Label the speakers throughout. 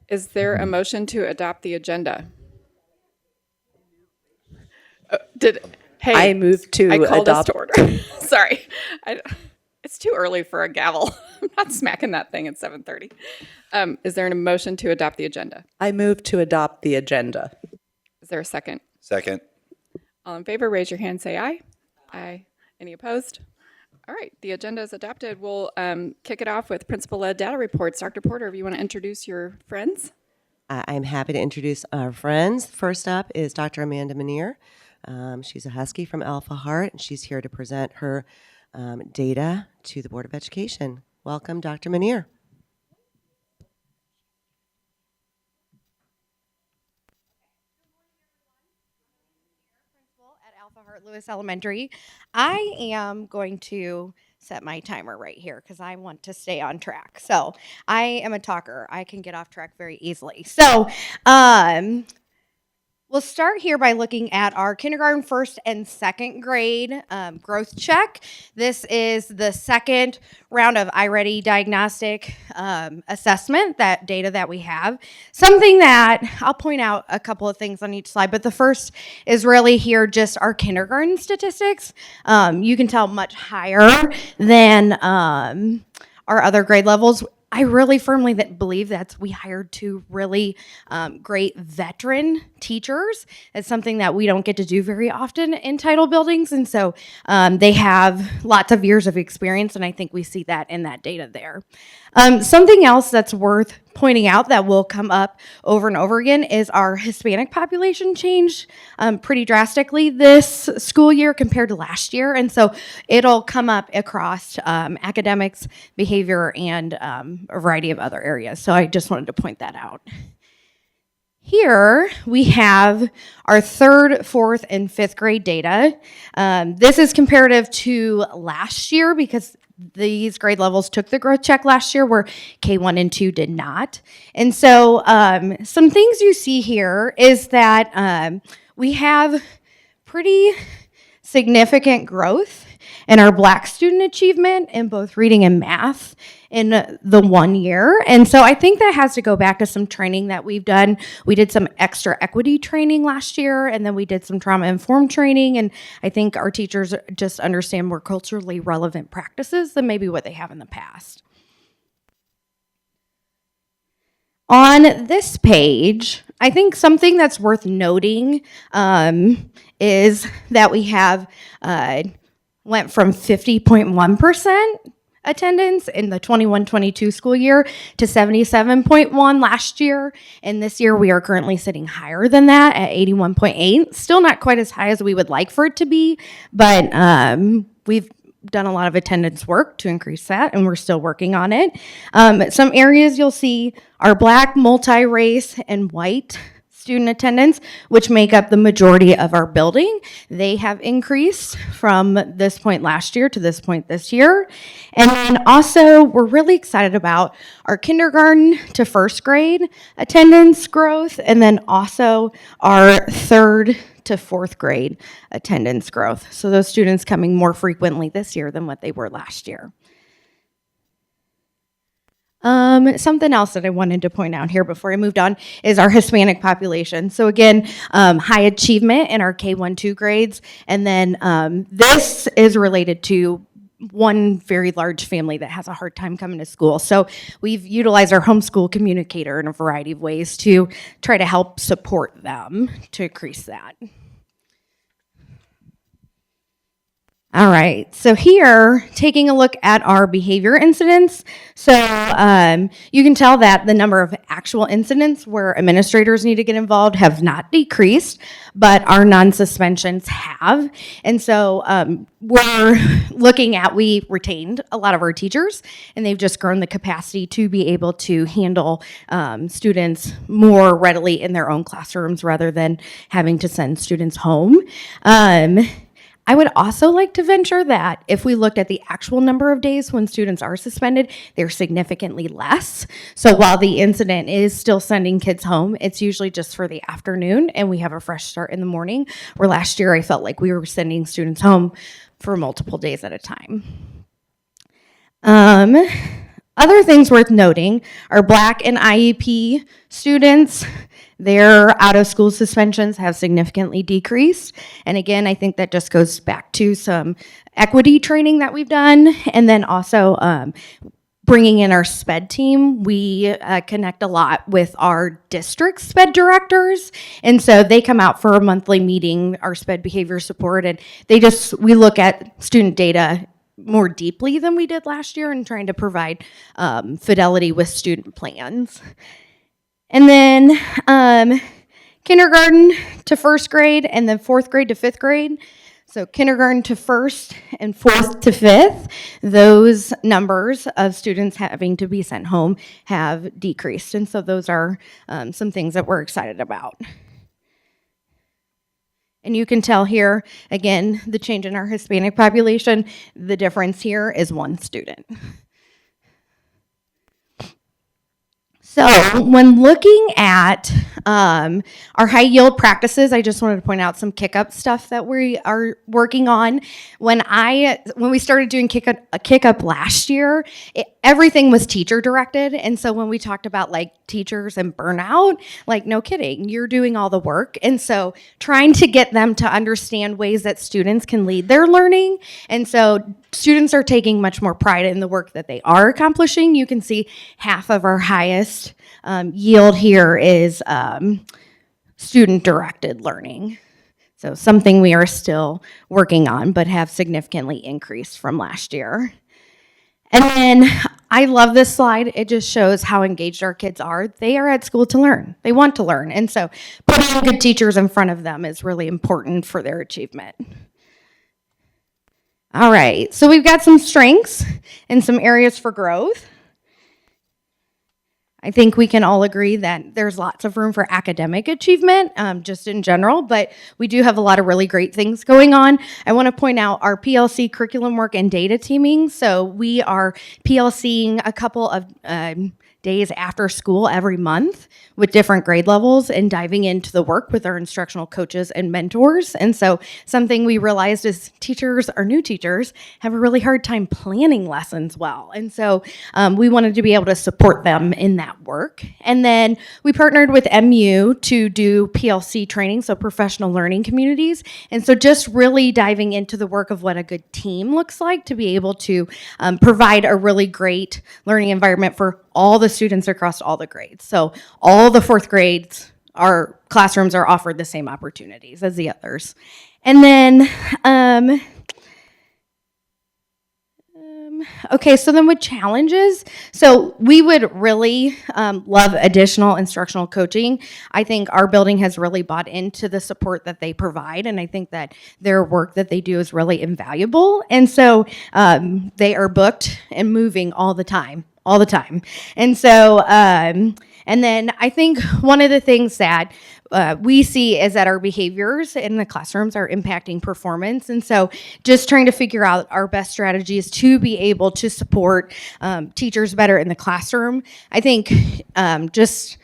Speaker 1: Is there a motion to adopt the agenda? Hey,
Speaker 2: I move to
Speaker 1: I called us
Speaker 2: adopt.
Speaker 1: to order. Sorry. It's too early for a gavel. I'm not smacking that thing at 7:30. Is there a motion to adopt the agenda?
Speaker 2: I move to adopt the agenda.
Speaker 1: Is there a second?
Speaker 3: Second.
Speaker 1: All in favor, raise your hand, say aye. Aye. Any opposed? All right, the agenda is adopted. We'll kick it off with principal-led data reports. Dr. Porter, if you want to introduce your friends.
Speaker 4: I'm happy to introduce our friends. First up is Dr. Amanda Manier. She's a Husky from Alpha Heart, and she's here to present her data to the Board of Education. Welcome, Dr. Manier.
Speaker 5: At Alpha Heart Lewis Elementary. I am going to set my timer right here because I want to stay on track. So I am a talker. I can get off track very easily. So we'll start here by looking at our kindergarten first and second grade growth check. This is the second round of iReady diagnostic assessment, that data that we have. Something that I'll point out a couple of things on each slide, but the first is really here just our kindergarten statistics. You can tell much higher than our other grade levels. I really firmly believe that we hired two really great veteran teachers. It's something that we don't get to do very often in title buildings. And so they have lots of years of experience, and I think we see that in that data there. Something else that's worth pointing out that will come up over and over again is our Hispanic population changed pretty drastically this school year compared to last year. And so it'll come up across academics, behavior, and a variety of other areas. So I just wanted to point that out. Here we have our third, fourth, and fifth grade data. This is comparative to last year because these grade levels took the growth check last year where K1 and 2 did not. And so some things you see here is that we have pretty significant growth in our Black student achievement in both reading and math in the 1 year. And so I think that has to go back to some training that we've done. We did some extra equity training last year, and then we did some trauma-informed training, and I think our teachers just understand more culturally relevant practices than maybe what they have in the past. On this page, I think something that's worth noting is that we have went from 50.1% attendance in the 21-22 school year to 77.1 last year. And this year we are currently sitting higher than that at 81.8. Still not quite as high as we would like for it to be, but we've done a lot of attendance work to increase that, and we're still working on it. Some areas you'll see are Black, multi-race, and white student attendance, which make up the majority of our building. They have increased from this point last year to this point this year. And then also, we're really excited about our kindergarten to first grade attendance growth, and then also our third to fourth grade attendance growth. So those students coming more frequently this year than what they were last year. Something else that I wanted to point out here before I moved on is our Hispanic population. So again, high achievement in our K1-2 grades. And then this is related to one very large family that has a hard time coming to school. So we've utilized our homeschool communicator in a variety of ways to try to help support them to increase that. All right, so here, taking a look at our behavior incidents. So you can tell that the number of actual incidents where administrators need to get involved have not decreased, but our non-suspensions have. And so we're looking at, we retained a lot of our teachers, and they've just grown the capacity to be able to handle students more readily in their own classrooms rather than having to send students home. I would also like to venture that if we looked at the actual number of days when students are suspended, they're significantly less. So while the incident is still sending kids home, it's usually just for the afternoon, and we have a fresh start in the morning, where last year I felt like we were sending students home for multiple days at a time. Other things worth noting are Black and IEP students. Their out-of-school suspensions have significantly decreased. And again, I think that just goes back to some equity training that we've done. And then also bringing in our SPED team. We connect a lot with our district SPED directors. And so they come out for a monthly meeting, our SPED behavior support, and we look at student data more deeply than we did last year and trying to provide fidelity with student plans. And then kindergarten to first grade and then fourth grade to fifth grade. So kindergarten to first and fourth to fifth, those numbers of students having to be sent home have decreased. And so those are some things that we're excited about. And you can tell here, again, the change in our Hispanic population. The difference here is 1 student. So when looking at our high yield practices, I just wanted to point out some kick-up stuff that we are working on. When we started doing kick-up last year, everything was teacher directed. And so when we talked about like teachers and burnout, like no kidding, you're doing all the work. And so trying to get them to understand ways that students can lead their learning. And so students are taking much more pride in the work that they are accomplishing. You can see half of our highest yield here is student-directed learning. So something we are still working on, but have significantly increased from last year. And then I love this slide. It just shows how engaged our kids are. They are at school to learn. They want to learn. And so putting good teachers in front of them is really important for their achievement. All right, so we've got some strengths and some areas for growth. I think we can all agree that there's lots of room for academic achievement, just in general, but we do have a lot of really great things going on. I want to point out our PLC curriculum work and data teaming. So we are PLCing a couple of days after school every month with different grade levels and diving into the work with our instructional coaches and mentors. And so something we realized is teachers or new teachers have a really hard time planning lessons well. And so we wanted to be able to support them in that work. And then we partnered with MU to do PLC training, so professional learning communities. And so just really diving into the work of what a good team looks like to be able to provide a really great learning environment for all the students across all the grades. So all the fourth grades, our classrooms are offered the same opportunities as the others. And then, okay, so then with challenges, so we would really love additional instructional coaching. I think our building has really bought into the support that they provide, and I think that their work that they do is really invaluable. And so they are booked and moving all the time. And so, and then I think one of the things that we see is that our behaviors in the classrooms are impacting performance. And so just trying to figure out our best strategies to be able to support teachers better in the classroom. I think just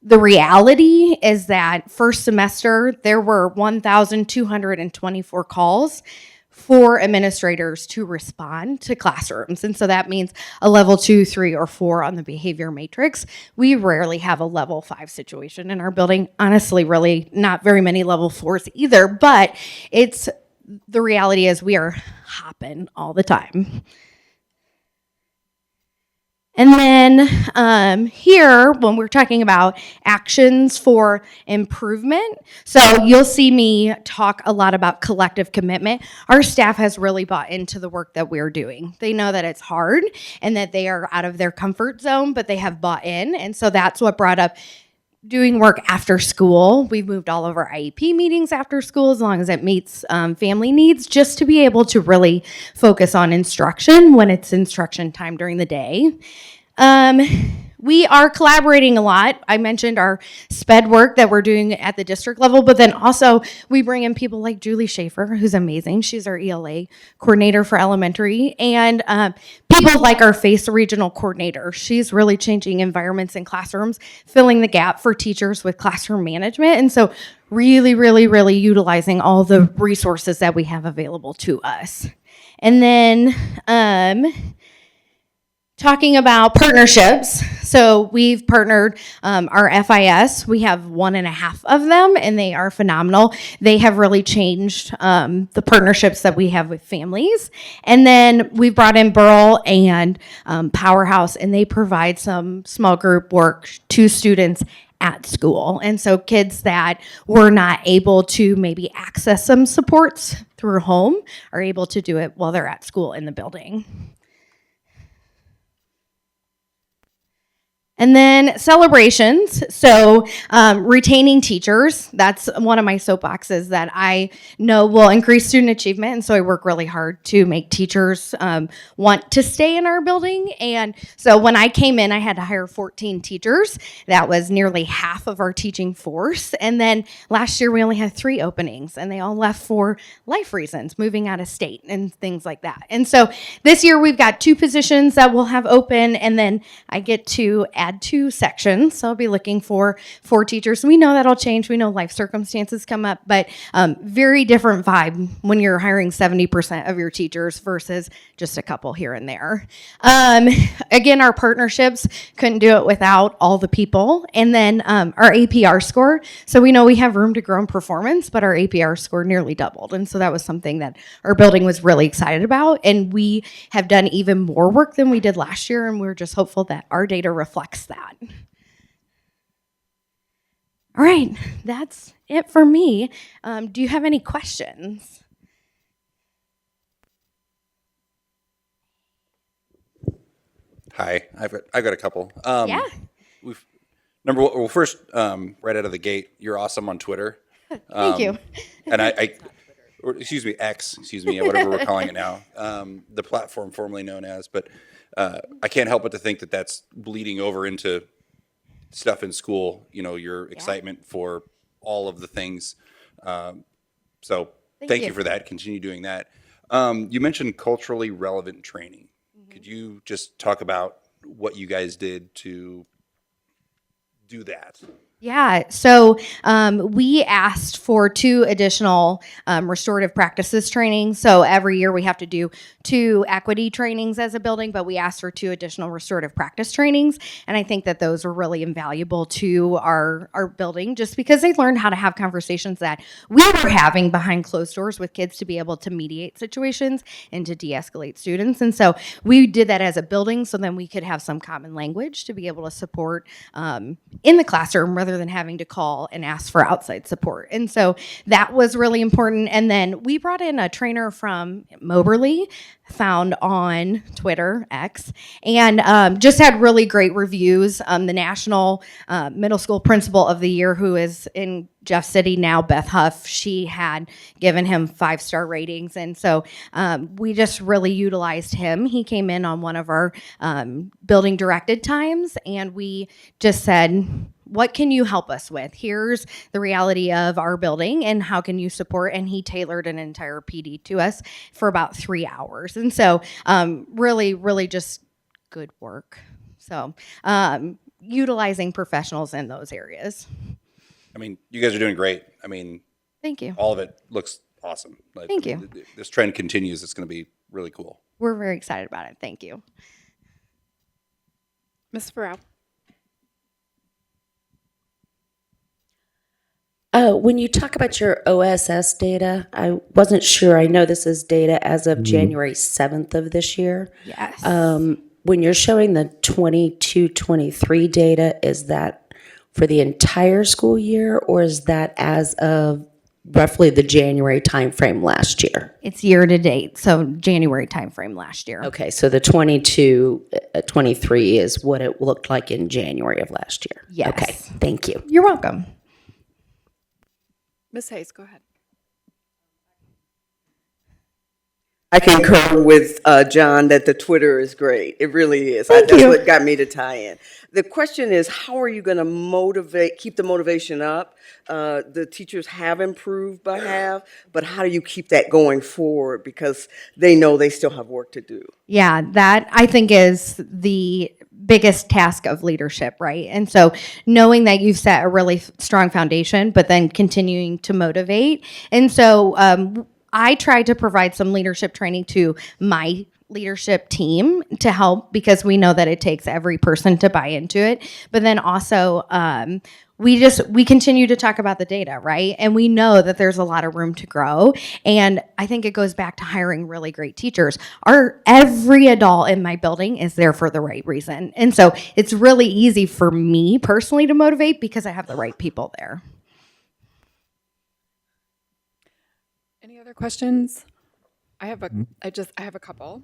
Speaker 5: the reality is that first semester, there were 1,224 calls for administrators to respond to classrooms. And so that means a level 2, 3, or 4 on the behavior matrix. We rarely have a level 5 situation in our building. Honestly, really not very many level 4s either, but the reality is we are hopping all the time. And then here, when we're talking about actions for improvement, so you'll see me talk a lot about collective commitment. Our staff has really bought into the work that we're doing. They know that it's hard and that they are out of their comfort zone, but they have bought in. And so that's what brought up doing work after school. We've moved all of our IEP meetings after school as long as it meets family needs, just to be able to really focus on instruction when it's instruction time during the day. We are collaborating a lot. I mentioned our SPED work that we're doing at the district level, but then also we bring in people like Julie Schaefer, who's amazing. She's our ELA coordinator for elementary, and people like our FACE regional coordinator. She's really changing environments in classrooms, filling the gap for teachers with classroom management, and so really, really, really utilizing all the resources that we have available to us. And then talking about partnerships. So we've partnered our FIS. We have 1.5 of them, and they are phenomenal. They have really changed the partnerships that we have with families. And then we've brought in Burl and Powerhouse, and they provide some small group work to students at school. And so kids that were not able to maybe access some supports through home are able to do it while they're at school in the building. And then celebrations. So retaining teachers, that's one of my soapboxes that I know will increase student achievement. And so I work really hard to make teachers want to stay in our building. And so when I came in, I had to hire 14 teachers. That was nearly half of our teaching force. And then last year we only had 3 openings, and they all left for life reasons, moving out of state and things like that. And so this year we've got 2 positions that we'll have open, and then I get to add 2 sections. So I'll be looking for 4 teachers. We know that'll change. We know life circumstances come up, but very different vibe when you're hiring 70% of your teachers versus just a couple here and there. Again, our partnerships, couldn't do it without all the people. And then our APR score. So we know we have room to grow in performance, but our APR score nearly doubled. And so that was something that our building was really excited about. And we have done even more work than we did last year. And we're just hopeful that our data reflects that. All right, that's it for me. Do you have any questions?
Speaker 3: Hi, I've got a couple.
Speaker 5: Yeah.
Speaker 3: First, right out of the gate, you're awesome on Twitter.
Speaker 5: Thank you.
Speaker 3: And X, whatever we're calling it now, the platform formerly known as. But I can't help but to think that that's bleeding over into stuff in school. You know, your excitement for all of the things. So thank you for that. Continue doing that. You mentioned culturally relevant training. Could you just talk about what you guys did to do that?
Speaker 5: Yeah, so we asked for 2 additional restorative practices training. So every year we have to do 2 equity trainings as a building, but we asked for 2 additional restorative practice trainings. And I think that those were really invaluable to our building just because they learned how to have conversations that we were having behind closed doors with kids to be able to mediate situations and to de-escalate students. And so we did that as a building so then we could have some common language to be able to support in the classroom rather than having to call and ask for outside support. And so that was really important. And then we brought in a trainer from Moberly, found on Twitter, X, and just had really great reviews. The National Middle School Principal of the Year, who is in Jeff City now, Beth Huff, she had given him 5-star ratings. And so we just really utilized him. He came in on one of our building directed times, and we just said, what can you help us with? Here's the reality of our building and how can you support? And he tailored an entire PD to us for about 3 hours. And so really, really just good work. So utilizing professionals in those areas.
Speaker 3: I mean, you guys are doing great. I mean,
Speaker 5: thank you.
Speaker 3: All of it looks awesome. Like,
Speaker 5: thank you.
Speaker 3: This trend continues. It's going to be really cool.
Speaker 5: We're very excited about it. Thank you.
Speaker 1: Ms. Farrell.
Speaker 6: When you talk about your OSS data, I wasn't sure. I know this is data as of January 7th of this year.
Speaker 5: Yes.
Speaker 6: When you're showing the 22-23 data, is that for the entire school year, or is that as of roughly the January timeframe last year?
Speaker 5: It's year to date, so January timeframe last year.
Speaker 6: Okay, so the 22-23 is what it looked like in January of last year.
Speaker 5: Yes.
Speaker 6: Okay, thank you.
Speaker 5: You're welcome.
Speaker 1: Ms. Hayes, go ahead.
Speaker 7: I concur with John that the Twitter is great. It really is. That's what got me to tie in. The question is, how are you going to keep the motivation up? The teachers have improved by half, but how do you keep that going forward? Because they know they still have work to do.
Speaker 5: Yeah, that I think is the biggest task of leadership, right? And so knowing that you've set a really strong foundation, but then continuing to motivate. And so I tried to provide some leadership training to my leadership team to help, because we know that it takes every person to buy into it. But then also, we continue to talk about the data, right? And we know that there's a lot of room to grow. And I think it goes back to hiring really great teachers. Every adult in my building is there for the right reason. And so it's really easy for me personally to motivate because I have the right people there.
Speaker 1: Any other questions? I have a couple.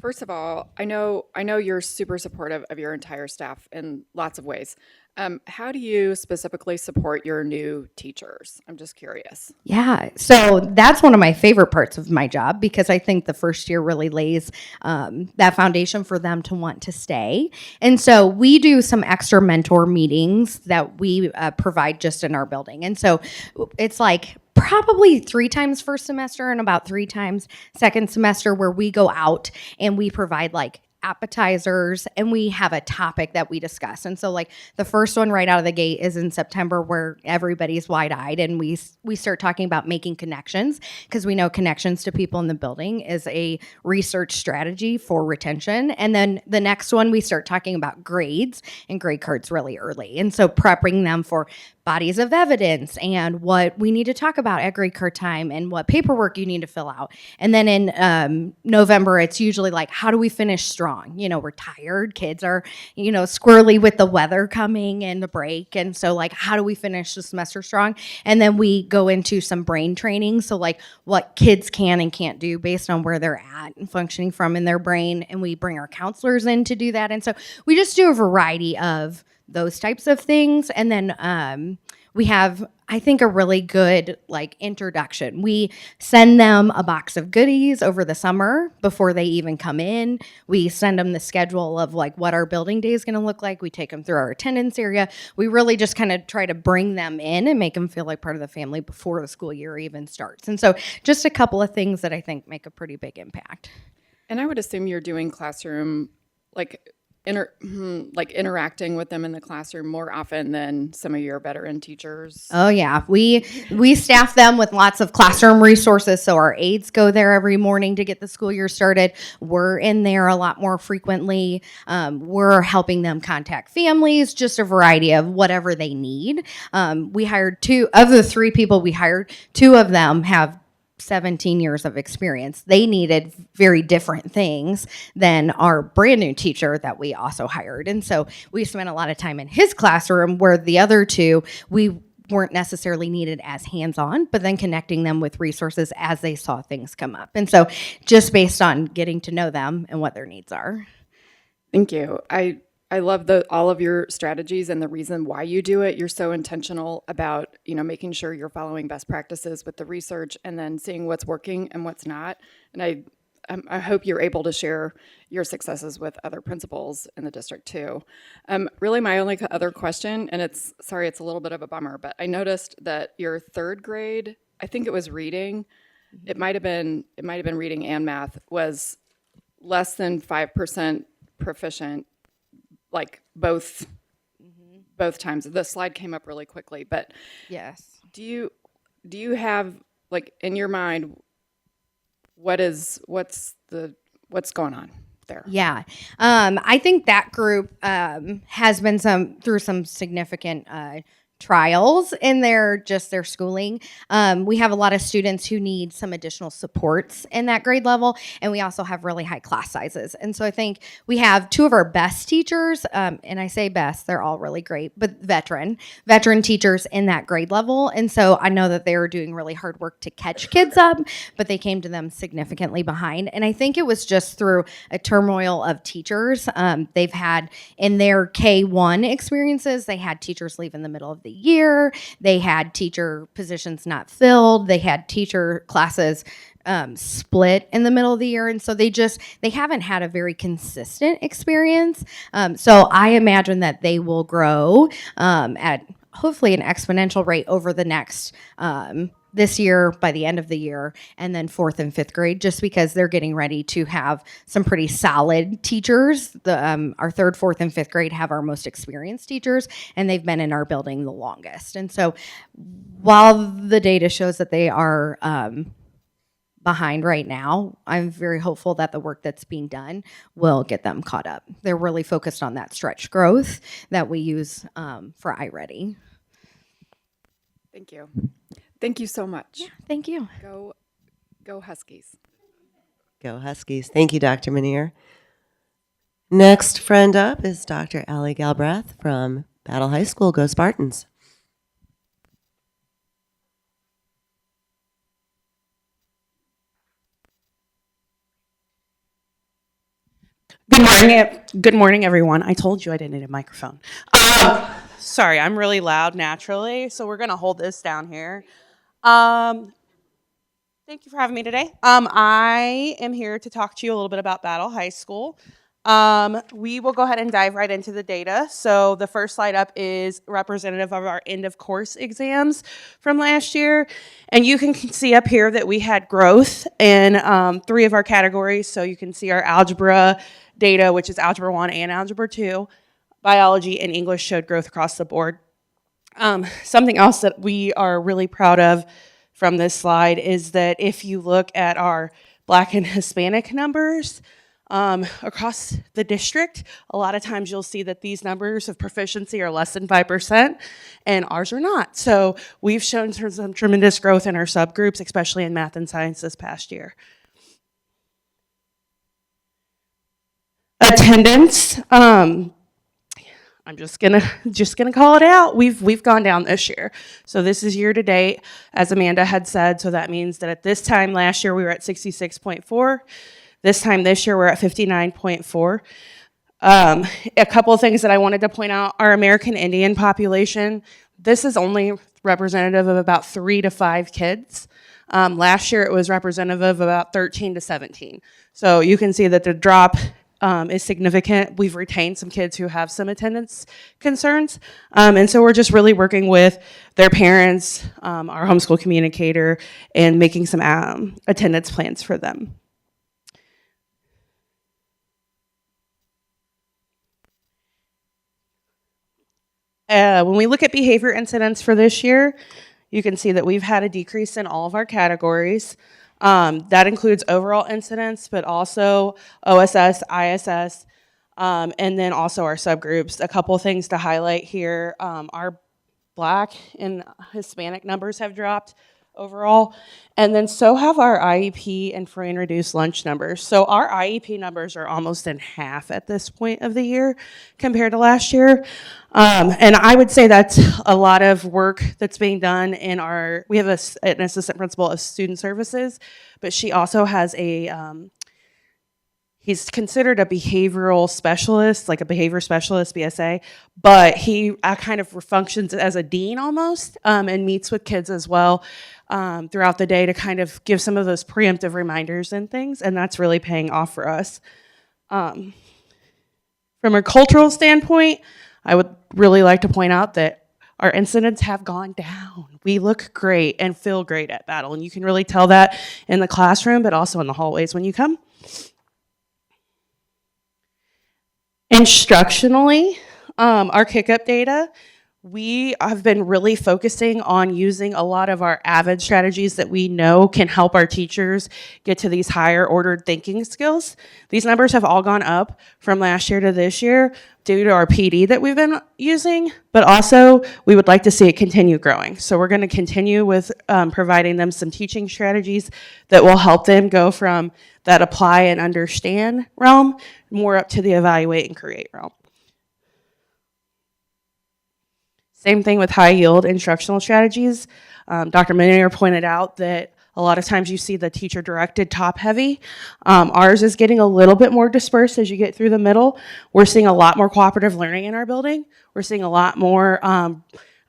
Speaker 1: First of all, I know you're super supportive of your entire staff in lots of ways. How do you specifically support your new teachers? I'm just curious.
Speaker 5: Yeah, so that's one of my favorite parts of my job, because I think the first year really lays that foundation for them to want to stay. And so we do some extra mentor meetings that we provide just in our building. And so it's like probably 3 times first semester and about 3 times second semester, where we go out and we provide like appetizers, and we have a topic that we discuss. And so like the first one right out of the gate is in September, where everybody's wide-eyed, and we start talking about making connections, because we know connections to people in the building is a research strategy for retention. And then the next one, we start talking about grades and grade cards really early. And so prepping them for bodies of evidence and what we need to talk about at grade card time and what paperwork you need to fill out. And then in November, it's usually like, how do we finish strong? You know, we're tired. Kids are, squirrely with the weather coming and the break. And so like, how do we finish the semester strong? And then we go into some brain training. So like what kids can and can't do based on where they're at and functioning from in their brain. And we bring our counselors in to do that. And so we just do a variety of those types of things. And then we have, I think, a really good like introduction. We send them a box of goodies over the summer before they even come in. We send them the schedule of like what our building day is going to look like. We take them through our attendance area. We really just kind of try to bring them in and make them feel like part of the family before the school year even starts. And so just a couple of things that I think make a pretty big impact.
Speaker 1: And I would assume you're doing classroom, interacting with them in the classroom more often than some of your veteran teachers.
Speaker 5: Oh yeah, we staff them with lots of classroom resources. So our aides go there every morning to get the school year started. We're in there a lot more frequently. We're helping them contact families, just a variety of whatever they need. We hired 2 of the 3 people we hired. 2 of them have 17 years of experience. They needed very different things than our brand new teacher that we also hired. And so we spent a lot of time in his classroom, where the other 2, we weren't necessarily needed as hands-on, but then connecting them with resources as they saw things come up. And so just based on getting to know them and what their needs are.
Speaker 1: Thank you. I love all of your strategies and the reason why you do it. You're so intentional about, making sure you're following best practices with the research and then seeing what's working and what's not. And I hope you're able to share your successes with other principals in the district too. Really, my only other question, and it's a little bit of a bummer, but I noticed that your 3rd grade, I think it was reading, it might have been reading and math, was less than 5% proficient. Like both times. The slide came up really quickly, but
Speaker 5: Yes.
Speaker 1: do you have like in your mind what's going on there?
Speaker 5: Yeah. I think that group has been through some significant trials in their schooling. We have a lot of students who need some additional supports in that grade level, and we also have really high class sizes. And so I think we have 2 of our best teachers, and I say best, they're all really great, but veteran teachers in that grade level. And so I know that they were doing really hard work to catch kids up, but they came to them significantly behind. And I think it was just through a turmoil of teachers. They've had in their K-1 experiences, they had teachers leave in the middle of the year. They had teacher positions not filled. They had teacher classes split in the middle of the year. And so they haven't had a very consistent experience. So I imagine that they will grow at hopefully an exponential rate over the next this year, by the end of the year, and then 4th and 5th grade, just because they're getting ready to have some pretty solid teachers. Our 3rd, 4th, and 5th grade have our most experienced teachers, and they've been in our building the longest. And so while the data shows that they are behind right now. I'm very hopeful that the work that's being done will get them caught up. They're really focused on that stretch growth that we use for iReady.
Speaker 1: Thank you. Thank you so much.
Speaker 5: Thank you.
Speaker 1: Go Huskies.
Speaker 4: Go Huskies. Thank you, Dr. Manier. Next friend up is Dr. Allie Galbraith from Battle High School. Go Spartans.
Speaker 8: Good morning, everyone. I told you I didn't need a microphone. Sorry, I'm really loud naturally, so we're gonna hold this down here. Thank you for having me today. I am here to talk to you a little bit about Battle High School. We will go ahead and dive right into the data. So the first slide up is representative of our end of course exams from last year. And you can see up here that we had growth in 3 of our categories. So you can see our algebra data, which is Algebra 1 and Algebra 2. Biology and English showed growth across the board. Something else that we are really proud of from this slide is that if you look at our Black and Hispanic numbers across the district, a lot of times you'll see that these numbers of proficiency are less than 5%, and ours are not. So we've shown some tremendous growth in our subgroups, especially in math and science this past year. Attendance, I'm just gonna call it out. We've gone down this year. So this is year to date, as Amanda had said. So that means that at this time last year we were at 66.4. This time this year we're at 59.4. A couple of things that I wanted to point out: our American Indian population. This is only representative of about 3 to 5 kids. Last year it was representative of about 13 to 17. So you can see that the drop is significant. We've retained some kids who have some attendance concerns. And so we're just really working with their parents, our homeschool communicator, and making some attendance plans for them. When we look at behavior incidents for this year, you can see that we've had a decrease in all of our categories. That includes overall incidents, but also OSS, ISS, and then also our subgroups. A couple things to highlight here. Our Black and Hispanic numbers have dropped overall, and then so have our IEP and free and reduced lunch numbers. So our IEP numbers are almost in half at this point of the year compared to last year. And I would say that's a lot of work that's being done in our, we have an assistant principal of student services, but she also has he's considered a behavioral specialist, like a behavior specialist, BSA, but he kind of functions as a dean almost, and meets with kids as well throughout the day to kind of give some of those preemptive reminders and things, and that's really paying off for us. From a cultural standpoint, I would really like to point out that our incidents have gone down. We look great and feel great at Battle, and you can really tell that in the classroom, but also in the hallways when you come. Instructionally, our kick-up data, we have been really focusing on using a lot of our AVID strategies that we know can help our teachers get to these higher ordered thinking skills. These numbers have all gone up from last year to this year due to our PD that we've been using, but also we would like to see it continue growing. So we're going to continue with providing them some teaching strategies that will help them go from that apply and understand realm more up to the evaluate and create realm. Same thing with high yield instructional strategies. Dr. Manier pointed out that a lot of times you see the teacher directed top heavy. Ours is getting a little bit more dispersed as you get through the middle. We're seeing a lot more cooperative learning in our building. We're seeing a lot more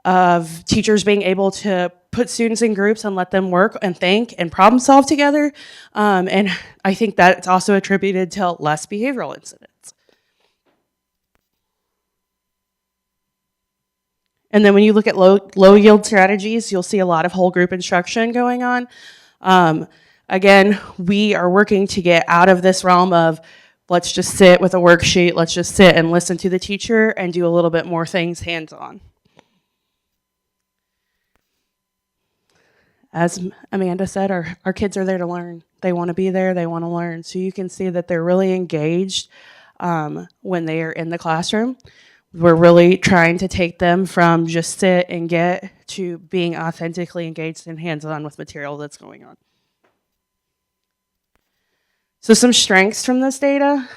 Speaker 8: of teachers being able to put students in groups and let them work and think and problem solve together. And I think that's also attributed to less behavioral incidents. And then when you look at low yield strategies, you'll see a lot of whole group instruction going on. Again, we are working to get out of this realm of let's just sit with a worksheet, let's just sit and listen to the teacher and do a little bit more things hands-on. as Amanda said, our kids are there to learn. They want to be there. They want to learn. So you can see that they're really engaged when they are in the classroom. We're really trying to take them from just sit and get to being authentically engaged and hands-on with material that's going on. So some strengths from this data.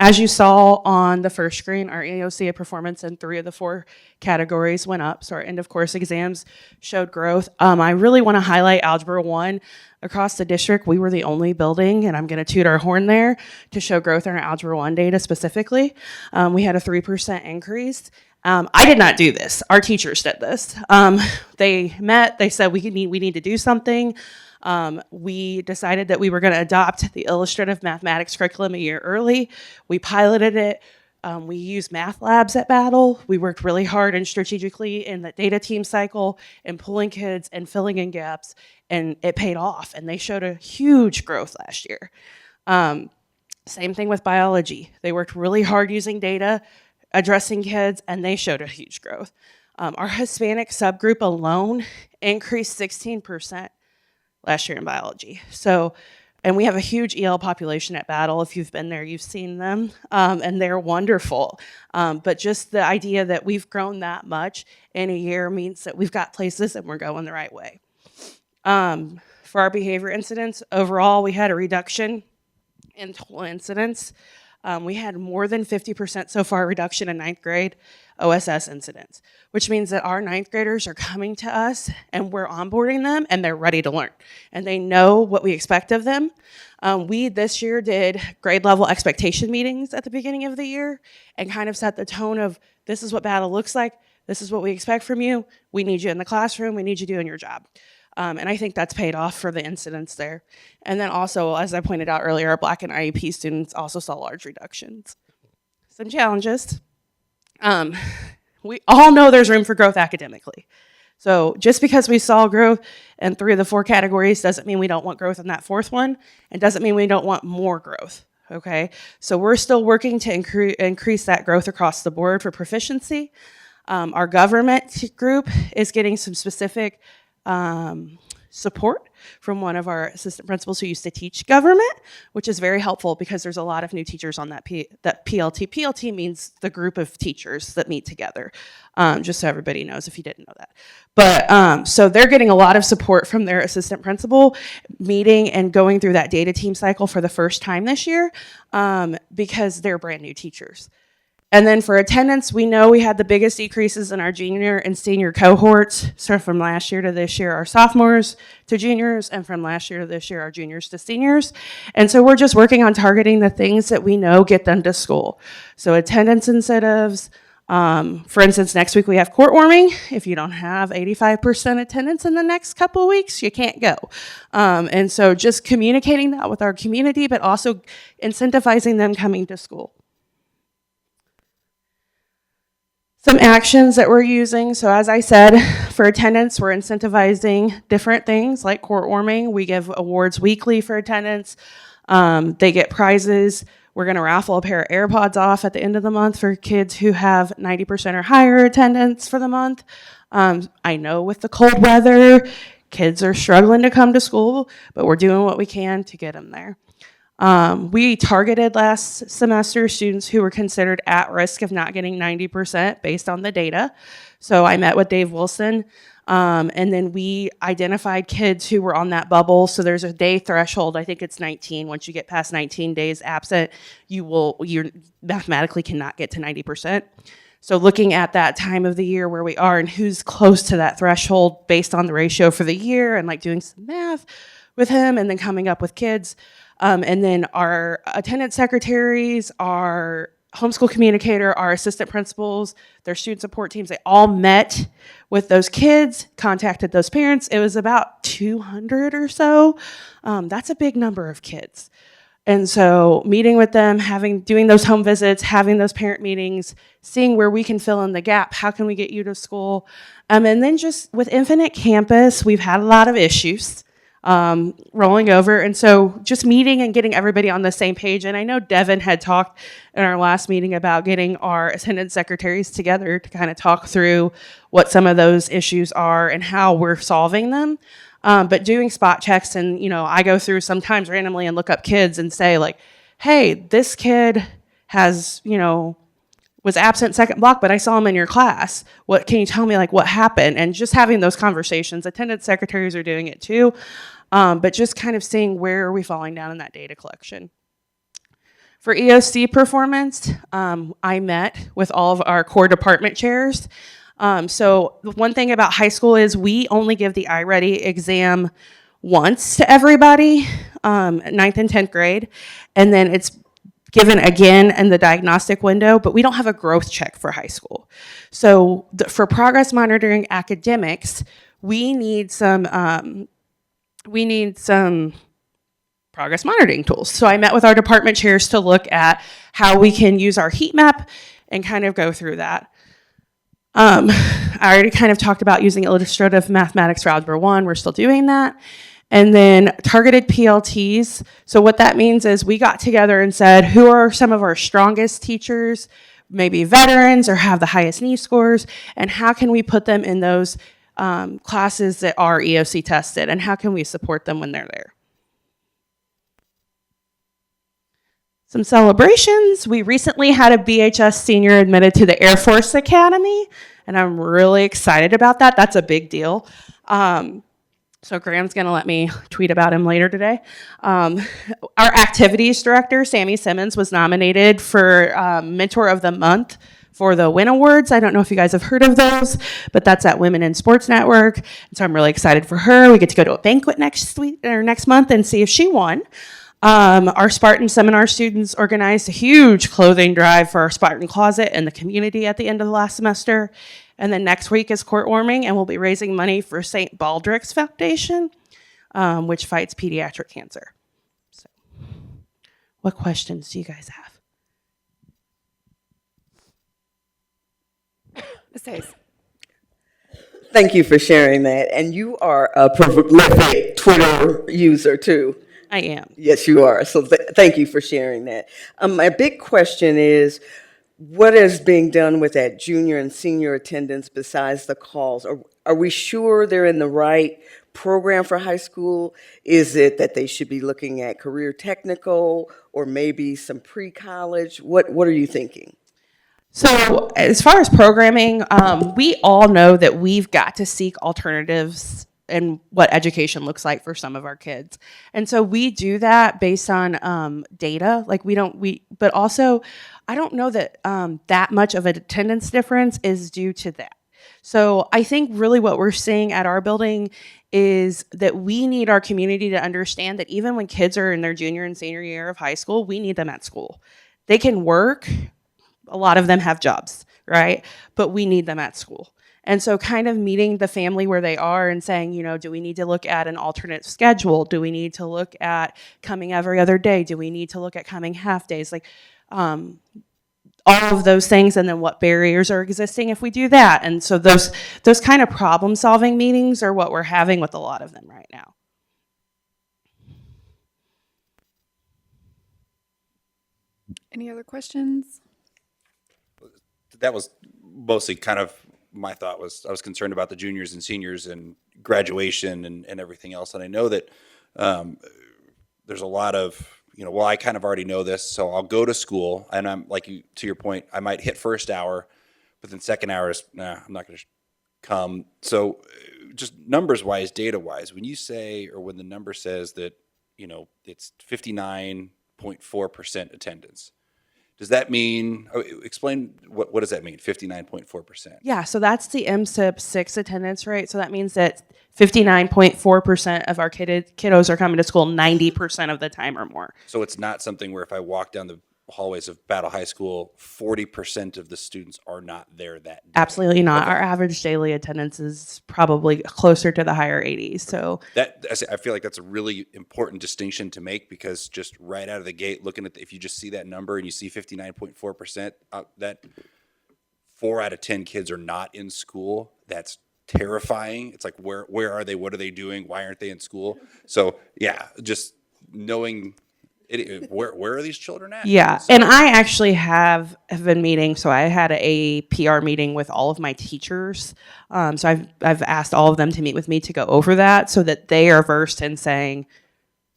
Speaker 8: As you saw on the first screen, our EOC performance in 3 of the 4 categories went up. So our end of course exams showed growth. I really want to highlight Algebra 1. Across the district, we were the only building, and I'm going to toot our horn there, to show growth in our Algebra 1 data specifically. We had a 3% increase. I did not do this. Our teachers did this. They met, they said we need to do something. We decided that we were going to adopt the illustrative mathematics curriculum a year early. We piloted it. We used math labs at Battle. We worked really hard and strategically in the data team cycle and pulling kids and filling in gaps, and it paid off, and they showed a huge growth last year. Same thing with biology. They worked really hard using data, addressing kids, and they showed a huge growth. Our Hispanic subgroup alone increased 16% last year in biology. So, and we have a huge EL population at Battle. If you've been there, you've seen them, and they're wonderful. But just the idea that we've grown that much in a year means that we've got places and we're going the right way. For our behavior incidents, overall, we had a reduction in total incidents. We had more than 50% so far reduction in 9th grade OSS incidents, which means that our 9th graders are coming to us and we're onboarding them and they're ready to learn. And they know what we expect of them. We this year did grade level expectation meetings at the beginning of the year and kind of set the tone of, this is what Battle looks like. This is what we expect from you. We need you in the classroom. We need you doing your job. And I think that's paid off for the incidents there. And then also, as I pointed out earlier, our Black and IEP students also saw large reductions. Some challenges. We all know there's room for growth academically. So just because we saw growth in 3 of the 4 categories doesn't mean we don't want growth in that 4th one, and doesn't mean we don't want more growth, okay? So we're still working to increase that growth across the board for proficiency. Our government group is getting some specific support from one of our assistant principals who used to teach government, which is very helpful because there's a lot of new teachers on that PLT. PLT means the group of teachers that meet together, just so everybody knows if you didn't know that. But so they're getting a lot of support from their assistant principal meeting and going through that data team cycle for the first time this year because they're brand new teachers. And then for attendance, we know we had the biggest decreases in our junior and senior cohorts. So from last year to this year, our sophomores to juniors, and from last year to this year, our juniors to seniors. And so we're just working on targeting the things that we know get them to school. So attendance incentives. For instance, next week we have court warming. If you don't have 85% attendance in the next couple of weeks, you can't go. And so just communicating that with our community, but also incentivizing them coming to school. Some actions that we're using. So as I said, for attendance, we're incentivizing different things like court warming. We give awards weekly for attendance. They get prizes. We're going to raffle a pair of AirPods off at the end of the month for kids who have 90% or higher attendance for the month. I know with the cold weather, kids are struggling to come to school, but we're doing what we can to get them there. We targeted last semester students who were considered at risk of not getting 90% based on the data. So I met with Dave Wilson, and then we identified kids who were on that bubble. So there's a day threshold. I think it's 19. Once you get past 19 days absent, you mathematically cannot get to 90%. So looking at that time of the year where we are and who's close to that threshold based on the ratio for the year and like doing some math with him and then coming up with kids. And then our attendance secretaries, our homeschool communicator, our assistant principals, their student support teams, they all met with those kids, contacted those parents. It was about 200 or so. That's a big number of kids. And so meeting with them, doing those home visits, having those parent meetings, seeing where we can fill in the gap, how can we get you to school? And then just with Infinite Campus, we've had a lot of issues. Rolling over. And so just meeting and getting everybody on the same page. And I know Devin had talked in our last meeting about getting our attendance secretaries together to kind of talk through what some of those issues are and how we're solving them. But doing spot checks, and I go through sometimes randomly and look up kids and say like, hey, this kid has, was absent second block, but I saw him in your class. What can you tell me, like, what happened? And just having those conversations. Attendance secretaries are doing it too, but just kind of seeing where are we falling down in that data collection. For EOC performance, I met with all of our core department chairs. So the one thing about high school is we only give the iReady exam once to everybody, 9th and 10th grade, and then it's given again in the diagnostic window, but we don't have a growth check for high school. So for progress monitoring academics, we need some progress monitoring tools. So I met with our department chairs to look at how we can use our heat map and kind of go through that. I already kind of talked about using illustrative mathematics for Algebra 1. We're still doing that. And then targeted PLTs. So what that means is we got together and said, who are some of our strongest teachers, maybe veterans or have the highest NEEF scores, and how can we put them in those classes that are EOC tested, and how can we support them when they're there? Some celebrations. We recently had a BHS senior admitted to the Air Force Academy, and I'm really excited about that. That's a big deal. So Graham's gonna let me tweet about him later today. Our activities director, Sammy Simmons, was nominated for Mentor of the Month for the WIN Awards. I don't know if you guys have heard of those, but that's at Women in Sports Network. And so I'm really excited for her. We get to go to a banquet next month and see if she won. Our Spartan Seminar students organized a huge clothing drive for our Spartan Closet in the community at the end of the last semester. And then next week is court warming, and we'll be raising money for St. Baldrick's Foundation, which fights pediatric cancer. So, what questions do you guys have?
Speaker 1: Ms. Hayes.
Speaker 7: Thank you for sharing that. And you are a prolific Twitter user too.
Speaker 8: I am.
Speaker 7: Yes, you are. So thank you for sharing that. My big question is, what is being done with that junior and senior attendance besides the calls? Are we sure they're in the right program for high school? Is it that they should be looking at career technical or maybe some pre-college? What are you thinking?
Speaker 8: So as far as programming, we all know that we've got to seek alternatives and what education looks like for some of our kids. And so we do that based on data. Like but also I don't know that that much of an attendance difference is due to that. So I think really what we're seeing at our building is that we need our community to understand that even when kids are in their junior and senior year of high school, we need them at school. They can work. A lot of them have jobs, right? But we need them at school. And so kind of meeting the family where they are and saying, do we need to look at an alternate schedule? Do we need to look at coming every other day? Do we need to look at coming half days? Like all of those things, and then what barriers are existing if we do that. And so those kind of problem solving meetings are what we're having with a lot of them right now.
Speaker 1: Any other questions?
Speaker 3: That was mostly kind of my thought. Was I was concerned about the juniors and seniors and graduation and everything else. And I know that there's a lot of, well, I kind of already know this, so I'll go to school, and I'm like, to your point, I might hit first hour, but then second hour is, I'm not going to come. So just numbers wise, data wise, when you say, or when the number says that, it's 59.4% attendance, does that mean, explain, what does that mean, 59.4%?
Speaker 8: Yeah, so that's the MSIP 6 attendance rate. So that means that 59.4% of our kiddos are coming to school 90% of the time or more.
Speaker 3: So it's not something where if I walk down the hallways of Battle High School, 40% of the students are not there that day.
Speaker 8: Absolutely not.
Speaker 3: Okay.
Speaker 8: Our average daily attendance is probably closer to the higher 80s. So
Speaker 3: I feel like that's a really important distinction to make, because just right out of the gate, looking at if you just see that number and you see 59.4%, that 4 out of 10 kids are not in school. That's terrifying. It's like, where are they? What are they doing? Why aren't they in school? So yeah, just knowing Where are these children at?
Speaker 8: Yeah,
Speaker 3: So-
Speaker 8: and I actually have been meeting. So I had a PR meeting with all of my teachers. So I've asked all of them to meet with me to go over that, so that they are versed in saying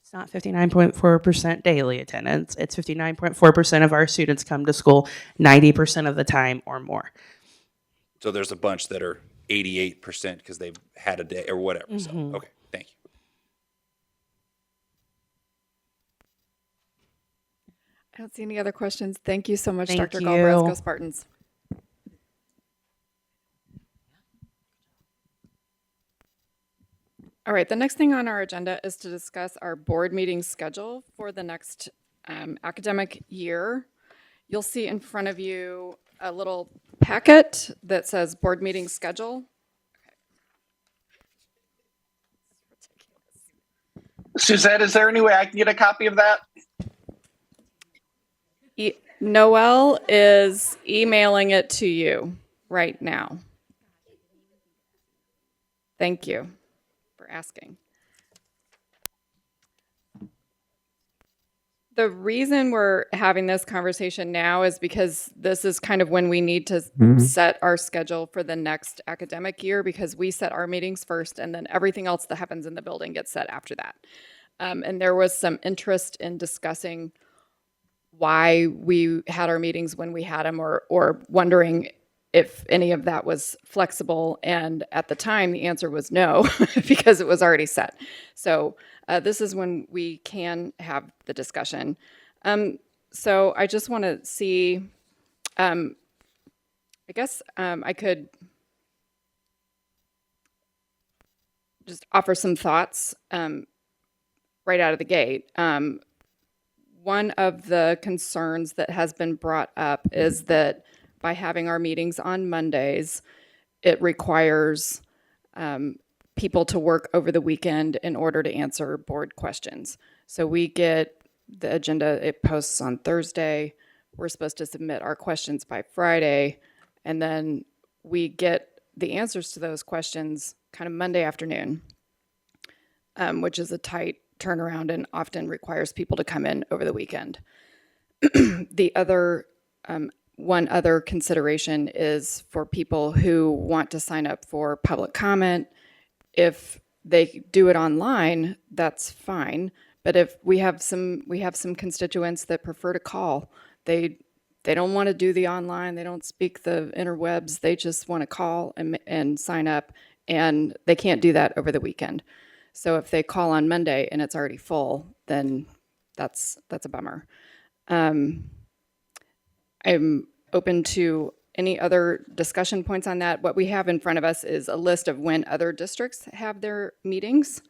Speaker 8: it's not 59.4% daily attendance. It's 59.4% of our students come to school 90% of the time or more.
Speaker 3: So there's a bunch that are 88% because they've had a day or whatever. So, okay, thank you.
Speaker 1: I don't see any other questions. Thank you so much,
Speaker 8: Thank
Speaker 1: Dr.
Speaker 8: you.
Speaker 1: Galbraith. Go Spartans. All right, the next thing on our agenda is to discuss our board meeting schedule for the next academic year. You'll see in front of you a little packet that says board meeting schedule.
Speaker 9: Suzette, is there any way I can get a copy of that?
Speaker 1: Noelle is emailing it to you right now. Thank you for asking. The reason we're having this conversation now is because this is kind of when we need to set our schedule for the next academic year, because we set our meetings first and then everything else that happens in the building gets set after that. And there was some interest in discussing why we had our meetings when we had them, or wondering if any of that was flexible. And at the time, the answer was no, because it was already set. So this is when we can have the discussion. So I just want to see, I guess I could just offer some thoughts right out of the gate. One of the concerns that has been brought up is that by having our meetings on Mondays, it requires people to work over the weekend in order to answer board questions. So we get the agenda, it posts on Thursday. We're supposed to submit our questions by Friday, and then we get the answers to those questions kind of Monday afternoon, which is a tight turnaround and often requires people to come in over the weekend. The other one other consideration is for people who want to sign up for public comment. If they do it online, that's fine. But if we have some constituents that prefer to call, they don't want to do the online, they don't speak the interwebs, they just want to call and sign up, and they can't do that over the weekend. So if they call on Monday and it's already full, then that's a bummer. I'm open to any other discussion points on that. What we have in front of us is a list of when other districts have their meetings.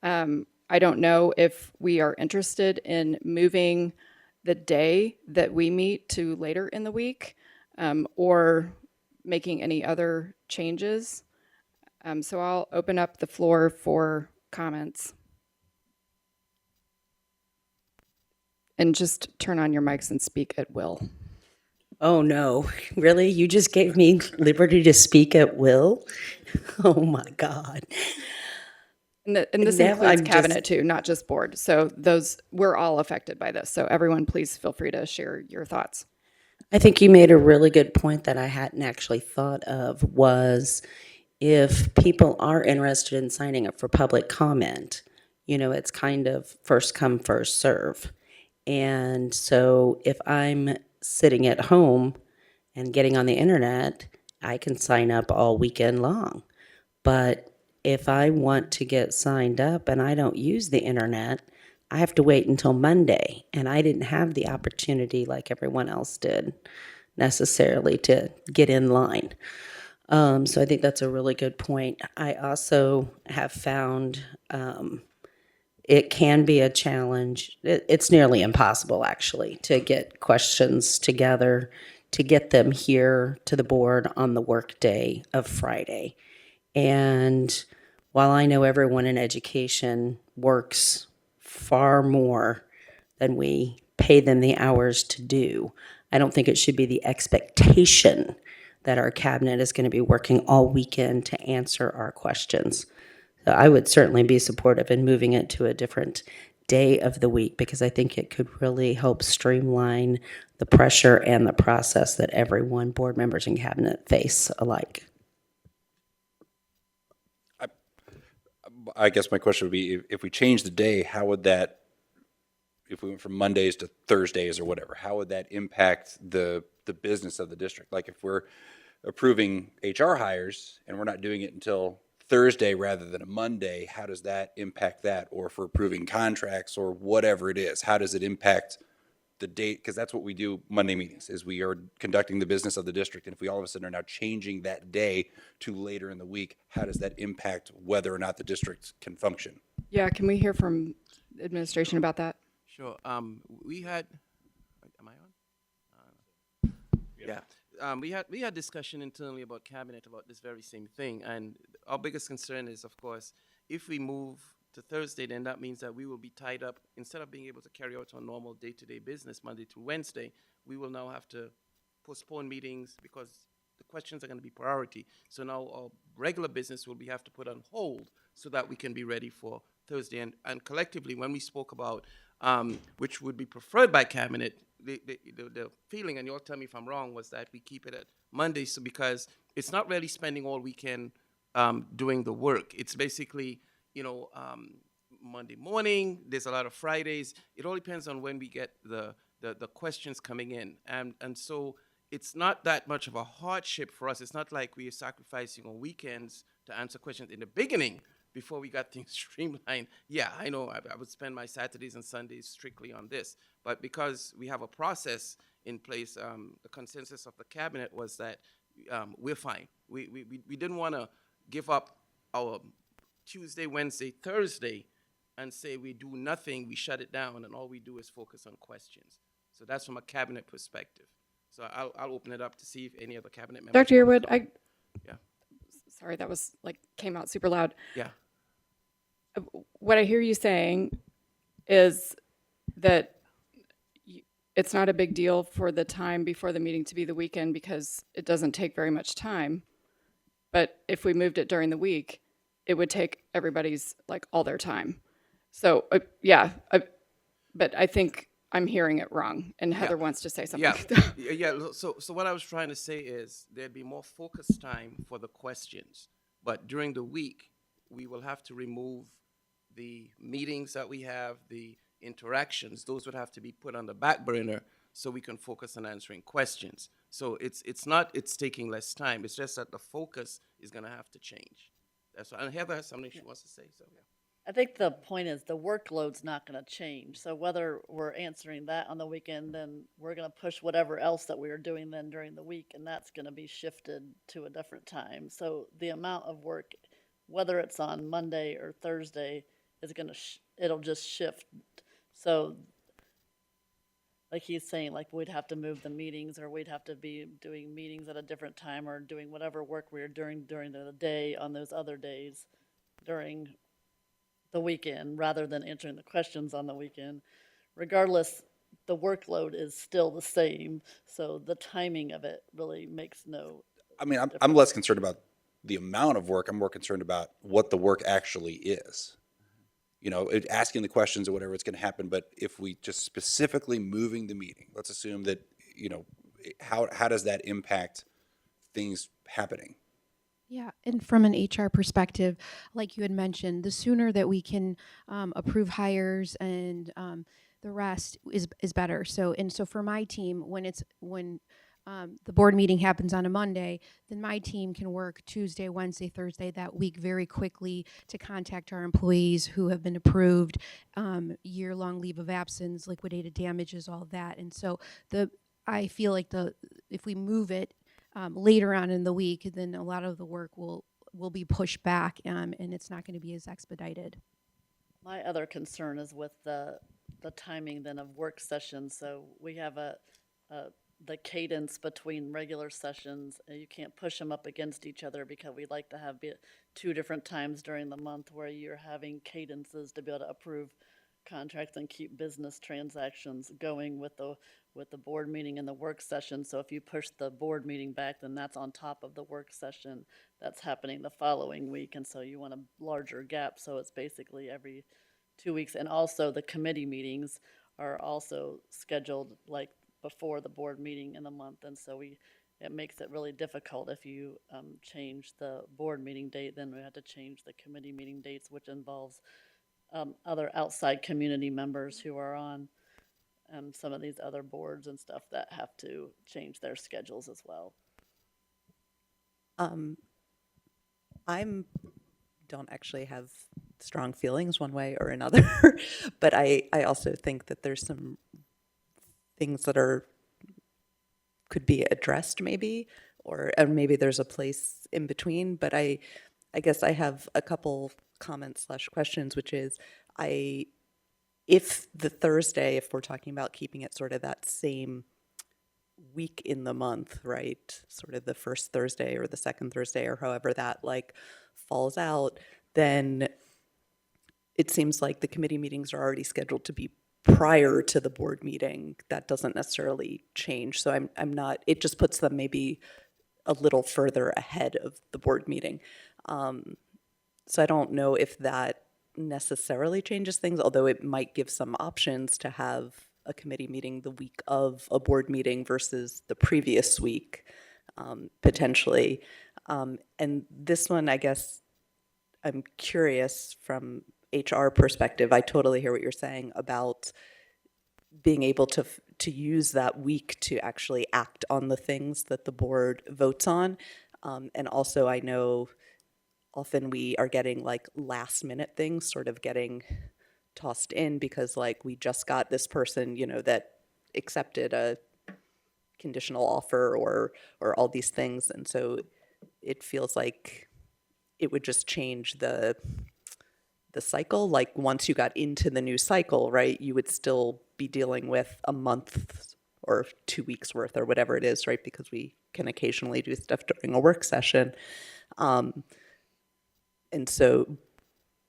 Speaker 1: I don't know if we are interested in moving the day that we meet to later in the week, or making any other changes. So I'll open up the floor for comments. And just turn on your mics and speak at will.
Speaker 6: Oh, no. Really? You just gave me liberty to speak at will? Oh, my God.
Speaker 1: And this
Speaker 6: Now
Speaker 1: includes
Speaker 6: I'm
Speaker 1: cabinet too, not just board. So we're all affected by this. So everyone, please feel free to share your thoughts.
Speaker 6: I think you made a really good point that I hadn't actually thought of, was if people are interested in signing up for public comment, it's kind of first come, first serve. And so if I'm sitting at home and getting on the internet, I can sign up all weekend long. But if I want to get signed up and I don't use the internet, I have to wait until Monday. And I didn't have the opportunity, like everyone else did, necessarily to get in line. So I think that's a really good point. I also have found it can be a challenge. It's nearly impossible, actually, to get questions together, to get them here to the board on the workday of Friday. And while I know everyone in education works far more than we pay them the hours to do, I don't think it should be the expectation that our cabinet is going to be working all weekend to answer our questions. So I would certainly be supportive in moving it to a different day of the week, because I think it could really help streamline the pressure and the process that everyone, board members and cabinet, face alike.
Speaker 3: I guess my question would be, if we change the day, how would that, if we went from Mondays to Thursdays or whatever, how would that impact the business of the district? Like if we're approving HR hires and we're not doing it until Thursday rather than a Monday, how does that impact that? Or if we're approving contracts or whatever it is, how does it impact the date? Because that's what we do Monday meetings, is we are conducting the business of the district. And if we all of a sudden are now changing that day to later in the week, how does that impact whether or not the district can function?
Speaker 1: Yeah, can we hear from administration about that?
Speaker 10: Sure. We had, am I on? Yeah. We had discussion internally about cabinet about this very same thing, and our biggest concern is, of course, if we move to Thursday, then that means that we will be tied up. Instead of being able to carry out our normal day-to-day business Monday to Wednesday, we will now have to postpone meetings because the questions are going to be priority. So now our regular business will have to put on hold so that we can be ready for Thursday. And collectively, when we spoke about which would be preferred by cabinet, the feeling, and you'll tell me if I'm wrong, was that we keep it at Monday, so because it's not really spending all weekend doing the work. It's basically, Monday morning, there's a lot of Fridays. It all depends on when we get the questions coming in. And so it's not that much of a hardship for us. It's not like we are sacrificing on weekends to answer questions in the beginning before we got things streamlined. Yeah, I know I would spend my Saturdays and Sundays strictly on this. But because we have a process in place, the consensus of the cabinet was that we're fine. We didn't want to give up our Tuesday, Wednesday, Thursday and say we do nothing, we shut it down, and all we do is focus on questions. So that's from a cabinet perspective. So I'll open it up to see if any other cabinet members.
Speaker 1: Dr. Yearwood,
Speaker 10: Yeah.
Speaker 1: Sorry, that was came out super loud.
Speaker 10: Yeah.
Speaker 1: What I hear you saying is that it's not a big deal for the time before the meeting to be the weekend because it doesn't take very much time. But if we moved it during the week, it would take everybody's all their time. So but I think I'm hearing it wrong, and Heather wants to say something.
Speaker 10: Yeah. So what I was trying to say is there'd be more focused time for the questions, but during the week we will have to remove the meetings that we have, the interactions. Those would have to be put on the back burner so we can focus on answering questions. So it's taking less time. It's just that the focus is going to have to change. That's why. And Heather has something she wants to say. So yeah.
Speaker 11: I think the point is the workload's not going to change. So whether we're answering that on the weekend, then we're going to push whatever else that we are doing then during the week, and that's going to be shifted to a different time. So the amount of work, whether it's on Monday or Thursday, is going to it'll just shift. So like he's saying, we'd have to move the meetings, or we'd have to be doing meetings at a different time, or doing whatever work we are doing during the day on those other days during the weekend, rather than answering the questions on the weekend. Regardless, the workload is still the same, so the timing of it really makes no difference.
Speaker 3: I'm less concerned about the amount of work. I'm more concerned about what the work actually is. Asking the questions or whatever, it's going to happen. But if we just specifically moving the meeting, let's assume that, how does that impact things happening?
Speaker 12: Yeah, and from an HR perspective, like you had mentioned, the sooner that we can approve hires and the rest is better. So for my team, when the board meeting happens on a Monday, then my team can work Tuesday, Wednesday, Thursday that week very quickly to contact our employees who have been approved, year-long leave of absence, liquidated damages, all of that. And so I feel like if we move it later on in the week, then a lot of the work will be pushed back, and it's not going to be as expedited.
Speaker 11: My other concern is with the timing then of work sessions. So we have the cadence between regular sessions. You can't push them up against each other because we like to have 2 different times during the month where you're having cadences to be able to approve contracts and keep business transactions going with the board meeting and the work session. So if you push the board meeting back, then that's on top of the work session that's happening the following week. And so you want a larger gap. So it's basically every 2 weeks. And also the committee meetings are also scheduled like before the board meeting in the month. And so it makes it really difficult if you change the board meeting date, then we have to change the committee meeting dates, which involves other outside community members who are on some of these other boards and stuff that have to change their schedules as well.
Speaker 2: I'm don't actually have strong feelings one way or another, but I also think that there's some things that could be addressed maybe, or and maybe there's a place in between. But I guess I have a couple comments / questions, which is if the Thursday, if we're talking about keeping it sort of that same week in the month, right? Sort of the first Thursday or the second Thursday or however that like falls out, then it seems like the committee meetings are already scheduled to be prior to the board meeting. That doesn't necessarily change. So I'm not, it just puts them maybe a little further ahead of the board meeting. So I don't know if that necessarily changes things, although it might give some options to have a committee meeting the week of a board meeting versus the previous week, potentially. And this one, I guess, I'm curious from HR perspective. I totally hear what you're saying about being able to use that week to actually act on the things that the board votes on. And also I know often we are getting like last minute things sort of getting tossed in because like we just got this person, you know, that accepted a conditional offer or all these things. And so it feels like it would just change the cycle. Like once you got into the new cycle, right, you would still be dealing with a month or 2 weeks worth or whatever it is, right? Because we can occasionally do stuff during a work session. And so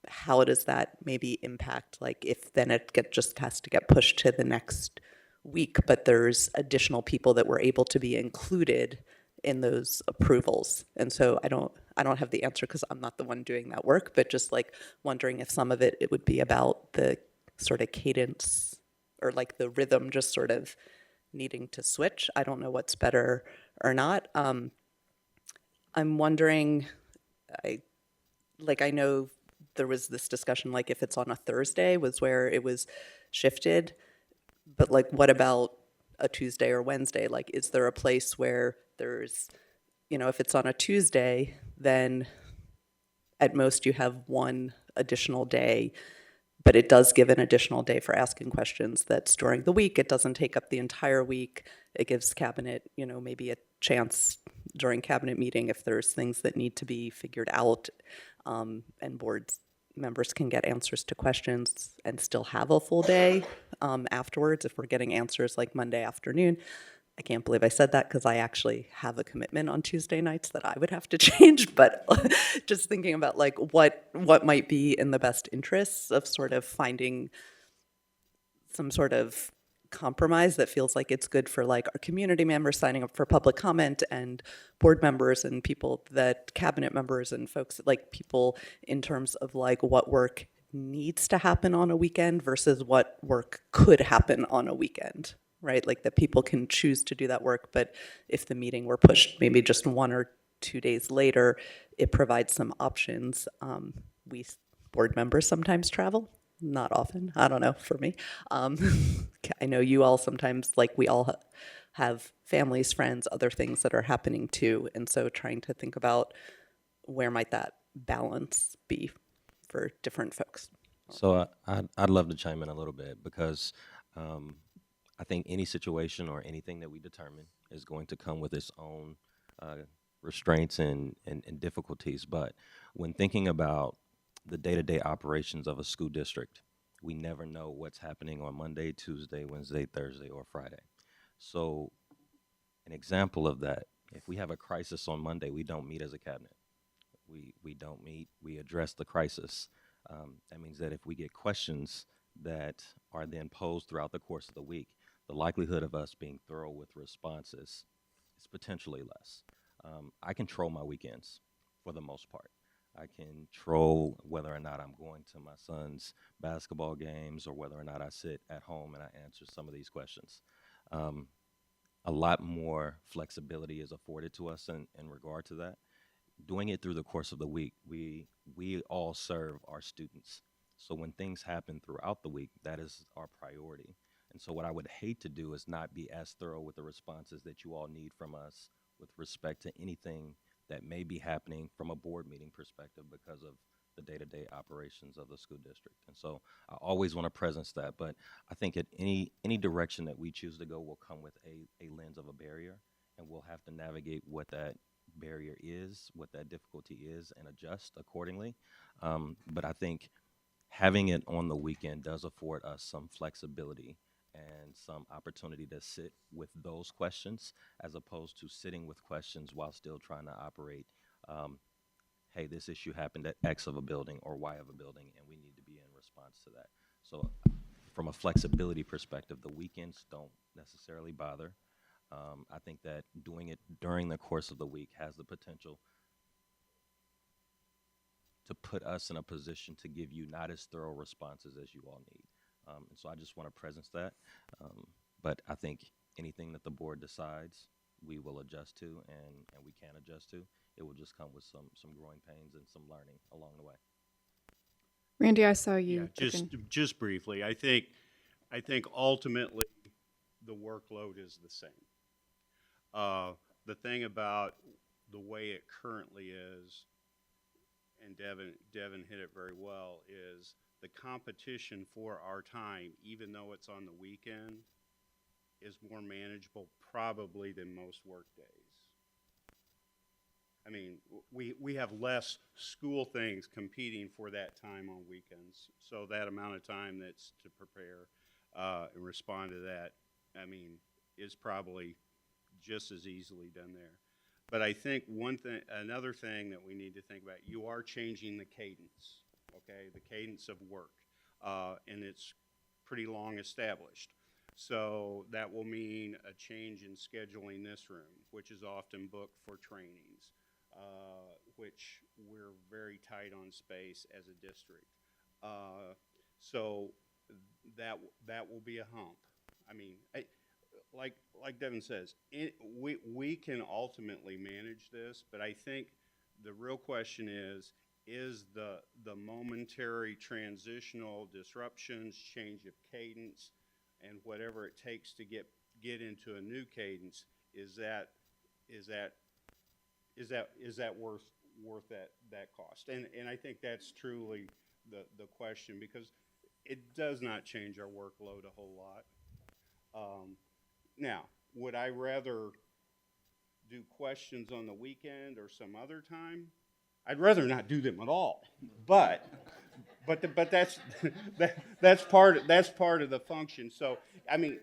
Speaker 2: how does that maybe impact, like if then it just has to get pushed to the next week, but there's additional people that were able to be included in those approvals. And so I don't have the answer because I'm not the one doing that work, but just like wondering if some of it would be about the sort of cadence or like the rhythm just sort of needing to switch. I don't know what's better or not. I'm wondering, I know there was this discussion, like if it's on a Thursday was where it was shifted, but like what about a Tuesday or Wednesday? Like, is there a place where there's, you know, if it's on a Tuesday, then at most you have one additional day, but it does give an additional day for asking questions that's during the week. It doesn't take up the entire week. It gives cabinet, you know, maybe a chance during cabinet meeting if there's things that need to be figured out, and board members can get answers to questions and still have a full day afterwards if we're getting answers like Monday afternoon. I can't believe I said that because I actually have a commitment on Tuesday nights that I would have to change, but just thinking about like what might be in the best interests of sort of finding some sort of compromise that feels like it's good for like our community members signing up for public comment and board members and people that cabinet members and folks like people in terms of like what work needs to happen on a weekend versus what work could happen on a weekend, right? Like that people can choose to do that work, but if the meeting were pushed maybe just 1 or 2 days later, it provides some options. We board members sometimes travel. Not often. I don't know, for me. I know you all sometimes, like we all have families, friends, other things that are happening too. And so trying to think about where might that balance be for different folks.
Speaker 13: So I'd love to chime in a little bit because I think any situation or anything that we determine is going to come with its own restraints and difficulties. But when thinking about the day-to-day operations of a school district, we never know what's happening on Monday, Tuesday, Wednesday, Thursday, or Friday. So an example of that, if we have a crisis on Monday, we don't meet as a cabinet. We don't meet, we address the crisis. That means that if we get questions that are then posed throughout the course of the week, the likelihood of us being thorough with responses is potentially less. I control my weekends for the most part. I can troll whether or not I'm going to my son's basketball games or whether or not I sit at home and I answer some of these questions. Um, a lot more flexibility is afforded to us in regard to that. Doing it through the course of the week, we all serve our students. So when things happen throughout the week, that is our priority. And so what I would hate to do is not be as thorough with the responses that you all need from us with respect to anything that may be happening from a board meeting perspective because of the day-to-day operations of the school district. And so I always want to presence that, but I think at any direction that we choose to go will come with a lens of a barrier, and we'll have to navigate what that barrier is, what that difficulty is, and adjust accordingly. But I think having it on the weekend does afford us some flexibility and some opportunity to sit with those questions as opposed to sitting with questions while still trying to operate. Hey, this issue happened at X of a building or Y of a building, and we need to be in response to that. So from a flexibility perspective, the weekends don't necessarily bother. I think that doing it during the course of the week has the potential to put us in a position to give you not as thorough responses as you all need. And so I just want to presence that. But I think anything that the board decides, we will adjust to and we can adjust to. It will just come with some growing pains and some learning along the way.
Speaker 1: Randy, I saw you.
Speaker 14: Yeah, just briefly, I think ultimately the workload is the same. The thing about the way it currently is, and Devin hit it very well, is the competition for our time, even though it's on the weekend, is more manageable probably than most work days. I mean, we have less school things competing for that time on weekends. So that amount of time that's to prepare and respond to that, I mean, is probably just as easily done there. But I think another thing that we need to think about, you are changing the cadence, okay? The cadence of work, and it's pretty long established. So that will mean a change in scheduling this room, which is often booked for trainings, which we're very tight on space as a district. So that will be a hump. I mean, like Devin says, we can ultimately manage this, but I think the real question is the momentary transitional disruptions, change of cadence, and whatever it takes to get into a new cadence, is that worth that cost? And I think that's truly the question, because it does not change our workload a whole lot. Now, would I rather do questions on the weekend or some other time? I'd rather not do them at all. But that's part of the function. So I mean,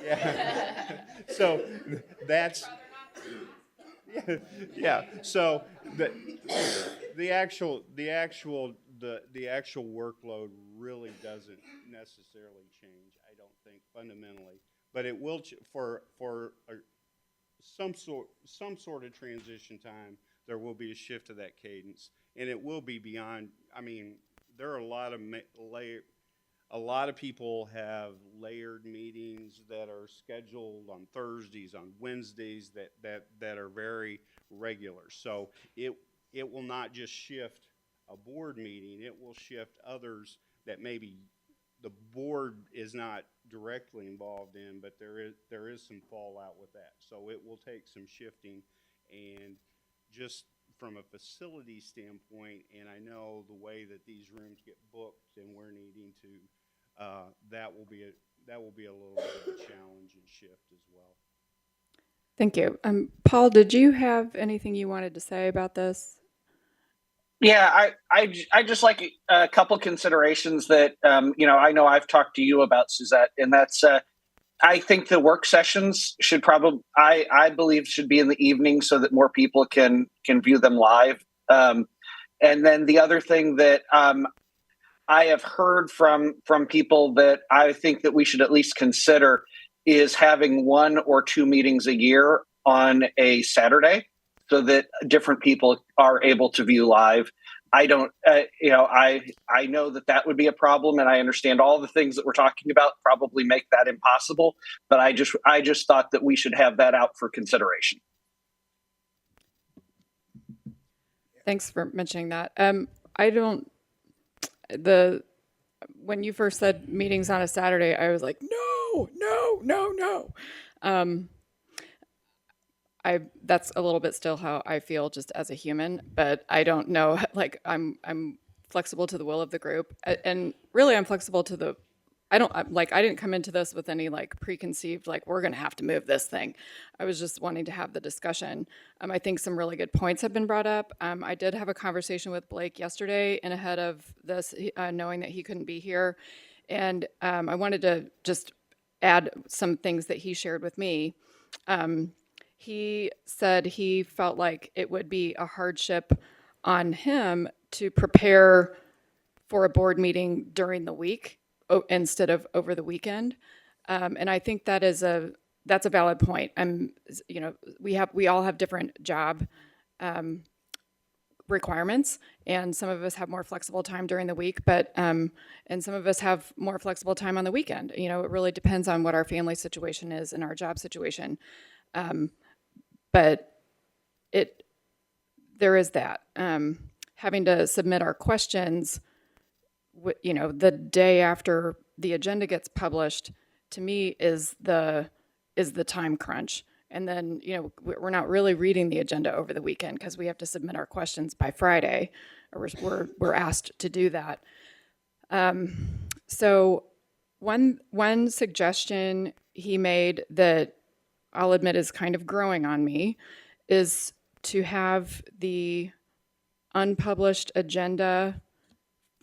Speaker 14: yeah. So that's yeah. So the actual workload really doesn't necessarily change, I don't think, fundamentally. But it will for some sort of transition time. There will be a shift to that cadence, and it will be beyond. I mean, there are a lot of people have layered meetings that are scheduled on Thursdays, on Wednesdays, that are very regular. So it will not just shift a board meeting; it will shift others that maybe the board is not directly involved in, but there is some fallout with that. So it will take some shifting, and just from a facility standpoint, and I know the way that these rooms get booked and we're needing to, that will be a little bit of a challenge and shift as well.
Speaker 1: Thank you. Paul, did you have anything you wanted to say about this?
Speaker 9: Yeah, I just like a couple considerations that I know I've talked to you about, Suzette, and that's I think the work sessions should I believe should be in the evening so that more people can view them live. And then the other thing that I have heard from people that I think that we should at least consider is having 1 or 2 meetings a year on a Saturday. so that different people are able to view live. I don't, I know that would be a problem, and I understand all the things that we're talking about probably make that impossible. But I just thought that we should have that out for consideration.
Speaker 1: Thanks for mentioning that. When you first said meetings on a Saturday, I was like, no, no, no, no. That's a little bit still how I feel just as a human, but I don't know, like I'm flexible to the will of the group. And really I'm flexible to I didn't come into this with any like preconceived, like we're going to have to move this thing. I was just wanting to have the discussion. I think some really good points have been brought up. I did have a conversation with Blake yesterday and ahead of this, knowing that he couldn't be here. And I wanted to just add some things that he shared with me. He said he felt like it would be a hardship on him to prepare for a board meeting during the week instead of over the weekend. And I think that's a valid point. We all have different job requirements, and some of us have more flexible time during the week, but and some of us have more flexible time on the weekend. It really depends on what our family situation is and our job situation. But there is that having to submit our questions, the day after the agenda gets published, to me is the time crunch. And then, we're not really reading the agenda over the weekend because we have to submit our questions by Friday, or we're asked to do that. So one suggestion he made that I'll admit is kind of growing on me is to have the unpublished agenda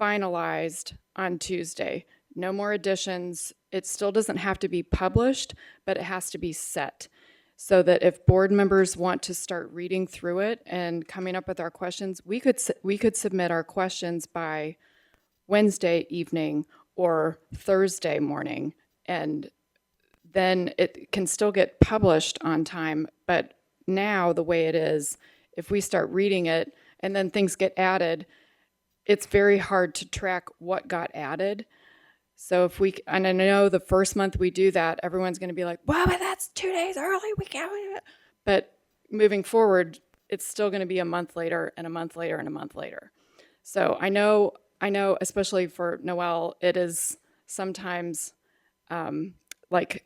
Speaker 1: finalized on Tuesday. No more additions. It still doesn't have to be published, but it has to be set so that if board members want to start reading through it and coming up with our questions, we could submit our questions by Wednesday evening or Thursday morning, and then it can still get published on time. But now the way it is, if we start reading it and then things get added, it's very hard to track what got added. So and I know the first month we do that, everyone's going to be like, well, but that's 2 days early. We can't. But moving forward, it's still going to be a month later and a month later and a month later. So I know, especially for Noelle, it is sometimes like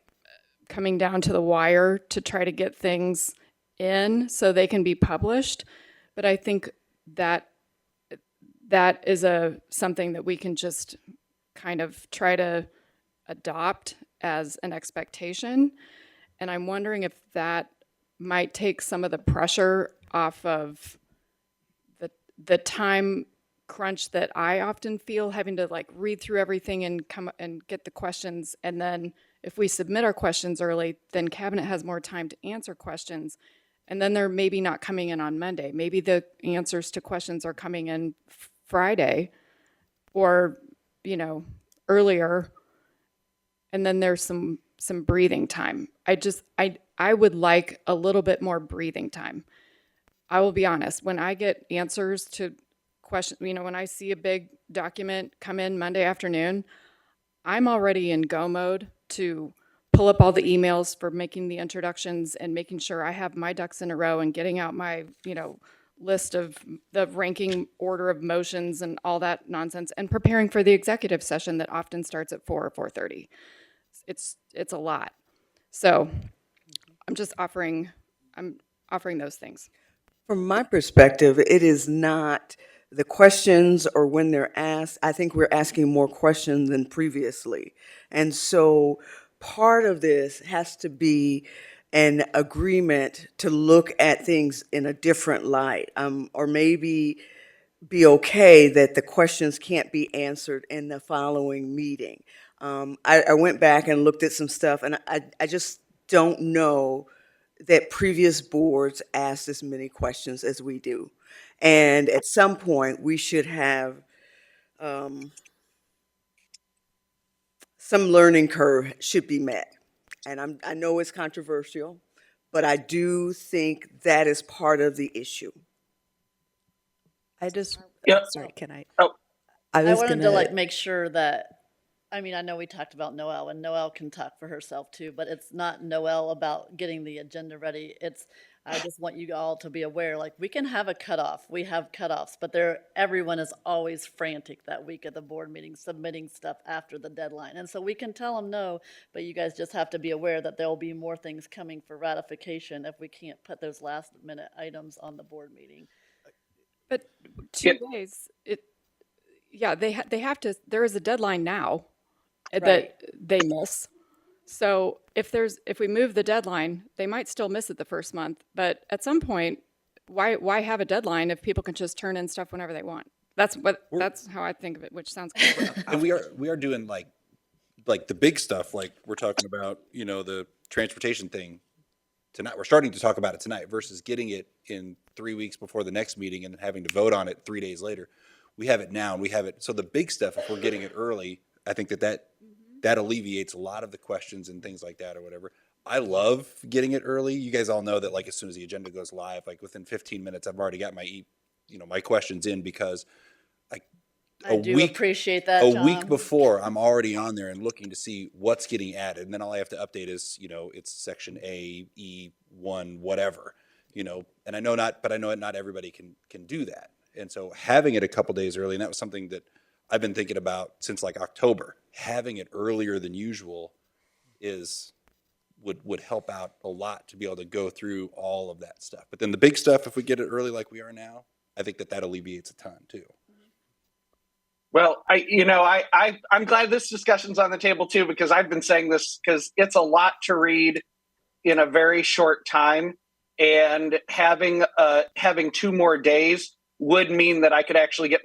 Speaker 1: coming down to the wire to try to get things in so they can be published. But I think that is something that we can just kind of try to adopt as an expectation. And I'm wondering if that might take some of the pressure off of the time crunch that I often feel, having to like read through everything and come and get the questions. And then if we submit our questions early, then cabinet has more time to answer questions. And then they're maybe not coming in on Monday. Maybe the answers to questions are coming in Friday or, earlier. And then there's some breathing time. I would like a little bit more breathing time. I will be honest, when I get answers to questions, when I see a big document come in Monday afternoon, I'm already in go mode to pull up all the emails for making the introductions and making sure I have my ducks in a row and getting out my, list of the ranking order of motions and all that nonsense, and preparing for the executive session that often starts at 4 or 4:30. It's a lot. So I'm offering those things.
Speaker 7: From my perspective, it is not the questions or when they're asked. I think we're asking more questions than previously. And so part of this has to be an agreement to look at things in a different light, or maybe be okay that the questions can't be answered in the following meeting. I went back and looked at some stuff, and I just don't know that previous boards asked as many questions as we do. And at some point, we should have some learning curve should be met. And I know it's controversial, but I do think that is part of the issue.
Speaker 2: I just,
Speaker 9: Yep.
Speaker 2: sorry, can I?
Speaker 9: Oh.
Speaker 2: I
Speaker 11: I
Speaker 2: was
Speaker 11: wanted
Speaker 2: gonna,
Speaker 11: to like make sure that, I mean, I know we talked about Noelle, and Noelle can talk for herself too, but it's not Noelle about getting the agenda ready. It's, I just want you all to be aware, like, we can have a cutoff. We have cutoffs, but everyone is always frantic that week at the board meeting, submitting stuff after the deadline. And so we can tell them no, but you guys just have to be aware that there will be more things coming for ratification if we can't put those last minute items on the board meeting.
Speaker 1: But 2 days, they have to, there is a deadline now that they miss. So if we move the deadline, they might still miss it the first month, but at some point, why have a deadline if people can just turn in stuff whenever they want? That's how I think of it, which sounds kind of
Speaker 3: And we are doing like the big stuff, like we're talking about, the transportation thing tonight. We're starting to talk about it tonight versus getting it in 3 weeks before the next meeting and having to vote on it 3 days later. We have it now, and we have it. So the big stuff, if we're getting it early, I think that alleviates a lot of the questions and things like that or whatever. I love getting it early. You guys all know that, like, as soon as the agenda goes live, like within 15 minutes, I've already got my questions in, because
Speaker 11: I do appreciate that, John.
Speaker 3: A week before, I'm already on there and looking to see what's getting added. And then all I have to update is, it's section A, E1, whatever, and I know not everybody can do that. And so having it a couple days early, and that was something that I've been thinking about since like October, having it earlier than usual would help out a lot to be able to go through all of that stuff. But then the big stuff, if we get it early like we are now, I think that alleviates a ton too.
Speaker 9: Well, I'm glad this discussion's on the table too, because I've been saying this because it's a lot to read in a very short time, and having 2 more days would mean that I could actually get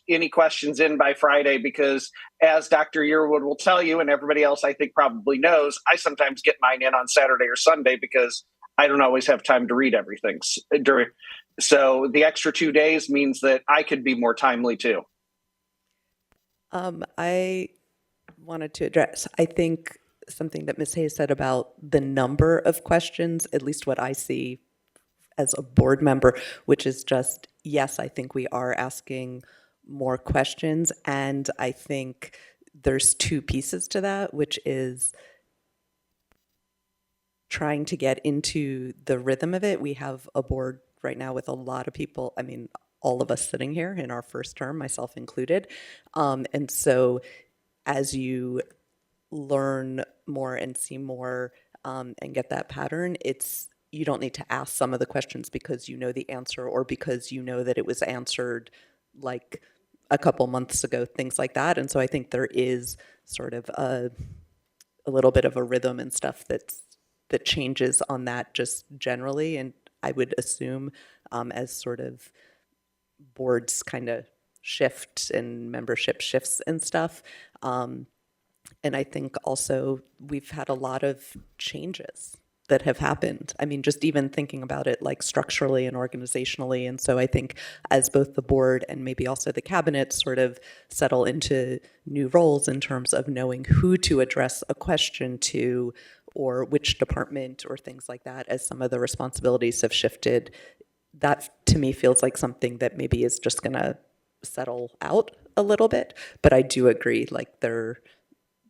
Speaker 9: any questions in by Friday, because as Dr. Yearwood will tell you, and everybody else I think probably knows, I sometimes get mine in on Saturday or Sunday because I don't always have time to read everything. So the extra 2 days means that I could be more timely too.
Speaker 2: I wanted to address, I think, something that Ms. Hayes said about the number of questions, at least what I see as a board member, which is just, yes, I think we are asking more questions. And I think there's 2 pieces to that, which is trying to get into the rhythm of it. We have a board right now with a lot of people, I mean, all of us sitting here in our first term, myself included. And so as you learn more and see more and get that pattern, you don't need to ask some of the questions because you know the answer, or because you know that it was answered like a couple months ago, things like that. And so I think there is sort of a little bit of a rhythm and stuff that changes on that just generally. And I would assume as sort of boards kind of shift and membership shifts and stuff. And I think also we've had a lot of changes that have happened. I mean, just even thinking about it like structurally and organizationally. And so I think as both the board and maybe also the cabinet sort of settle into new roles in terms of knowing who to address a question to, or which department or things like that, as some of the responsibilities have shifted, that to me feels like something that maybe is just going to settle out a little bit. But I do agree, like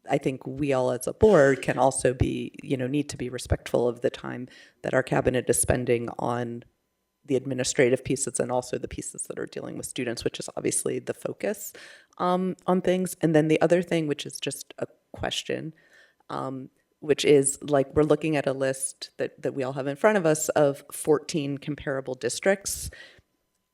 Speaker 2: I think we all as a board can also be, need to be respectful of the time that our cabinet is spending on the administrative pieces and also the pieces that are dealing with students, which is obviously the focus on things. And then the other thing, which is just a question, which is like we're looking at a list that we all have in front of us of 14 comparable districts.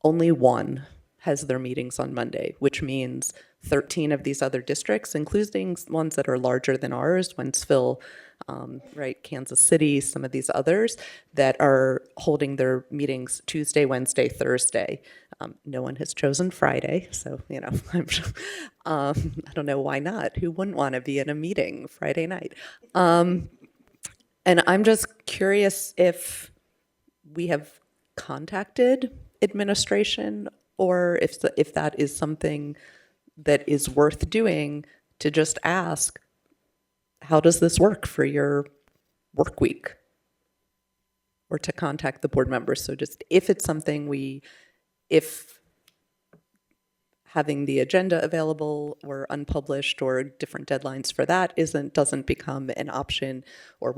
Speaker 2: Only 1 has their meetings on Monday, which means 13 of these other districts, including ones that are larger than ours, Wentzville, right, Kansas City, some of these others that are holding their meetings Tuesday, Wednesday, Thursday. No one has chosen Friday, so, I don't know why not. Who wouldn't want to be in a meeting Friday night? And I'm just curious if we have contacted administration, or if that is something that is worth doing, to just ask, how does this work for your work week? or to contact the board members. So just if it's something if having the agenda available or unpublished or different deadlines for that doesn't become an option, or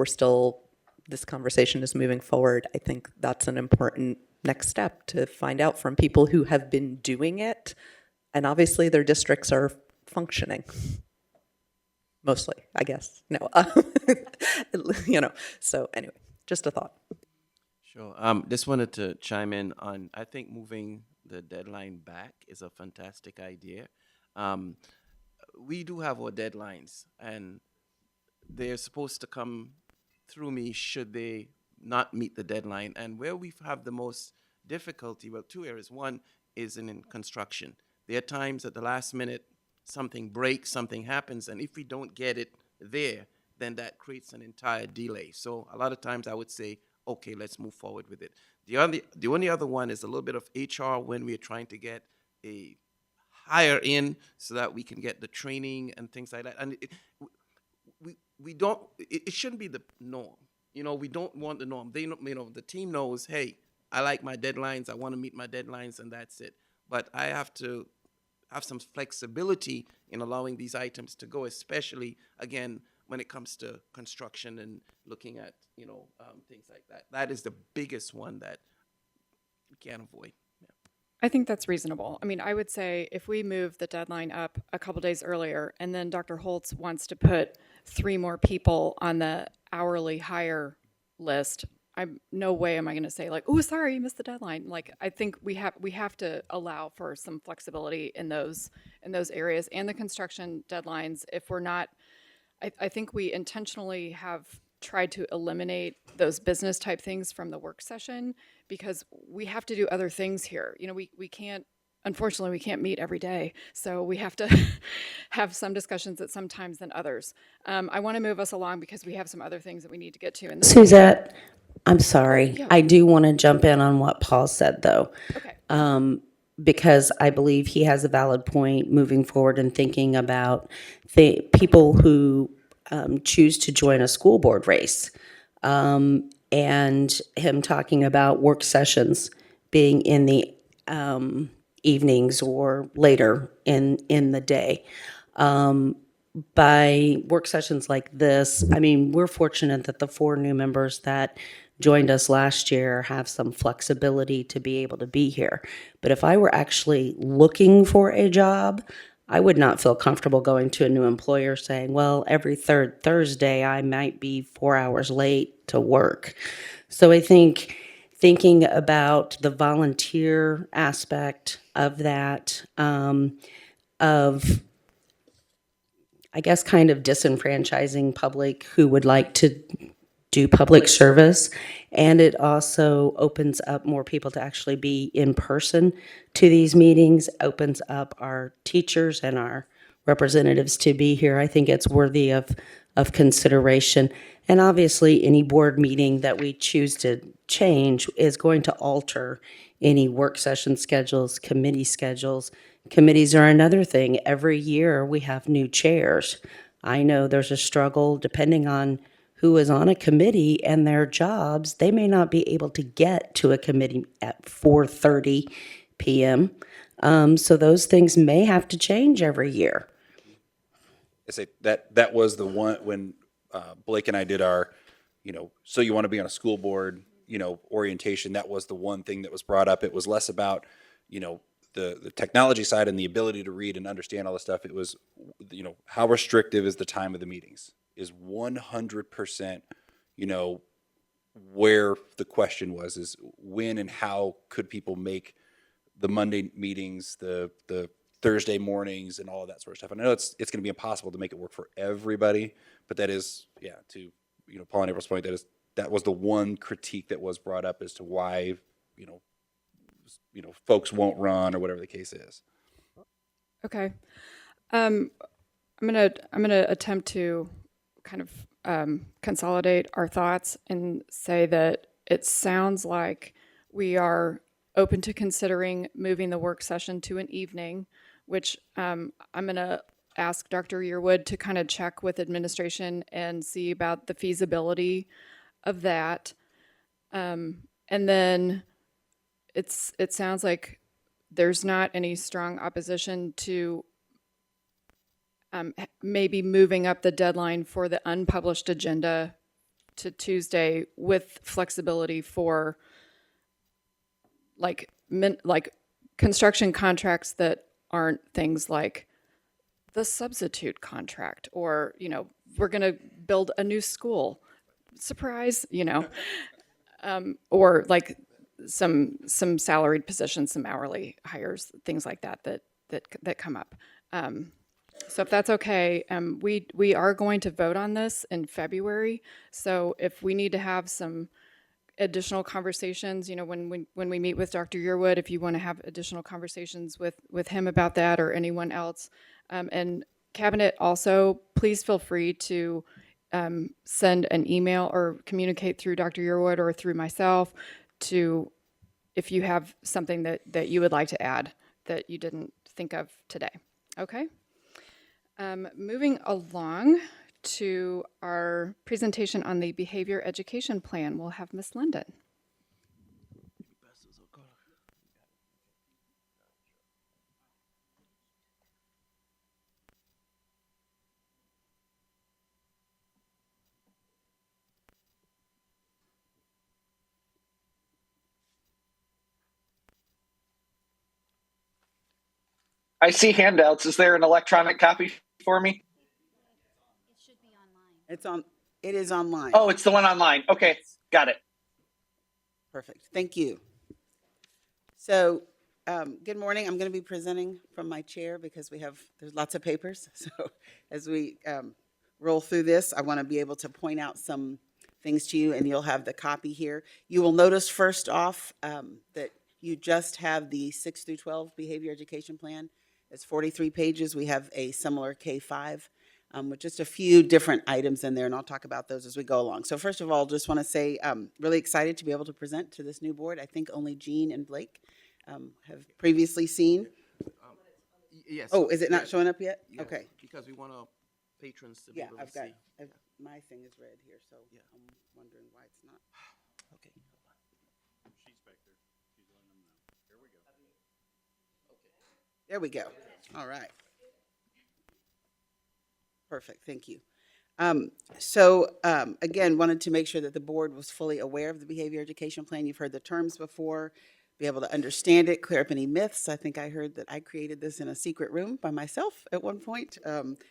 Speaker 2: this conversation is moving forward, I think that's an important next step to find out from people who have been doing it, and obviously their districts are functioning. Mostly, I guess. No, so anyway, just a thought.
Speaker 10: Sure. Just wanted to chime in on, I think moving the deadline back is a fantastic idea. We do have our deadlines, and they're supposed to come through me should they not meet the deadline. And where we have the most difficulty, well, two areas. One is in construction. There are times at the last minute, something breaks, something happens, and if we don't get it there, then that creates an entire delay. So a lot of times I would say, okay, let's move forward with it. The only other one is a little bit of HR when we're trying to get a hire in so that we can get the training and things like that. And it shouldn't be the norm. We don't want the norm. The team knows, hey, I like my deadlines, I want to meet my deadlines, and that's it. But I have to have some flexibility in allowing these items to go, especially, again, when it comes to construction and looking at, things like that. That is the biggest one that we can't avoid. Yeah.
Speaker 1: I think that's reasonable. I mean, I would say if we move the deadline up a couple days earlier, and then Dr. Holtz wants to put 3 more people on the hourly hire list, no way am I going to say like, oh, sorry, you missed the deadline. Like, I think we have to allow for some flexibility in those areas, and the construction deadlines. If we're not, I think we intentionally have tried to eliminate those business type things from the work session because we have to do other things here. We can't, unfortunately, we can't meet every day. So we have to have some discussions at some times than others. I want to move us along because we have some other things that we need to get to.
Speaker 6: Suzette, I'm sorry.
Speaker 1: Yeah.
Speaker 6: I do want to jump in on what Paul said, though.
Speaker 1: Okay.
Speaker 6: Because I believe he has a valid point moving forward and thinking about the people who choose to join a school board race, and him talking about work sessions being in the evenings or later in the day. By work sessions like this, I mean, we're fortunate that the 4 new members that joined us last year have some flexibility to be able to be here. But if I were actually looking for a job, I would not feel comfortable going to a new employer saying, well, every third Thursday I might be 4 hours late to work. So I think thinking about the volunteer aspect of that, of I guess kind of disenfranchising public who would like to do public service, and it also opens up more people to actually be in person to these meetings, opens up our teachers and our representatives to be here. I think it's worthy of consideration. And obviously, any board meeting that we choose to change is going to alter any work session schedules, committee schedules. Committees are another thing. Every year we have new chairs. I know there's a struggle depending on who is on a committee and their jobs. They may not be able to get to a committee at 4:30 p.m. So those things may have to change every year.
Speaker 3: I say that was the one when Blake and I did our, so you want to be on a school board, orientation. That was the one thing that was brought up. It was less about, the technology side and the ability to read and understand all the stuff. It was, how restrictive is the time of the meetings? Is 100%, where the question was, is when and how could people make the Monday meetings, the Thursday mornings and all of that sort of stuff. And I know it's going to be impossible to make it work for everybody, but that is, to, Paul and April's point, that was the one critique that was brought up as to why, folks won't run or whatever the case is.
Speaker 1: Okay. I'm gonna attempt to kind of consolidate our thoughts and say that it sounds like we are open to considering moving the work session to an evening, which I'm gonna ask Dr. Yearwood to kind of check with administration and see about the feasibility of that. And then it sounds like there's not any strong opposition to maybe moving up the deadline for the unpublished agenda to Tuesday with flexibility for like construction contracts that aren't things like the substitute contract or, we're going to build a new school. Surprise, or like some salaried positions, some hourly hires, things like that come up. So if that's okay, we are going to vote on this in February. So if we need to have some additional conversations, when we meet with Dr. Yearwood, if you want to have additional conversations with him about that or anyone else, and Cabinet also, please feel free to send an email or communicate through Dr. Yearwood or through myself if you have something that you would like to add that you didn't think of today. Okay? Moving along to our presentation on the behavior education plan, we'll have Ms. Linden.
Speaker 9: I see handouts. Is there an electronic copy for me?
Speaker 15: It is online.
Speaker 9: Oh, it's the one online. Okay, got it.
Speaker 15: Perfect. Thank you. So, good morning. I'm going to be presenting from my chair because there's lots of papers. So, as we roll through this, I want to be able to point out some things to you, and you'll have the copy here. You will notice first off that you just have the 6 through 12 behavior education plan. It's 43 pages. We have a similar K-5 with just a few different items in there, and I'll talk about those as we go along. So first of all, just want to say I'm really excited to be able to present to this new board. I think only Jean and Blake have previously seen.
Speaker 10: Yes.
Speaker 15: Oh, is it not showing up yet?
Speaker 10: Yes,
Speaker 15: okay.
Speaker 10: Because we want our patrons to be able to see.
Speaker 15: My thing is red here, so I'm wondering why it's not.
Speaker 10: Okay.
Speaker 14: She's back there. She's letting them know. Here we go.
Speaker 15: There we go. All right. Perfect. Thank you. Again, wanted to make sure that the board was fully aware of the behavior education plan. You've heard the terms before, be able to understand it, clear up any myths. I think I heard that I created this in a secret room by myself at one point.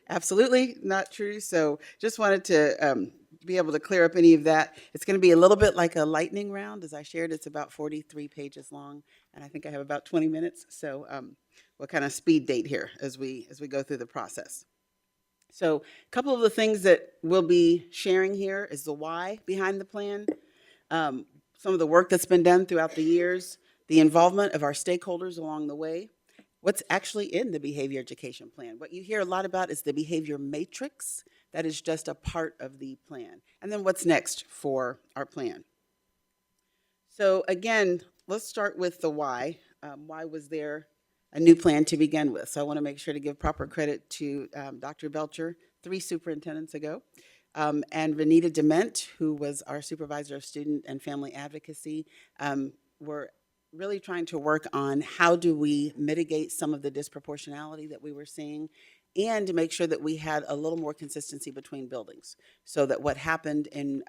Speaker 15: Absolutely not true. So just wanted to be able to clear up any of that. It's going to be a little bit like a lightning round. As I shared, it's about 43 pages long, and I think I have about 20 minutes. So we'll kind of speed date here as we go through the process. So a couple of the things that we'll be sharing here is the why behind the plan, some of the work that's been done throughout the years, the involvement of our stakeholders along the way, what's actually in the behavior education plan. What you hear a lot about is the behavior matrix. That is just a part of the plan. And then what's next for our plan. So again, let's start with the why. Why was there a new plan to begin with? So I want to make sure to give proper credit to Dr. Belcher 3 superintendents ago, and Renita Dement, who was our supervisor of student and family advocacy. We're really trying to work on how do we mitigate some of the disproportionality that we were seeing, and to make sure that we had a little more consistency between buildings, so that what happened in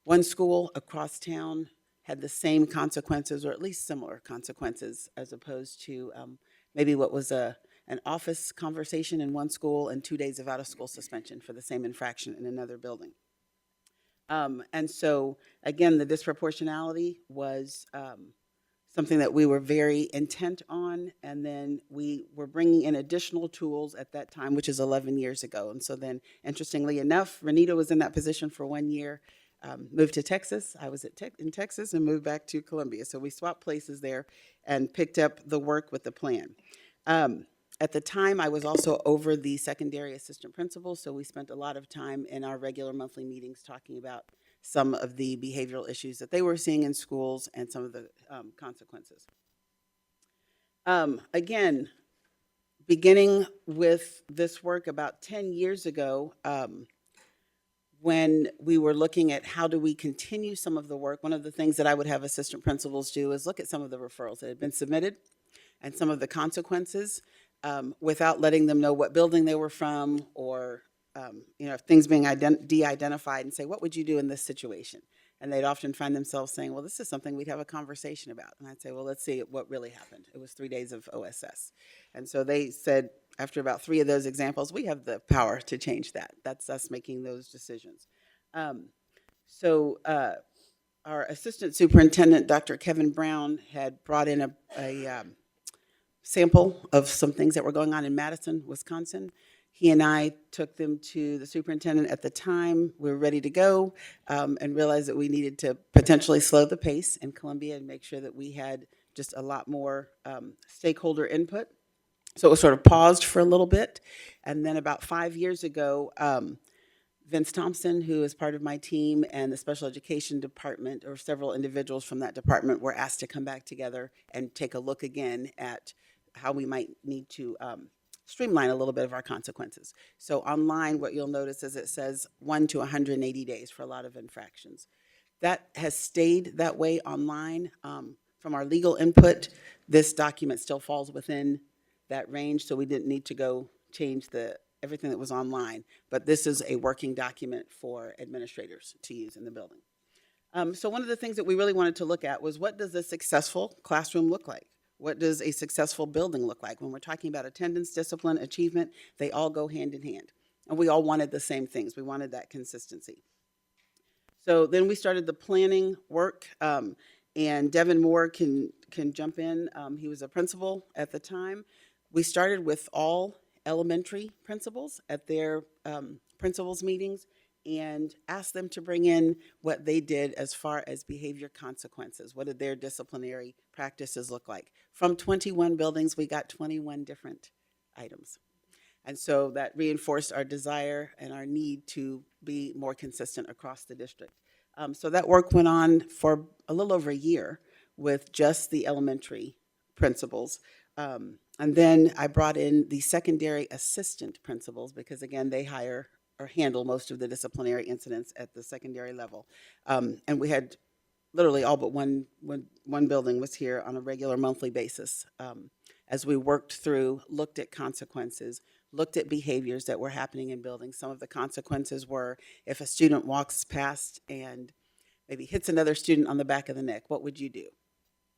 Speaker 15: one school across town had the same consequences, or at least similar consequences, as opposed to maybe what was an office conversation in one school and 2 days of out-of-school suspension for the same infraction in another building. And so, again, the disproportionality was something that we were very intent on, and then we were bringing in additional tools at that time, which is 11 years ago. And so then, interestingly enough, Renita was in that position for 1 year, moved to Texas. I was in Texas and moved back to Columbia. So we swapped places there and picked up the work with the plan. At the time, I was also over the secondary assistant principal, so we spent a lot of time in our regular monthly meetings talking about some of the behavioral issues that they were seeing in schools and some of the consequences. Again, beginning with this work about 10 years ago, when we were looking at how do we continue some of the work, one of the things that I would have assistant principals do is look at some of the referrals that had been submitted and some of the consequences without letting them know what building they were from or if things being de-identified, and say, what would you do in this situation? And they'd often find themselves saying, well, this is something we'd have a conversation about. And I'd say, well, let's see what really happened. It was 3 days of OSS. And so they said, after about 3 of those examples, we have the power to change that. That's us making those decisions. Our assistant superintendent, Dr. Kevin Brown, had brought in a sample of some things that were going on in Madison, Wisconsin. He and I took them to the superintendent at the time. We were ready to go and realized that we needed to potentially slow the pace in Columbia and make sure that we had just a lot more stakeholder input. So it was sort of paused for a little bit. And then about 5 years ago, Vince Thompson, who is part of my team, and the special education department, or several individuals from that department, were asked to come back together and take a look again at how we might need to streamline a little bit of our consequences. So online, what you'll notice is it says 1 to 180 days for a lot of infractions. That has stayed that way online. From our legal input, this document still falls within that range, so we didn't need to go change everything that was online. But this is a working document for administrators to use in the building. So one of the things that we really wanted to look at was, what does a successful classroom look like? What does a successful building look like? When we're talking about attendance, discipline, achievement, they all go hand in hand. And we all wanted the same things. We wanted that consistency. So then we started the planning work, and Devin Moore can jump in. He was a principal at the time. We started with all elementary principals at their principals meetings and asked them to bring in what they did as far as behavior consequences. What did their disciplinary practices look like? From 21 buildings, we got 21 different items. And so that reinforced our desire and our need to be more consistent across the district. So that work went on for a little over a year with just the elementary principals. And then I brought in the secondary assistant principals because, again, they hire or handle most of the disciplinary incidents at the secondary level. And we had literally all but one building was here on a regular monthly basis as we worked through, looked at consequences, looked at behaviors that were happening in buildings. Some of the consequences were, if a student walks past and maybe hits another student on the back of the neck, what would you do?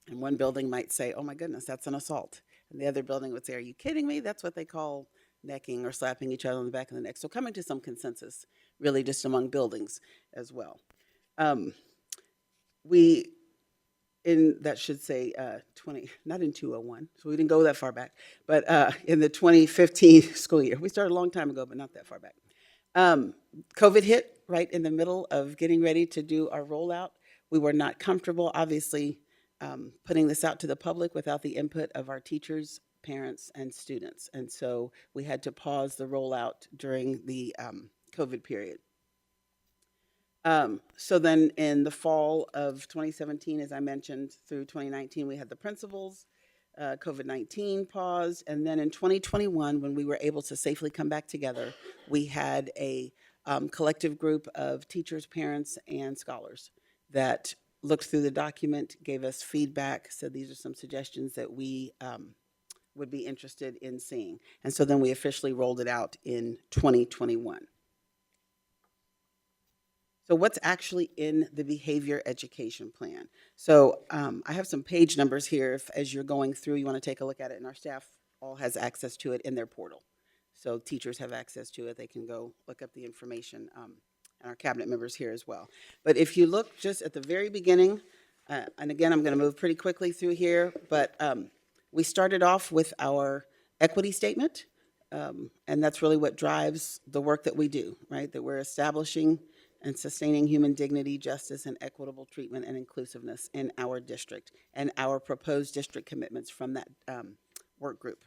Speaker 15: And one building might say, oh my goodness, that's an assault. And the other building would say, are you kidding me? That's what they call necking or slapping each other on the back of the neck. So coming to some consensus, really just among buildings as well. That should say 20, not in 201, so we didn't go that far back, but in the 2015 school year. We started a long time ago, but not that far back. COVID hit right in the middle of getting ready to do our rollout. We were not comfortable, obviously, putting this out to the public without the input of our teachers, parents, and students. And so we had to pause the rollout during the COVID period. So then in the fall of 2017, as I mentioned, through 2019, we had the principals, COVID-19 paused, and then in 2021, when we were able to safely come back together, we had a collective group of teachers, parents, and scholars that looked through the document, gave us feedback, said these are some suggestions that we would be interested in seeing. And so then we officially rolled it out in 2021. So what's actually in the behavior education plan? So I have some page numbers here. If, as you're going through, you want to take a look at it, and our staff all has access to it in their portal. So teachers have access to it. They can go look up the information, and our cabinet members here as well. But if you look just at the very beginning, and again, I'm going to move pretty quickly through here, but we started off with our equity statement, and that's really what drives the work that we do, right? That we're establishing and sustaining human dignity, justice, and equitable treatment and inclusiveness in our district, and our proposed district commitments from that work group.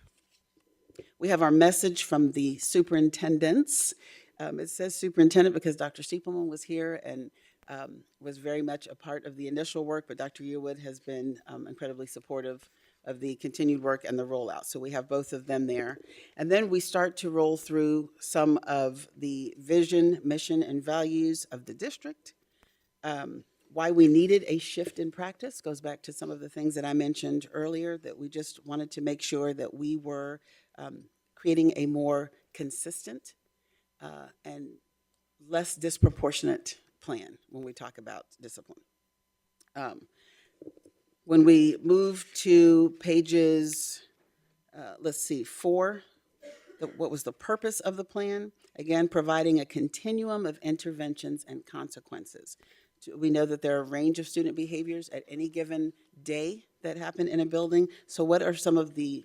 Speaker 15: We have our message from the superintendents. It says superintendent because Dr. Stiepelman was here and was very much a part of the initial work, but Dr. Yearwood has been incredibly supportive of the continued work and the rollout. So we have both of them there. And then we start to roll through some of the vision, mission, and values of the district. Why we needed a shift in practice goes back to some of the things that I mentioned earlier, that we just wanted to make sure that we were creating a more consistent and less disproportionate plan when we talk about discipline. When we move to pages, let's see, 4, what was the purpose of the plan? Again, providing a continuum of interventions and consequences. We know that there are a range of student behaviors at any given day that happen in a building. So what are some of the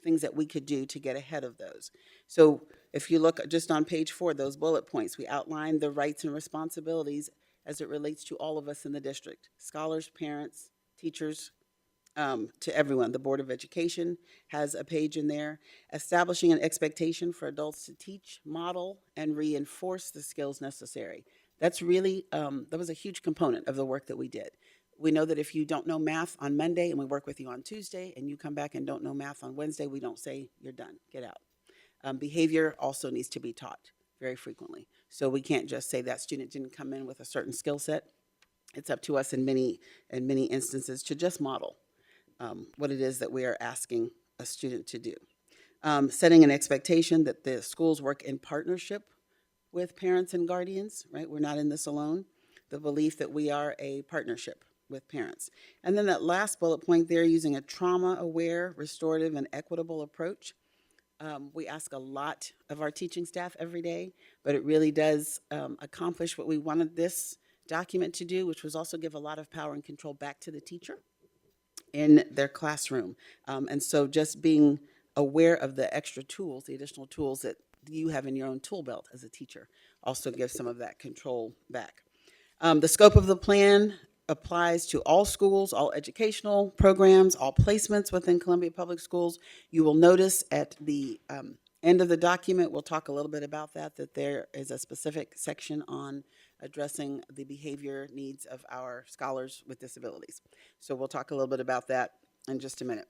Speaker 15: things that we could do to get ahead of those? So if you look just on page 4, those bullet points, we outline the rights and responsibilities as it relates to all of us in the district, scholars, parents, teachers, to everyone. The Board of Education has a page in there, establishing an expectation for adults to teach, model, and reinforce the skills necessary. That's really, that was a huge component of the work that we did. We know that if you don't know math on Monday and we work with you on Tuesday and you come back and don't know math on Wednesday, we don't say, you're done, get out. Behavior also needs to be taught very frequently. So we can't just say that student didn't come in with a certain skill set. It's up to us in many instances to just model what it is that we are asking a student to do. Setting an expectation that the schools work in partnership with parents and guardians, right? We're not in this alone. The belief that we are a partnership with parents. And then that last bullet point there, using a trauma-aware, restorative, and equitable approach. We ask a lot of our teaching staff every day, but it really does accomplish what we wanted this document to do, which was also give a lot of power and control back to the teacher in their classroom. And so just being aware of the extra tools, the additional tools that you have in your own tool belt as a teacher, also gives some of that control back. The scope of the plan applies to all schools, all educational programs, all placements within Columbia Public Schools. You will notice at the end of the document, we'll talk a little bit about that there is a specific section on addressing the behavior needs of our scholars with disabilities. So we'll talk a little bit about that in just a minute.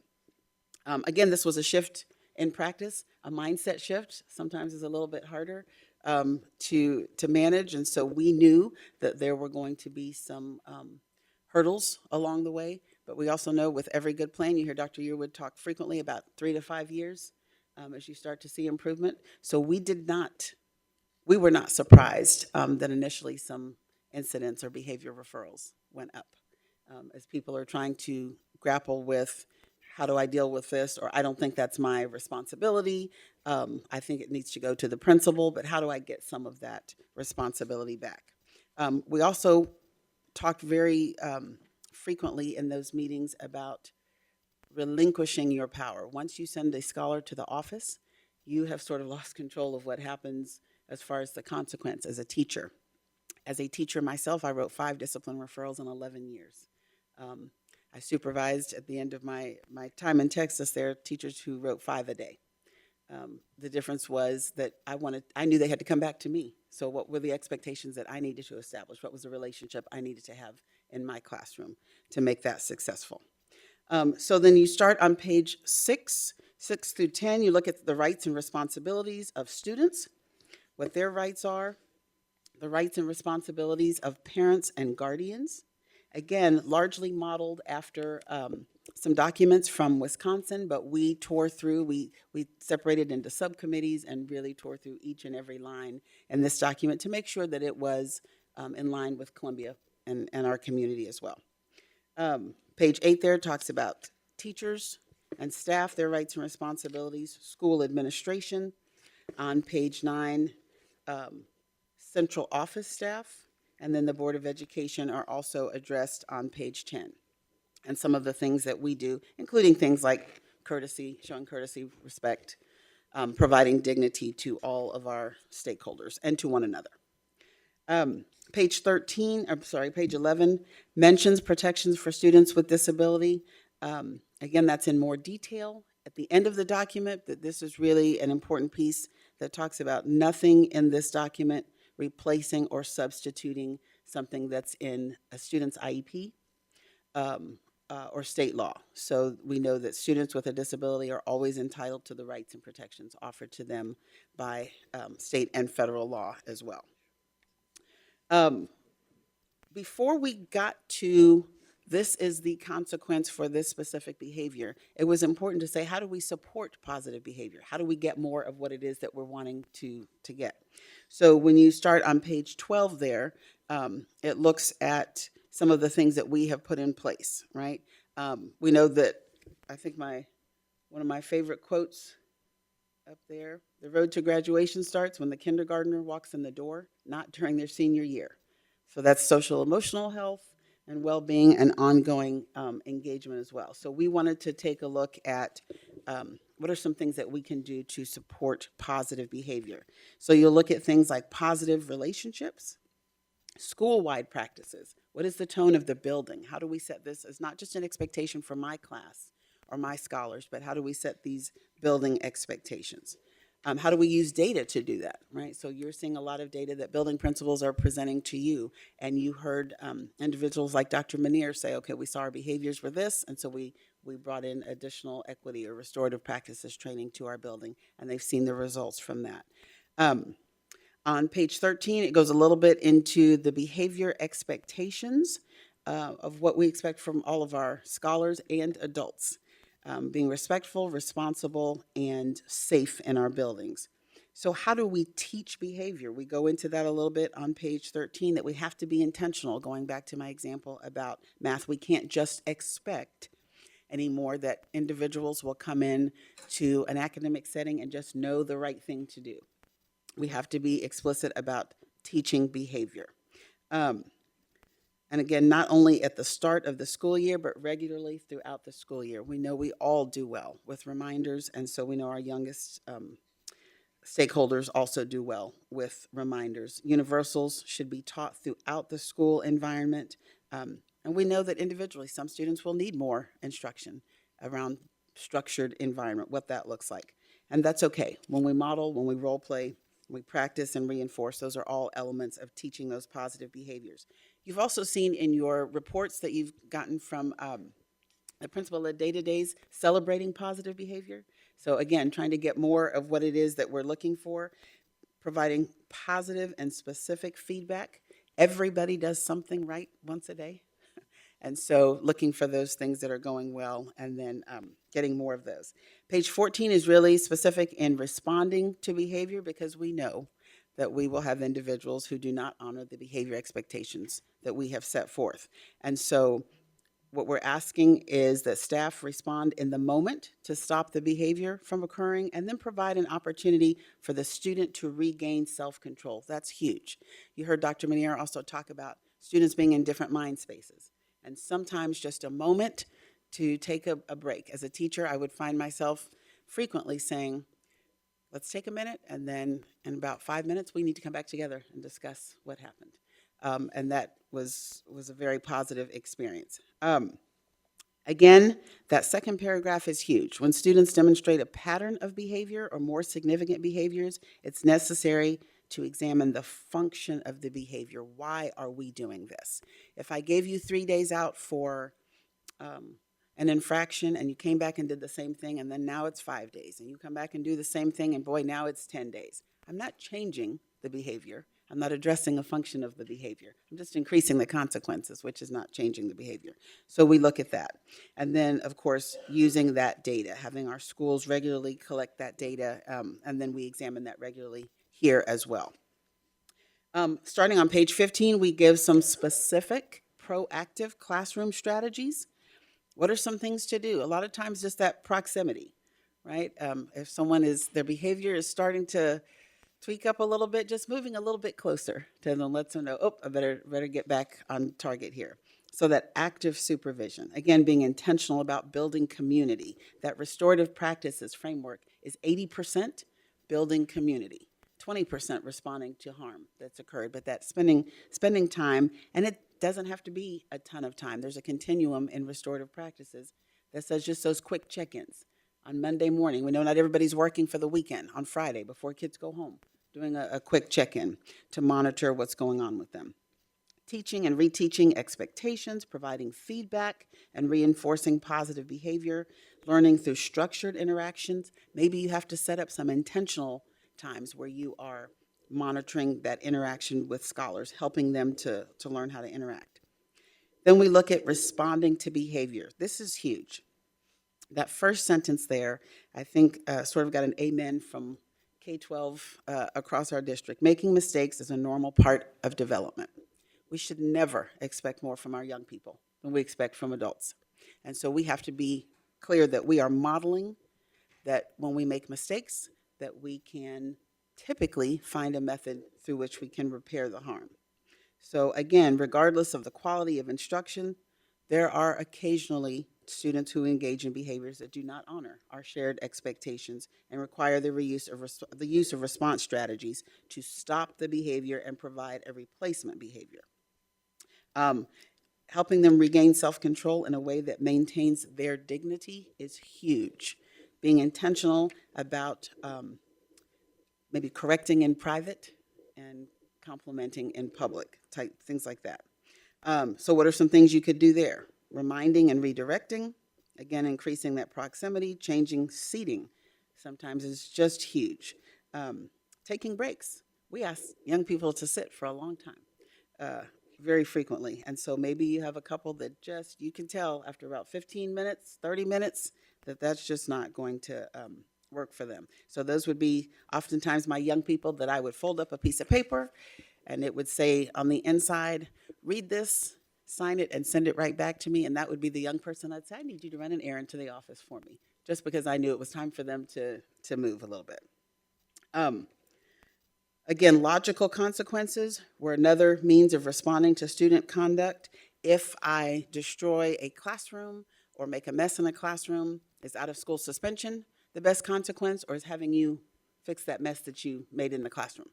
Speaker 15: Again, this was a shift in practice. A mindset shift sometimes is a little bit harder to manage, and so we knew that there were going to be some hurdles along the way, but we also know with every good plan, you hear Dr. Yearwood talk frequently about 3 to 5 years as you start to see improvement. So we were not surprised that initially some incidents or behavior referrals went up as people are trying to grapple with, how do I deal with this? Or I don't think that's my responsibility. I think it needs to go to the principal, but how do I get some of that responsibility back? We also talked very frequently in those meetings about relinquishing your power. Once you send a scholar to the office, you have sort of lost control of what happens as far as the consequence as a teacher. As a teacher myself, I wrote 5 discipline referrals in 11 years. I supervised at the end of my time in Texas, there are teachers who wrote 5 a day. The difference was that I knew they had to come back to me. So what were the expectations that I needed to establish? What was the relationship I needed to have in my classroom to make that successful? So then you start on page 6 through 10, you look at the rights and responsibilities of students, what their rights are, the rights and responsibilities of parents and guardians. Again, largely modeled after some documents from Wisconsin, but we tore through, we separated into subcommittees and really tore through each and every line in this document to make sure that it was in line with Columbia and our community as well. Page 8 there talks about teachers and staff, their rights and responsibilities, school administration. On page 9, central office staff, and then the Board of Education are also addressed on page 10. And some of the things that we do, including things like courtesy, showing courtesy, respect, providing dignity to all of our stakeholders and to one another. Page 11 mentions protections for students with disability. Again, that's in more detail at the end of the document, that this is really an important piece that talks about nothing in this document replacing or substituting something that's in a student's IEP or state law. So we know that students with a disability are always entitled to the rights and protections offered to them by state and federal law as well. Before we got to this is the consequence for this specific behavior, it was important to say, how do we support positive behavior? How do we get more of what it is that we're wanting to get? So when you start on page 12 there, it looks at some of the things that we have put in place, right? We know that, I think one of my favorite quotes up there, the road to graduation starts when the kindergartner walks in the door, not during their senior year. So that's social emotional health and well-being and ongoing engagement as well. So we wanted to take a look at what are some things that we can do to support positive behavior. So you'll look at things like positive relationships, school-wide practices. What is the tone of the building? How do we set this as not just an expectation for my class or my scholars, but how do we set these building expectations? How do we use data to do that, right? So you're seeing a lot of data that building principals are presenting to you, and you heard individuals like Dr. Manier say, okay, we saw our behaviors were this, and so we brought in additional equity or restorative practices training to our building, and they've seen the results from that. On page 13, it goes a little bit into the behavior expectations of what we expect from all of our scholars and adults. Being respectful, responsible, and safe in our buildings. So how do we teach behavior? We go into that a little bit on page 13, that we have to be intentional, going back to my example about math. We can't just expect anymore that individuals will come in to an academic setting and just know the right thing to do. We have to be explicit about teaching behavior. And again, not only at the start of the school year, but regularly throughout the school year. We know we all do well with reminders, and so we know our youngest stakeholders also do well with reminders. Universals should be taught throughout the school environment, and we know that individually some students will need more instruction around structured environment, what that looks like. And that's okay. When we model, when we role play, we practice and reinforce, those are all elements of teaching those positive behaviors. You've also seen in your reports that you've gotten from the principal at day-to-days celebrating positive behavior. So again, trying to get more of what it is that we're looking for, providing positive and specific feedback. Everybody does something right once a day. And so looking for those things that are going well and then getting more of those. Page 14 is really specific in responding to behavior, because we know that we will have individuals who do not honor the behavior expectations that we have set forth. And so what we're asking is that staff respond in the moment to stop the behavior from occurring, and then provide an opportunity for the student to regain self-control. That's huge. You heard Dr. Manier also talk about students being in different mind spaces. And sometimes just a moment to take a break. As a teacher, I would find myself frequently saying, let's take a minute, and then in about 5 minutes, we need to come back together and discuss what happened. And that was a very positive experience. Again, that second paragraph is huge. When students demonstrate a pattern of behavior or more significant behaviors, it's necessary to examine the function of the behavior. Why are we doing this? If I gave you 3 days out for an infraction and you came back and did the same thing, and then now it's 5 days, and you come back and do the same thing, and boy, now it's 10 days. I'm not changing the behavior. I'm not addressing a function of the behavior. I'm just increasing the consequences, which is not changing the behavior. So we look at that. And then, of course, using that data, having our schools regularly collect that data, and then we examine that regularly here as well. Starting on page 15, we give some specific proactive classroom strategies. What are some things to do? A lot of times just that proximity, right? If someone their behavior is starting to tweak up a little bit, just moving a little bit closer to them lets them know, oh, I better get back on target here. So that active supervision, again, being intentional about building community. That restorative practices framework is 80% building community, 20% responding to harm that's occurred, but that spending time, and it doesn't have to be a ton of time. There's a continuum in restorative practices that says just those quick check-ins. On Monday morning, we know not everybody's working for the weekend. On Friday, before kids go home, doing a quick check-in to monitor what's going on with them. teaching and reteaching expectations, providing feedback and reinforcing positive behavior, learning through structured interactions. Maybe you have to set up some intentional times where you are monitoring that interaction with scholars, helping them to learn how to interact. Then we look at responding to behavior. This is huge. That first sentence there, I think, sort of got an amen from K-12 across our district. Making mistakes is a normal part of development. We should never expect more from our young people than we expect from adults. And so we have to be clear that we are modeling that when we make mistakes, that we can typically find a method through which we can repair the harm. So again, regardless of the quality of instruction, there are occasionally students who engage in behaviors that do not honor our shared expectations and require the use of response strategies to stop the behavior and provide a replacement behavior. Helping them regain self-control in a way that maintains their dignity is huge. Being intentional about maybe correcting in private and complimenting in public, type things like that. So what are some things you could do there? Reminding and redirecting, again, increasing that proximity, changing seating sometimes is just huge. Taking breaks. We ask young people to sit for a long time, very frequently. And so maybe you have a couple that just, you can tell after about 15 minutes, 30 minutes, that that's just not going to work for them. So those would be oftentimes my young people that I would fold up a piece of paper and it would say on the inside, read this, sign it, and send it right back to me. And that would be the young person I'd say, I need you to run an errand to the office for me, just because I knew it was time for them to move a little bit. Again, logical consequences were another means of responding to student conduct. If I destroy a classroom or make a mess in a classroom, is out of school suspension the best consequence, or is having you fix that mess that you made in the classroom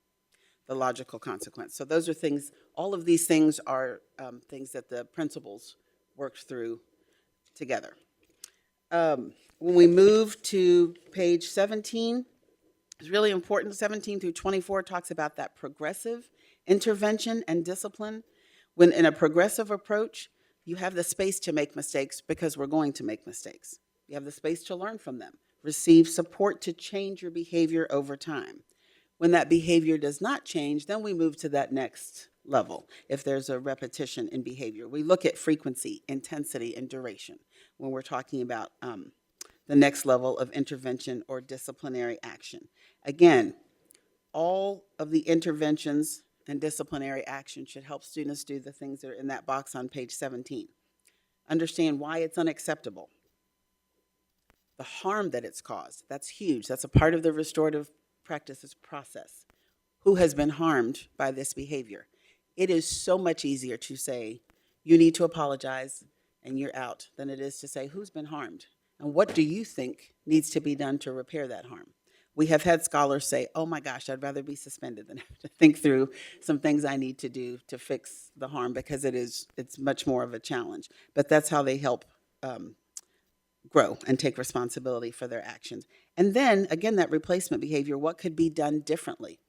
Speaker 15: the logical consequence? So those are things, all of these things are things that the principals worked through together. When we move to page 17, it's really important. 17 through 24 talks about that progressive intervention and discipline. When in a progressive approach, you have the space to make mistakes because we're going to make mistakes. You have the space to learn from them. Receive support to change your behavior over time. When that behavior does not change, then we move to that next level. If there's a repetition in behavior, we look at frequency, intensity, and duration when we're talking about the next level of intervention or disciplinary action. Again, all of the interventions and disciplinary action should help students do the things that are in that box on page 17. Understand why it's unacceptable. The harm that it's caused, that's huge. That's a part of the restorative practices process. Who has been harmed by this behavior? It is so much easier to say, you need to apologize and you're out, than it is to say, who's been harmed? And what do you think needs to be done to repair that harm? We have had scholars say, oh my gosh, I'd rather be suspended than have to think through some things I need to do to fix the harm, because it's much more of a challenge. But that's how they help grow and take responsibility for their actions. And then, again, that replacement behavior, what could be done differently?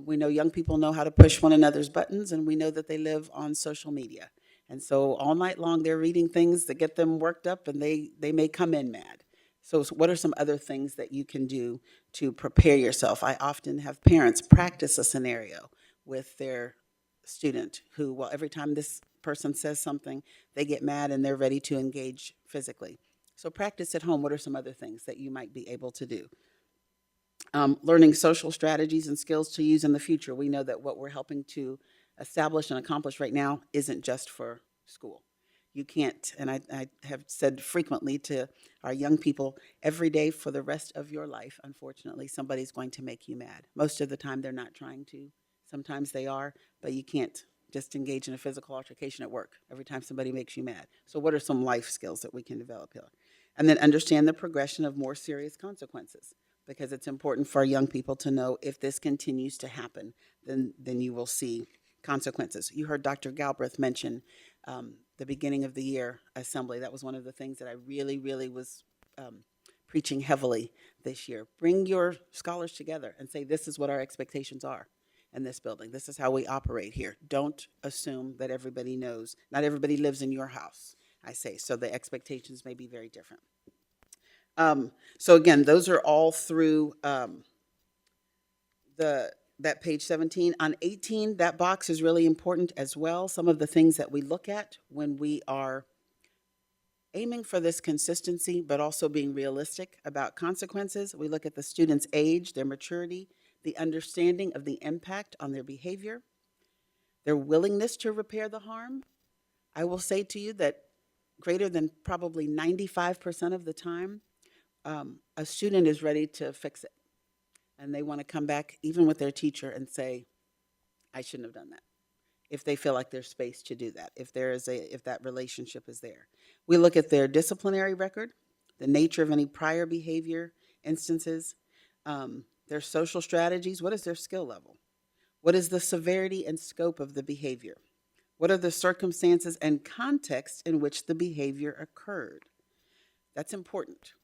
Speaker 15: We know young people know how to push one another's buttons, and we know that they live on social media. And so all night long, they're reading things that get them worked up, and they may come in mad. So what are some other things that you can do to prepare yourself? I often have parents practice a scenario with their student who, well, every time this person says something, they get mad and they're ready to engage physically. So practice at home. What are some other things that you might be able to do? Learning social strategies and skills to use in the future. We know that what we're helping to establish and accomplish right now isn't just for school. You can't, and I have said frequently to our young people, every day for the rest of your life, unfortunately, somebody's going to make you mad. Most of the time they're not trying to. Sometimes they are, but you can't just engage in a physical altercation at work every time somebody makes you mad. So what are some life skills that we can develop here? And then understand the progression of more serious consequences, because it's important for our young people to know if this continues to happen, then you will see consequences. You heard Dr. Galbraith mention the beginning of the year assembly. That was one of the things that I really was preaching heavily this year. Bring your scholars together and say, this is what our expectations are. in this building. This is how we operate here. Don't assume that everybody knows. Not everybody lives in your house, I say. So the expectations may be very different. So again, those are all through that page 17. On 18, that box is really important as well. Some of the things that we look at when we are aiming for this consistency, but also being realistic about consequences. We look at the student's age, their maturity, the understanding of the impact on their behavior, their willingness to repair the harm. I will say to you that greater than probably 95% of the time, a student is ready to fix it. And they want to come back even with their teacher and say, I shouldn't have done that. If they feel like there's space to do that, if that relationship is there. We look at their disciplinary record, the nature of any prior behavior instances, their social strategies. What is their skill level? What is the severity and scope of the behavior? What are the circumstances and context in which the behavior occurred? That's important.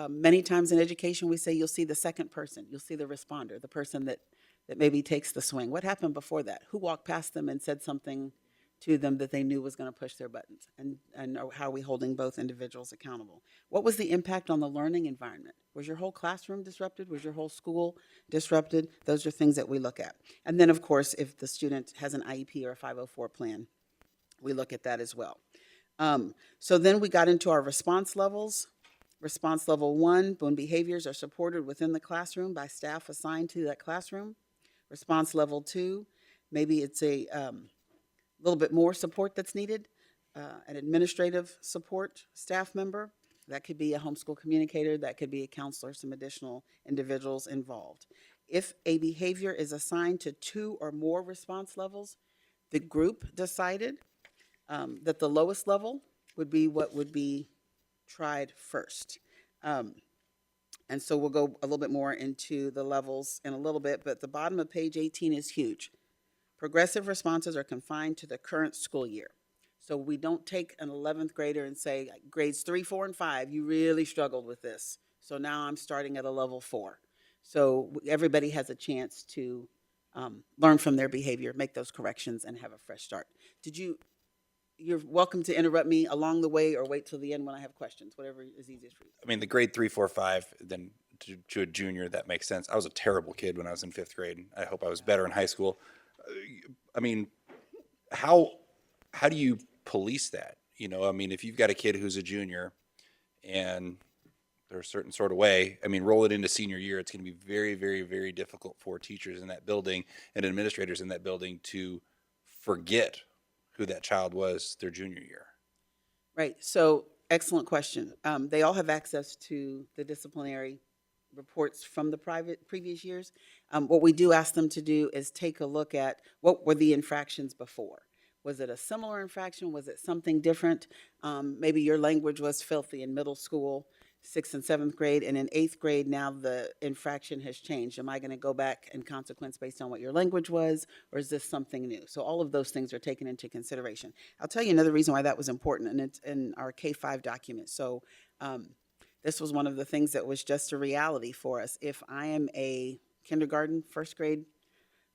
Speaker 15: Many times in education, we say you'll see the second person. You'll see the responder, the person that maybe takes the swing. What happened before that? Who walked past them and said something to them that they knew was going to push their buttons? And how are we holding both individuals accountable? What was the impact on the learning environment? Was your whole classroom disrupted? Was your whole school disrupted? Those are things that we look at. And then, of course, if the student has an IEP or a 504 plan, we look at that as well. So then we got into our response levels. Response level 1, when behaviors are supported within the classroom by staff assigned to that classroom. Response level 2, maybe it's a little bit more support that's needed, an administrative support staff member. That could be a homeschool communicator, that could be a counselor, some additional individuals involved. If a behavior is assigned to 2 or more response levels, the group decided that the lowest level would be what would be tried first. And so we'll go a little bit more into the levels in a little bit, but the bottom of page 18 is huge. Progressive responses are confined to the current school year. So we don't take an 11th grader and say, grades 3, 4, and 5, you really struggled with this. So now I'm starting at a level 4. So everybody has a chance to learn from their behavior, make those corrections, and have a fresh start. You're welcome to interrupt me along the way or wait till the end when I have questions, whatever is easiest for you.
Speaker 3: I mean, the grade 3, 4, 5, then to a junior, that makes sense. I was a terrible kid when I was in 5th grade. I hope I was better in high school. I mean, how do you police that? You know, I mean, if you've got a kid who's a junior and they're a certain sort of way, I mean, roll it into senior year, it's going to be very, very, very difficult for teachers in that building and administrators in that building to forget who that child was their junior year.
Speaker 15: Right. So excellent question. They all have access to the disciplinary reports from the previous years. What we do ask them to do is take a look at what were the infractions before. Was it a similar infraction? Was it something different? Maybe your language was filthy in middle school, 6th and 7th grade, and in 8th grade, now the infraction has changed. Am I going to go back and consequence based on what your language was, or is this something new? So all of those things are taken into consideration. I'll tell you another reason why that was important, and it's in our K-5 document. So this was one of the things that was just a reality for us. If I am a kindergarten, 1st grade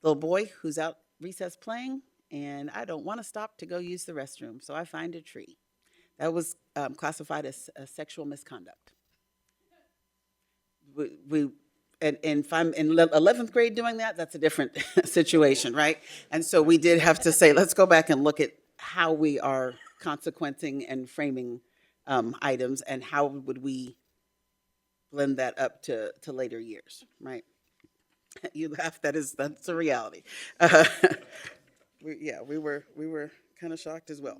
Speaker 15: little boy who's out recess playing, and I don't want to stop to go use the restroom, so I find a tree. That was classified as a sexual misconduct. And if I'm in 11th grade doing that, that's a different situation, right? And so we did have to say, let's go back and look at how we are consequencing and framing items, and how would we blend that up to later years, right? You laugh, that's a reality. We were kind of shocked as well.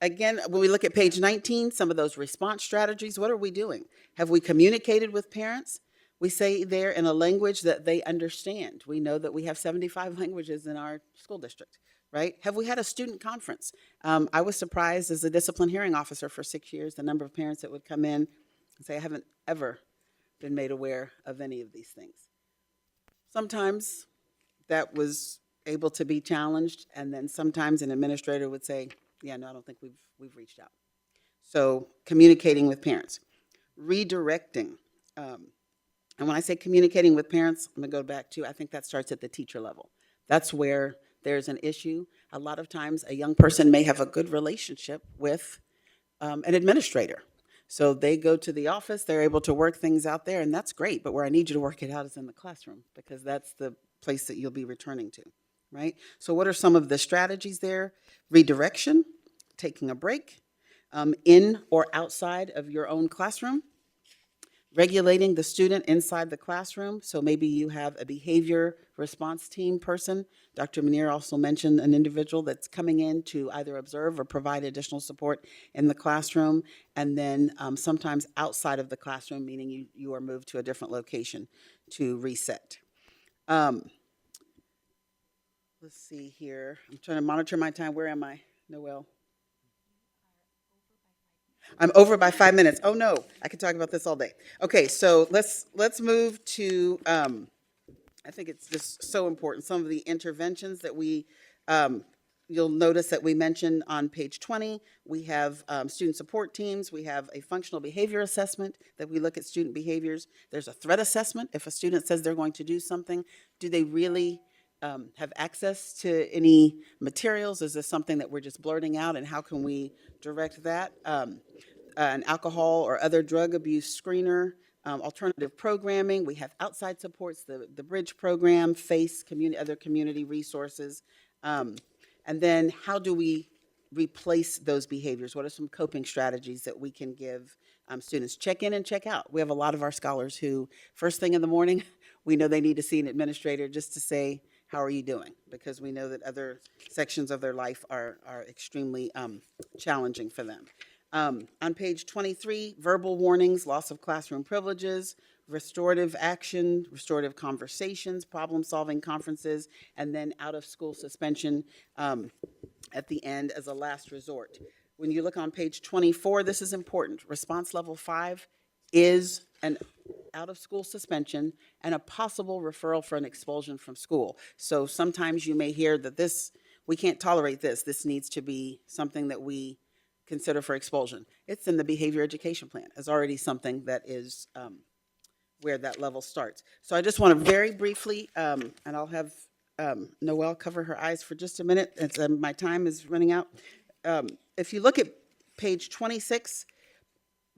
Speaker 15: Again, when we look at page 19, some of those response strategies, what are we doing? Have we communicated with parents? We say there in a language that they understand. We know that we have 75 languages in our school district, right? Have we had a student conference? I was surprised as a discipline hearing officer for 6 years, the number of parents that would come in and say, I haven't ever been made aware of any of these things. Sometimes that was able to be challenged, and then sometimes an administrator would say, yeah, no, I don't think we've reached out. So communicating with parents, redirecting. And when I say communicating with parents, I'm going to go back to, I think that starts at the teacher level. That's where there's an issue. A lot of times, a young person may have a good relationship with an administrator. So they go to the office, they're able to work things out there, and that's great. But where I need you to work it out is in the classroom, because that's the place that you'll be returning to, right? So what are some of the strategies there? Redirection, taking a break, in or outside of your own classroom, regulating the student inside the classroom. So maybe you have a behavior response team person. Dr. Munir also mentioned an individual that's coming in to either observe or provide additional support in the classroom. And then sometimes outside of the classroom, meaning you are moved to a different location to reset. Let's see here. I'm trying to monitor my time. Where am I, Noelle? I'm over by 5 minutes. Oh no, I could talk about this all day. Okay, so let's move to, I think it's just so important, some of the interventions that we, you'll notice that we mentioned on page 20, we have student support teams, we have a functional behavior assessment that we look at student behaviors. There's a threat assessment. If a student says they're going to do something, do they really have access to any materials? Is this something that we're just blurting out, and how can we direct that? An alcohol or other drug abuse screener, alternative programming. We have outside supports, the Bridge program, FACE, other community resources. And then how do we replace those behaviors? What are some coping strategies that we can give students? Check in and check out. We have a lot of our scholars who, first thing in the morning, we know they need to see an administrator just to say, how are you doing? Because we know that other sections of their life are extremely challenging for them. On page 23, verbal warnings, loss of classroom privileges, restorative action, restorative conversations, problem-solving conferences, and then out-of-school suspension at the end as a last resort. When you look on page 24, this is important. Response level 5 is an out-of-school suspension and a possible referral for an expulsion from school. So sometimes you may hear that we can't tolerate this. This needs to be something that we consider for expulsion. It's in the behavior education plan as already something that is where that level starts. So I just want to very briefly, and I'll have Noelle cover her eyes for just a minute, as my time is running out. If you look at page 26,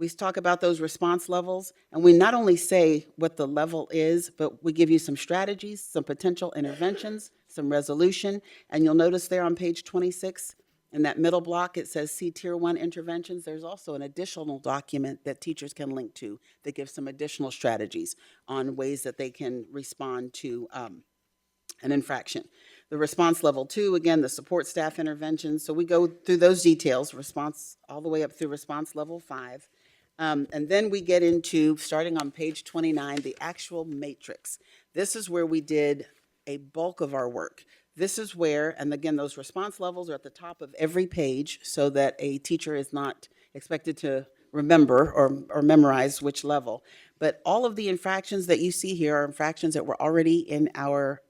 Speaker 15: we talk about those response levels, and we not only say what the level is, but we give you some strategies, some potential interventions, some resolution, and you'll notice there on page 26, in that middle block, it says see Tier 1 interventions. There's also an additional document that teachers can link to that gives some additional strategies on ways that they can respond to an infraction. The response level 2, again, the support staff interventions. So we go through those details, response all the way up through response level 5. And then we get into, starting on page 29, the actual matrix. This is where we did a bulk of our work. This is where, and again, those response levels are at the top of every page so that a teacher is not expected to remember or memorize which level. But all of the infractions that you see here are infractions that were already in our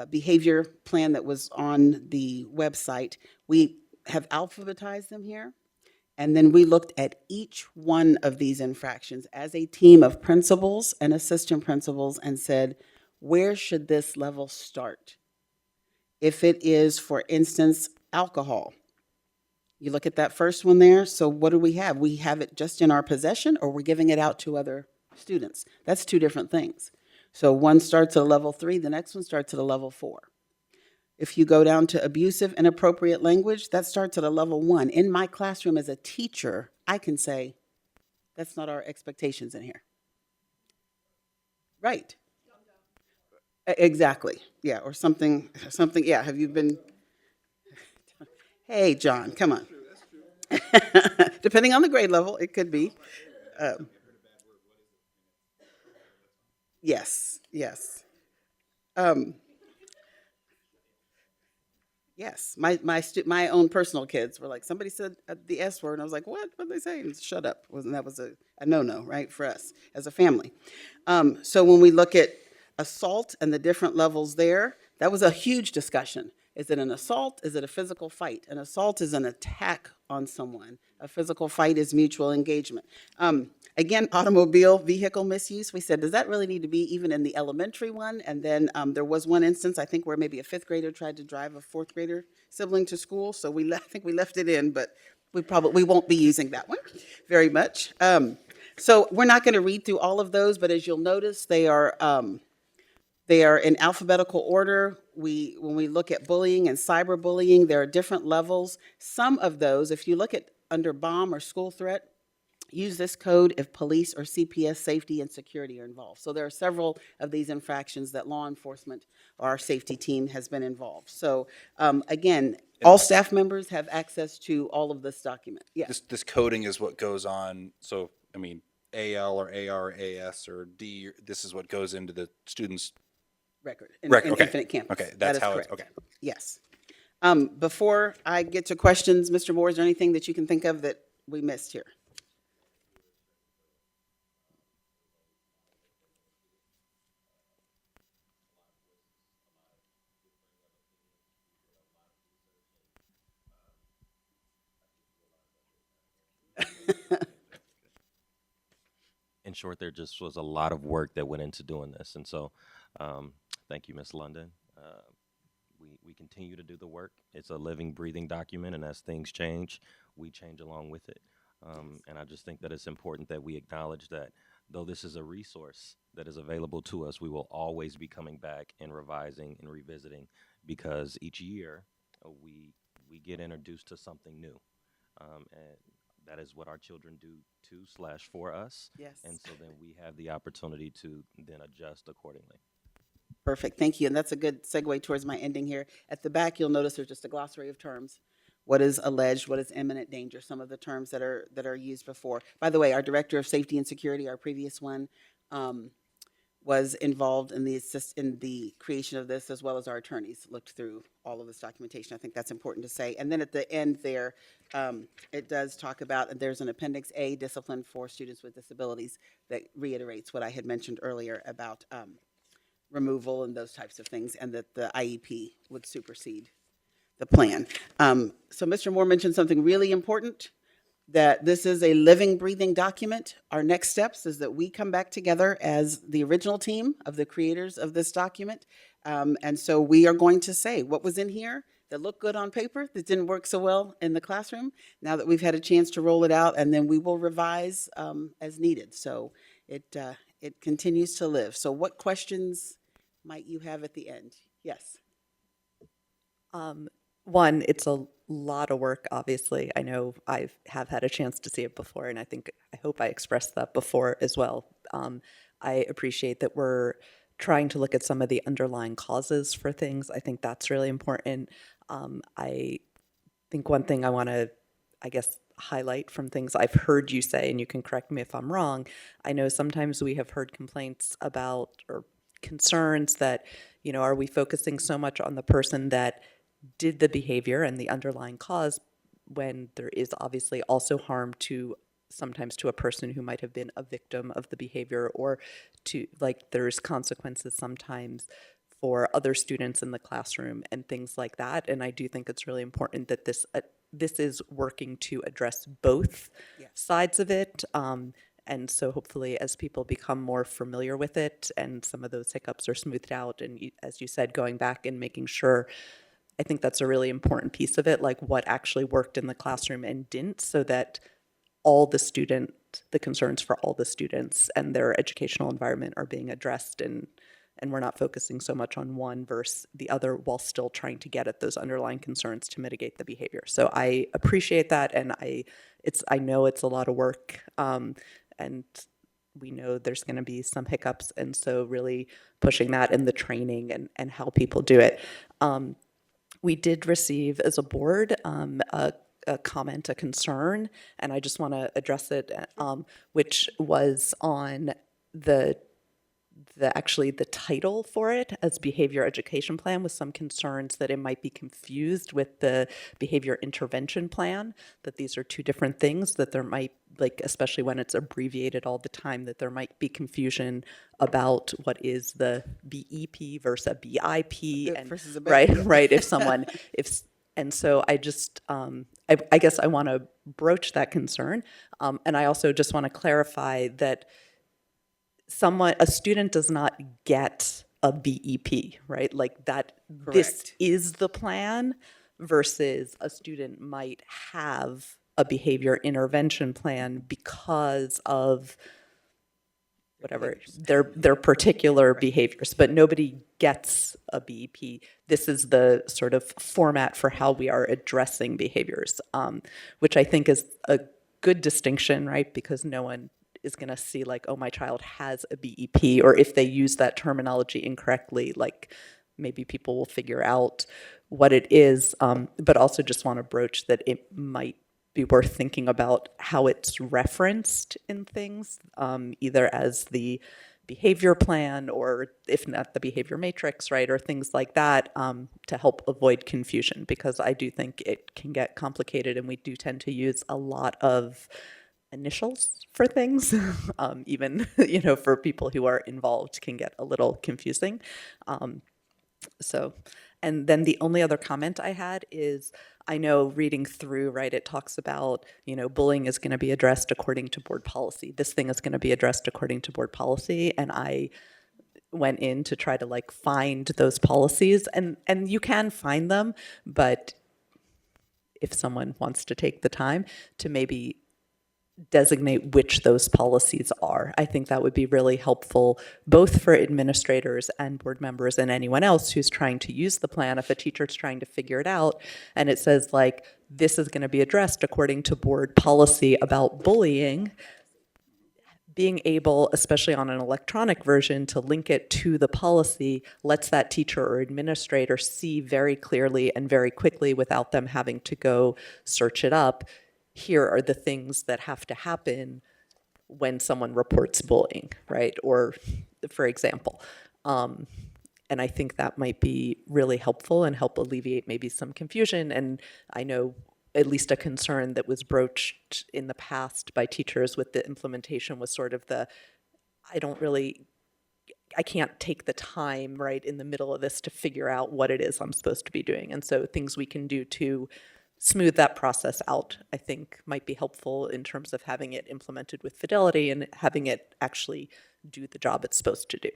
Speaker 15: behavior plan that was on the website. We have alphabetized them here. And then we looked at each one of these infractions as a team of principals and assistant principals and said, where should this level start? If it is, for instance, alcohol, you look at that first one there. So what do we have? We have it just in our possession, or we're giving it out to other students. That's two different things. So one starts at a level 3, the next one starts at a level 4. If you go down to abusive, inappropriate language, that starts at a level 1. In my classroom as a teacher, I can say, that's not our expectations in here. Right. Exactly. Yeah, or something, yeah, have you been, hey, John, come on. Depending on the grade level, it could be. Yes. Yes, my own personal kids were like, somebody said the S word, and I was like, what did they say? And shut up. That was a no-no, right, for us as a family. So when we look at assault and the different levels there, that was a huge discussion. Is it an assault? Is it a physical fight? An assault is an attack on someone A physical fight is mutual engagement. Again, automobile vehicle misuse, we said, does that really need to be even in the elementary one? And then there was one instance, I think, where maybe a fifth grader tried to drive a fourth grader sibling to school. So I think we left it in, but we won't be using that one very much. So we're not going to read through all of those, but as you'll notice, they are in alphabetical order. When we look at bullying and cyberbullying, there are different levels. Some of those, if you look at under bomb or school threat, use this code if police or CPS safety and security are involved. So there are several of these infractions that law enforcement or our safety team has been involved. So again, all staff members have access to all of this document. Yes.
Speaker 3: This coding is what goes on. So, I mean, AL or AR, AS or D, this is what goes into the student's
Speaker 15: record.
Speaker 3: Okay.
Speaker 15: Infinite Campus.
Speaker 3: Okay, that's how
Speaker 15: correct.
Speaker 3: it's, okay.
Speaker 15: Yes. Before I get to questions, Mr. Moore, is there anything that you can think of that we missed here?
Speaker 13: In short, there just was a lot of work that went into doing this. And so thank you, Ms. London. We continue to do the work. It's a living, breathing document, and as things change, we change along with it. And I just think that it's important that we acknowledge that though this is a resource that is available to us, we will always be coming back and revising and revisiting, because each year we get introduced to something new. And that is what our children do to/for us.
Speaker 15: Yes.
Speaker 13: And so then we have the opportunity to then adjust accordingly.
Speaker 15: Perfect, thank you. And that's a good segue towards my ending here. At the back, you'll notice there's just a glossary of terms. What is alleged, what is imminent danger, some of the terms that are used before. By the way, our Director of Safety and Security, our previous one, was involved in the creation of this, as well as our attorneys looked through all of this documentation. I think that's important to say. And then at the end there, it does talk about, and there's an Appendix A, discipline for students with disabilities, that reiterates what I had mentioned earlier about removal and those types of things, and that the IEP would supersede the plan. So Mr. Moore mentioned something really important, that this is a living, breathing document. Our next steps is that we come back together as the original team of the creators of this document. And so we are going to say what was in here that looked good on paper, that didn't work so well in the classroom, now that we've had a chance to roll it out, and then we will revise as needed. So it continues to live. So what questions might you have at the end? Yes.
Speaker 2: One, it's a lot of work, obviously. I know I have had a chance to see it before, and I hope I expressed that before as well. I appreciate that we're trying to look at some of the underlying causes for things. I think that's really important. I think one thing I want to, highlight from things I've heard you say, and you can correct me if I'm wrong, I know sometimes we have heard complaints about, or concerns that, are we focusing so much on the person that did the behavior and the underlying cause, when there is obviously also harm sometimes to a person who might have been a victim of the behavior, or there's consequences sometimes for other students in the classroom and things like that. And I do think it's really important that this is working to address both sides of it. And so hopefully as people become more familiar with it and some of those hiccups are smoothed out, and as you said, going back and making sure, I think that's a really important piece of it, like what actually worked in the classroom and didn't, so that the concerns for all the students and their educational environment are being addressed, and we're not focusing so much on one versus the other while still trying to get at those underlying concerns to mitigate the behavior. So I appreciate that, and I know it's a lot of work, and we know there's going to be some hiccups, and so really pushing that in the training and how people do it. We did receive as a board a comment, a concern, and I just want to address it, which was on the title for it as behavior education plan, with some concerns that it might be confused with the behavior intervention plan, that these are two different things, that there might, especially when it's abbreviated all the time, that there might be confusion about what is the BEP versus a BIP, and
Speaker 15: versus a
Speaker 2: right. If And so I just, I guess I want to broach that concern. And I also just want to clarify that a student does not get a BEP, right? Like that, this
Speaker 15: Correct.
Speaker 2: is the plan versus a student might have a behavior intervention plan because of whatever their particular behaviors, but nobody gets a BEP. This is the sort of format for how we are addressing behaviors, which I think is a good distinction, right? Because no one is going to see like, oh, my child has a BEP, or if they use that terminology incorrectly, like maybe people will figure out what it is, but also just want to broach that it might be worth thinking about how it's referenced in things, either as the behavior plan or if not the behavior matrix, right, or things like that, to help avoid confusion, because I do think it can get complicated and we do tend to use a lot of initials for things, even, for people who are involved can get a little confusing. And then the only other comment I had is, I know reading through, right, it talks about, bullying is going to be addressed according to board policy. This thing is going to be addressed according to board policy. And I went in to try to like find those policies, and you can find them, but if someone wants to take the time to maybe designate which those policies are, I think that would be really helpful, both for administrators and board members and anyone else who's trying to use the plan. If a teacher's trying to figure it out and it says like, this is going to be addressed according to board policy about bullying, being able, especially on an electronic version, to link it to the policy lets that teacher or administrator see very clearly and very quickly without them having to go search it up. Here are the things that have to happen when someone reports bullying, right? Or, for example, and I think that might be really helpful and help alleviate maybe some confusion. And I know at least a concern that was broached in the past by teachers with the implementation was sort of I can't take the time right in the middle of this to figure out what it is I'm supposed to be doing. And so things we can do to smooth that process out, I think, might be helpful in terms of having it implemented with fidelity and having it actually do the job it's supposed to do.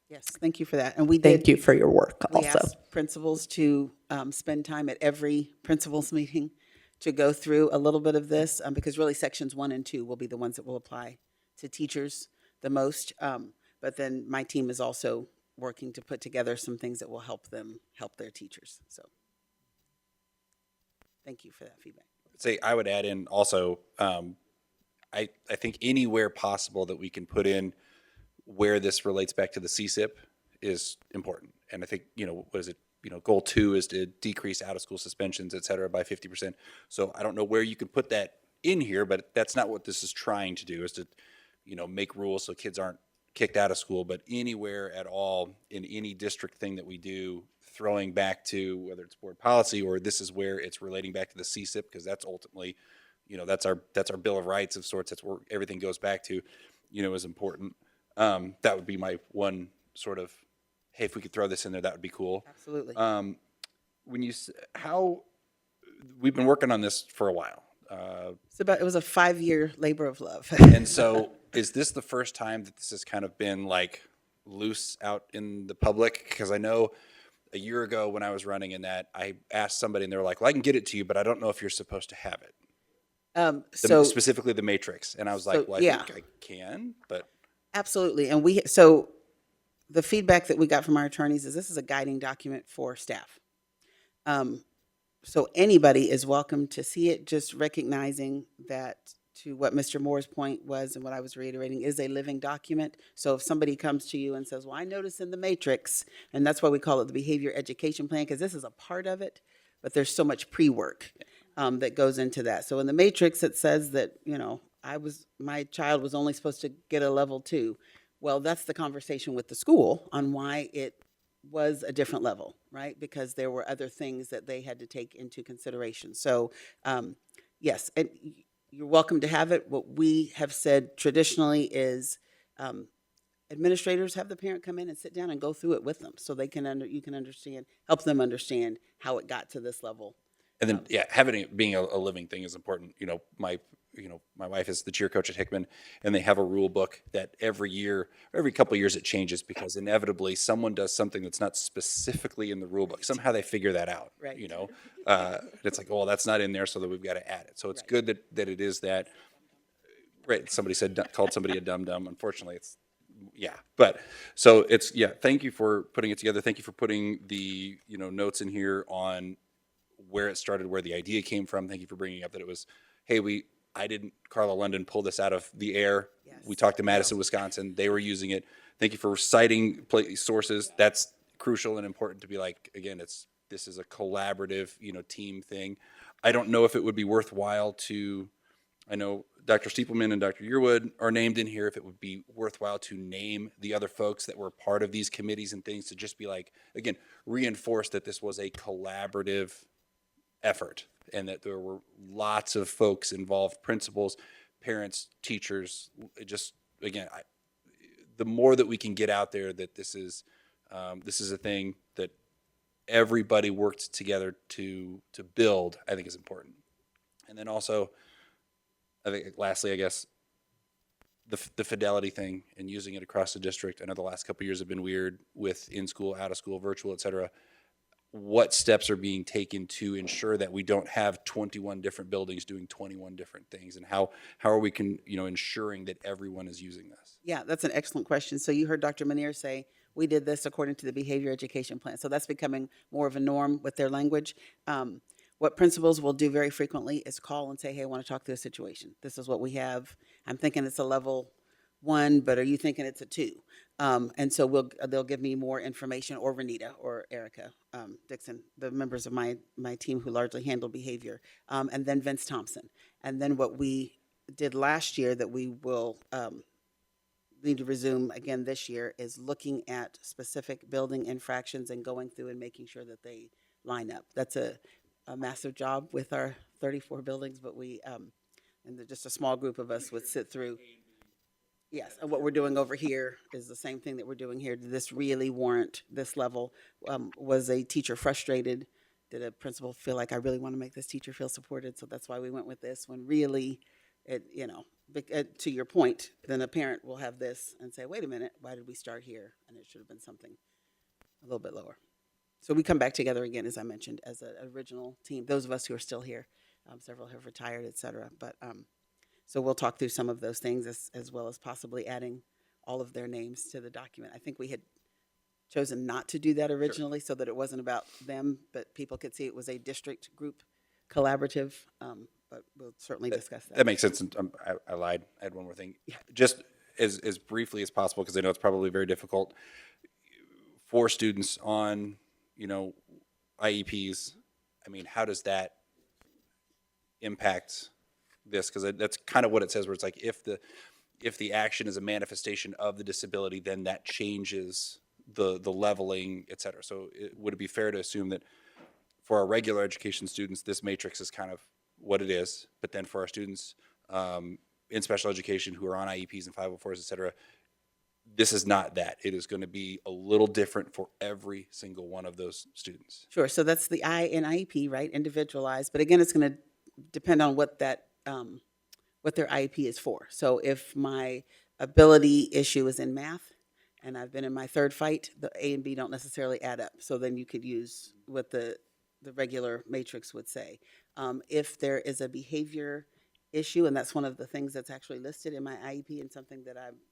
Speaker 15: Yes, thank you for that. And we
Speaker 2: Thank you for your work
Speaker 15: we
Speaker 2: also.
Speaker 15: asked principals to spend time at every principals meeting to go through a little bit of this, because really sections 1 and 2 will be the ones that will apply to teachers the most. But then my team is also working to put together some things that will help them help their teachers. So thank you for that feedback.
Speaker 3: I would add in also, I think anywhere possible that we can put in where this relates back to the CSIP is important. And I think, what is it? Goal 2 is to decrease out-of-school suspensions, et cetera, by 50%. So I don't know where you can put that in here, but that's not what this is trying to do, is to, make rules so kids aren't kicked out of school. But anywhere at all in any district thing that we do, throwing back to whether it's board policy or this is where it's relating back to the CSIP, because that's ultimately, that's our Bill of Rights of sorts. That's where everything goes back to, is important. That would be my one sort of, hey, if we could throw this in there, that would be cool.
Speaker 15: Absolutely.
Speaker 3: We've been working on this for a while.
Speaker 15: It was a 5-year labor of love.
Speaker 3: And so is this the first time that this has kind of been like loose out in the public? Because I know a year ago when I was running in that, I asked somebody and they were like, well, I can get it to you, but I don't know if you're supposed to have it. Specifically the matrix. And I was like, well, I think I can, but.
Speaker 15: Absolutely. And so the feedback that we got from our attorneys is this is a guiding document for staff. So anybody is welcome to see it, just recognizing that, to what Mr. Moore's point was and what I was reiterating, is a living document. So if somebody comes to you and says, well, I noticed in the matrix, and that's why we call it the behavior education plan, because this is a part of it, but there's so much pre-work that goes into that. So in the matrix, it says that, my child was only supposed to get a level 2. Well, that's the conversation with the school on why it was a different level, right? Because there were other things that they had to take into consideration. So yes, and you're welcome to have it. What we have said traditionally is administrators have the parent come in and sit down and go through it with them so you can understand, help them understand how it got to this level
Speaker 3: And then, yeah, having it being a living thing is important. My wife is the cheer coach at Hickman, and they have a rule book that every year, every couple of years, it changes because inevitably someone does something that's not specifically in the rule book. Somehow they figure that out.
Speaker 15: Right.
Speaker 3: It's like, oh, that's not in there, so that we've got to add it. So it's good that it is that. Right. Somebody called somebody a dum dum. Unfortunately, it's. Yeah, but so it's thank you for putting it together. Thank you for putting the notes in here on where it started, where the idea came from. Thank you for bringing up that it was, hey, I didn't Carla London pull this out of the air.
Speaker 15: Yes.
Speaker 3: We talked to Madison, Wisconsin. They were using it. Thank you for citing sources. That's crucial and important to be like, again, this is a collaborative, team thing. I don't know if it would be worthwhile I know Dr. Stiepelman and Dr. Yearwood are named in here, if it would be worthwhile to name the other folks that were part of these committees and things, to just be like, again, reinforce that this was a collaborative effort and that there were lots of folks involved, principals, parents, teachers. Just, again, the more that we can get out there that this is a thing that everybody worked together to build, I think is important. And then also, I think lastly, I guess, the fidelity thing and using it across the district. I know the last couple of years have been weird with in-school, out-of-school, virtual, et cetera. What steps are being taken to ensure that we don't have 21 different buildings doing 21 different things? And how are we ensuring that everyone is using this?
Speaker 15: Yeah, that's an excellent question. So you heard Dr. Manier say, we did this according to the behavior education plan. So that's becoming more of a norm with their language. What principals will do very frequently is call and say, hey, I want to talk through a situation. This is what we have. I'm thinking it's a level 1, but are you thinking it's a 2? And so they'll give me more information, or Renita or Erica Dixon, the members of my team who largely handle behavior, and then Vince Thompson. And then what we did last year that we will need to resume again this year is looking at specific building infractions and going through and making sure that they line up. That's a massive job with our 34 buildings, but we, and just a small group of us would sit through. Yes, and what we're doing over here is the same thing that we're doing here. Did this really warrant this level? Was a teacher frustrated? Did a principal feel like, I really want to make this teacher feel supported, so that's why we went with this, when really, to your point, then a parent will have this and say, wait a minute, why did we start here? And it should have been something a little bit lower. So we come back together again, as I mentioned, as an original team. Those of us who are still here, several have retired, et cetera. But so we'll talk through some of those things as well as possibly adding all of their names to the document. I think we had chosen not to do that originally, so that it wasn't about them, but people could see it was a district group collaborative. But we'll certainly discuss that.
Speaker 3: That makes sense. And I lied. I had one more thing. Yeah. Just as briefly as possible, because I know it's probably very difficult for students on IEPs. I mean, how does that impact this? Because that's kind of what it says, where it's like, if the action is a manifestation of the disability, then that changes the leveling, et cetera. So would it be fair to assume that for our regular education students, this matrix is kind of what it is, but then for our students in special education who are on IEPs and 504s, et cetera, this is not that. It is going to be a little different for every single one of those students.
Speaker 15: Sure. So that's the I in IEP, right? Individualized. But again, it's going to depend on what that what their IEP is for. So if my ability issue is in math and I've been in my third fight, the A and B don't necessarily add up. So then you could use what the regular matrix would say. If there is a behavior issue, and that's one of the things that's actually listed in my IEP and something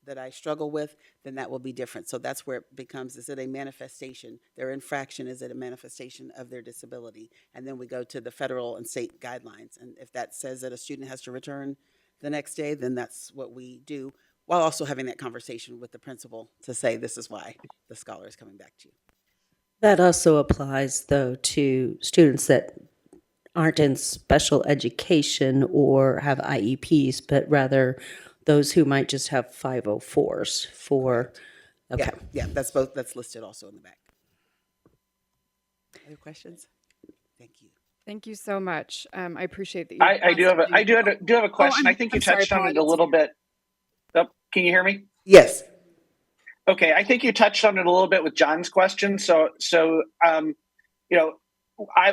Speaker 15: that I struggle with, then that will be different. So that's where it becomes, is it a manifestation? Their infraction, is it a manifestation of their disability? And then we go to the federal and state guidelines. And if that says that a student has to return the next day, then that's what we do, while also having that conversation with the principal to say, this is why the scholar is coming back to you.
Speaker 6: That also applies, though, to students that aren't in special education or have IEPs, but rather those who might just have 504s for, okay.
Speaker 15: Yeah, that's both, that's listed also in the back. Other questions? Thank you.
Speaker 1: Thank you so much. I appreciate that.
Speaker 9: I do have a question. I think you touched on it a little bit. Oh, can you hear me?
Speaker 15: Yes.
Speaker 9: Okay, I think you touched on it a little bit with John's question. So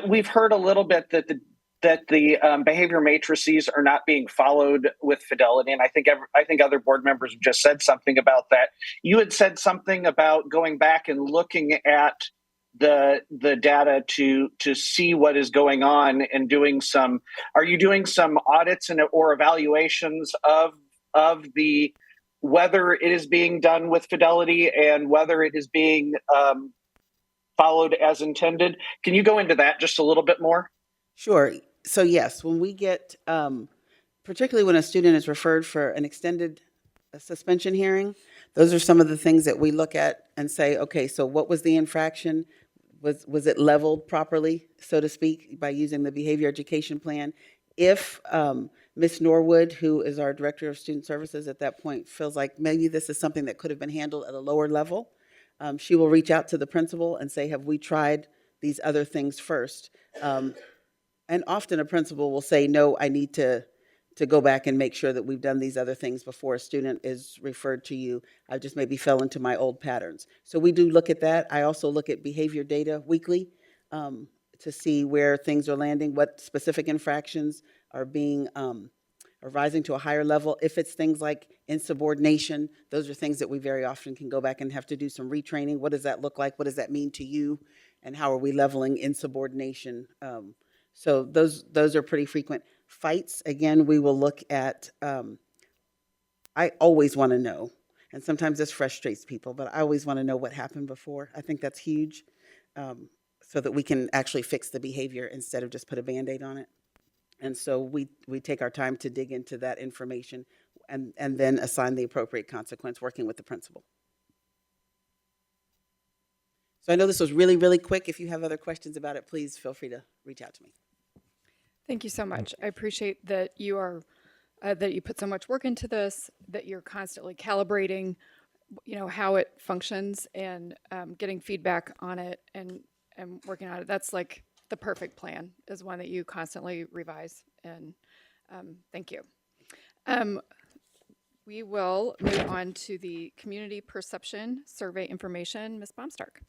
Speaker 9: we've heard a little bit that the behavior matrices are not being followed with fidelity, and I think other board members have just said something about that. You had said something about going back and looking at the data to see what is going on and doing some. Are you doing some audits or evaluations of the whether it is being done with fidelity and whether it is being followed as intended? Can you go into that just a little bit more?
Speaker 15: Sure. So yes, when we get, particularly when a student is referred for an extended suspension hearing, those are some of the things that we look at and say, okay, so what was the infraction? Was it leveled properly, so to speak, by using the behavior education plan? If Ms. Norwood, who is our Director of Student Services at that point, feels like maybe this is something that could have been handled at a lower level, she will reach out to the principal and say, have we tried these other things first? And often a principal will say, no, I need to go back and make sure that we've done these other things before a student is referred to you. I just maybe fell into my old patterns. So we do look at that. I also look at behavior data weekly to see where things are landing, what specific infractions are being are rising to a higher level. If it's things like insubordination, those are things that we very often can go back and have to do some retraining. What does that look like? What does that mean to you? And how are we leveling insubordination? So those are pretty frequent. Fights, again, we will look at, I always want to know, and sometimes this frustrates people, but I always want to know what happened before. I think that's huge, so that we can actually fix the behavior instead of just put a Band-Aid on it. And so we take our time to dig into that information and then assign the appropriate consequence, working with the principal. So I know this was really, really quick. If you have other questions about it, please feel free to reach out to me.
Speaker 1: Thank you so much. I appreciate that you are that you put so much work into this, that you're constantly calibrating, how it functions and getting feedback on it and working on it. That's like the perfect plan, is one that you constantly revise. And thank you. We will move on to the community perception survey information. Ms. Baumstark.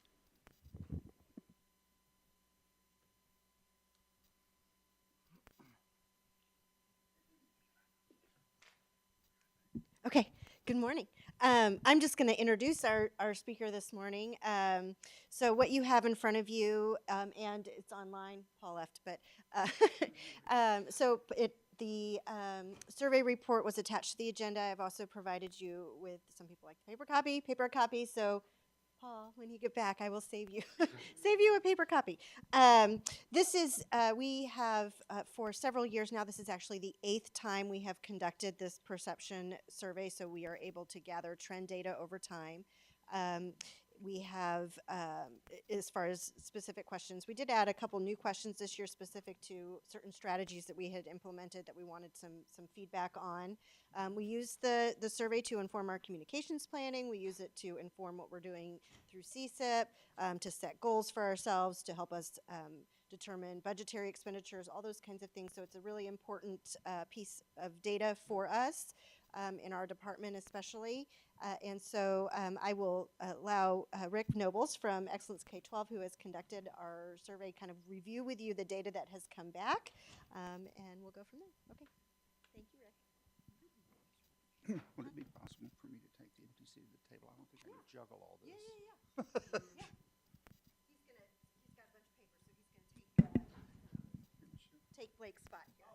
Speaker 16: Okay, good morning. I'm just going to introduce our speaker this morning. So what you have in front of you, and it's online, Paul left, but the survey report was attached to the agenda. I've also provided you with, some people like the paper copy, so Paul, when you get back, I will save you a paper copy. This is, we have for several years now, this is actually the 8th time we have conducted this perception survey, so we are able to gather trend data over time. We have, as far as specific questions, we did add a couple new questions this year specific to certain strategies that we had implemented that we wanted some feedback on. We use the survey to inform our communications planning. We use it to inform what we're doing through CSIP, to set goals for ourselves, to help us determine budgetary expenditures, all those kinds of things. So it's a really important piece of data for us in our department especially. And so I will allow Rick Nobles from Excellence K-12, who has conducted our survey, kind of review with you the data that has come back, and we'll go from there. Okay. Thank you, Rick.
Speaker 17: Would it be possible for me to take the empty seat at the table? I don't think I can juggle all this.
Speaker 16: Yeah. He's got a bunch of papers, so he's going to take Blake's spot here.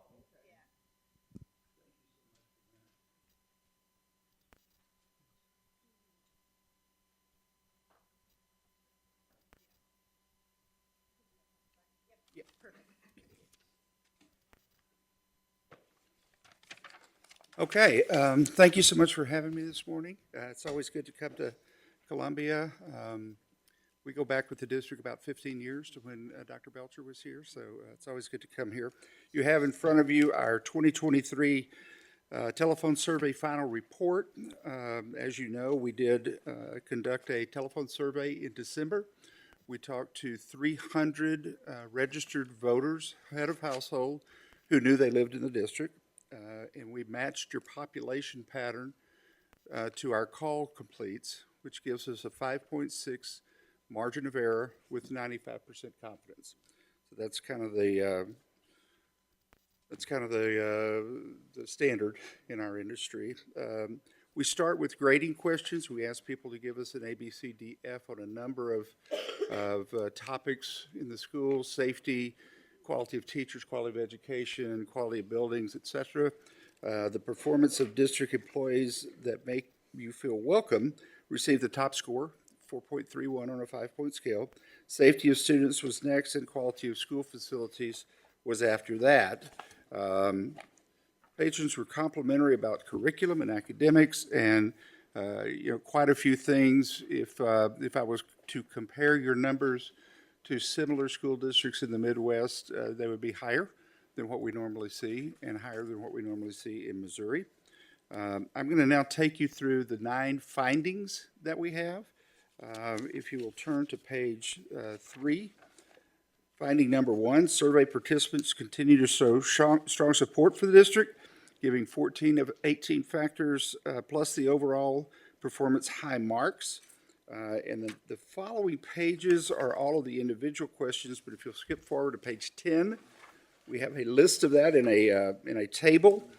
Speaker 17: Okay, thank you so much for having me this morning. It's always good to come to Columbia. We go back with the district about 15 years to when Dr. Belcher was here, so it's always good to come here. You have in front of you our 2023 telephone survey final report. As you know, we did conduct a telephone survey in December. We talked to 300 registered voters, head of household, who knew they lived in the district. And we matched your population pattern to our call completes, which gives us a 5.6 margin of error with 95% confidence. So that's kind of the the standard in our industry. We start with grading questions. We ask people to give us an A, B, C, D, F on a number of topics in the school: safety, quality of teachers, quality of education, quality of buildings, etc. The performance of district employees that make you feel welcome received the top score, 4.31 on a 5-point scale. Safety of students was next, and quality of school facilities was after that. Patrons were complimentary about curriculum and academics, and quite a few things. If I was to compare your numbers to similar school districts in the Midwest, they would be higher than what we normally see, and higher than what we normally see in Missouri. I'm going to now take you through the 9 findings that we have. If you will turn to page 3. Finding number 1, survey participants continue to show strong support for the district, giving 14 of 18 factors plus the overall performance high marks. And the following pages are all of the individual questions, but if you'll skip forward to page 10, we have a list of that in a table.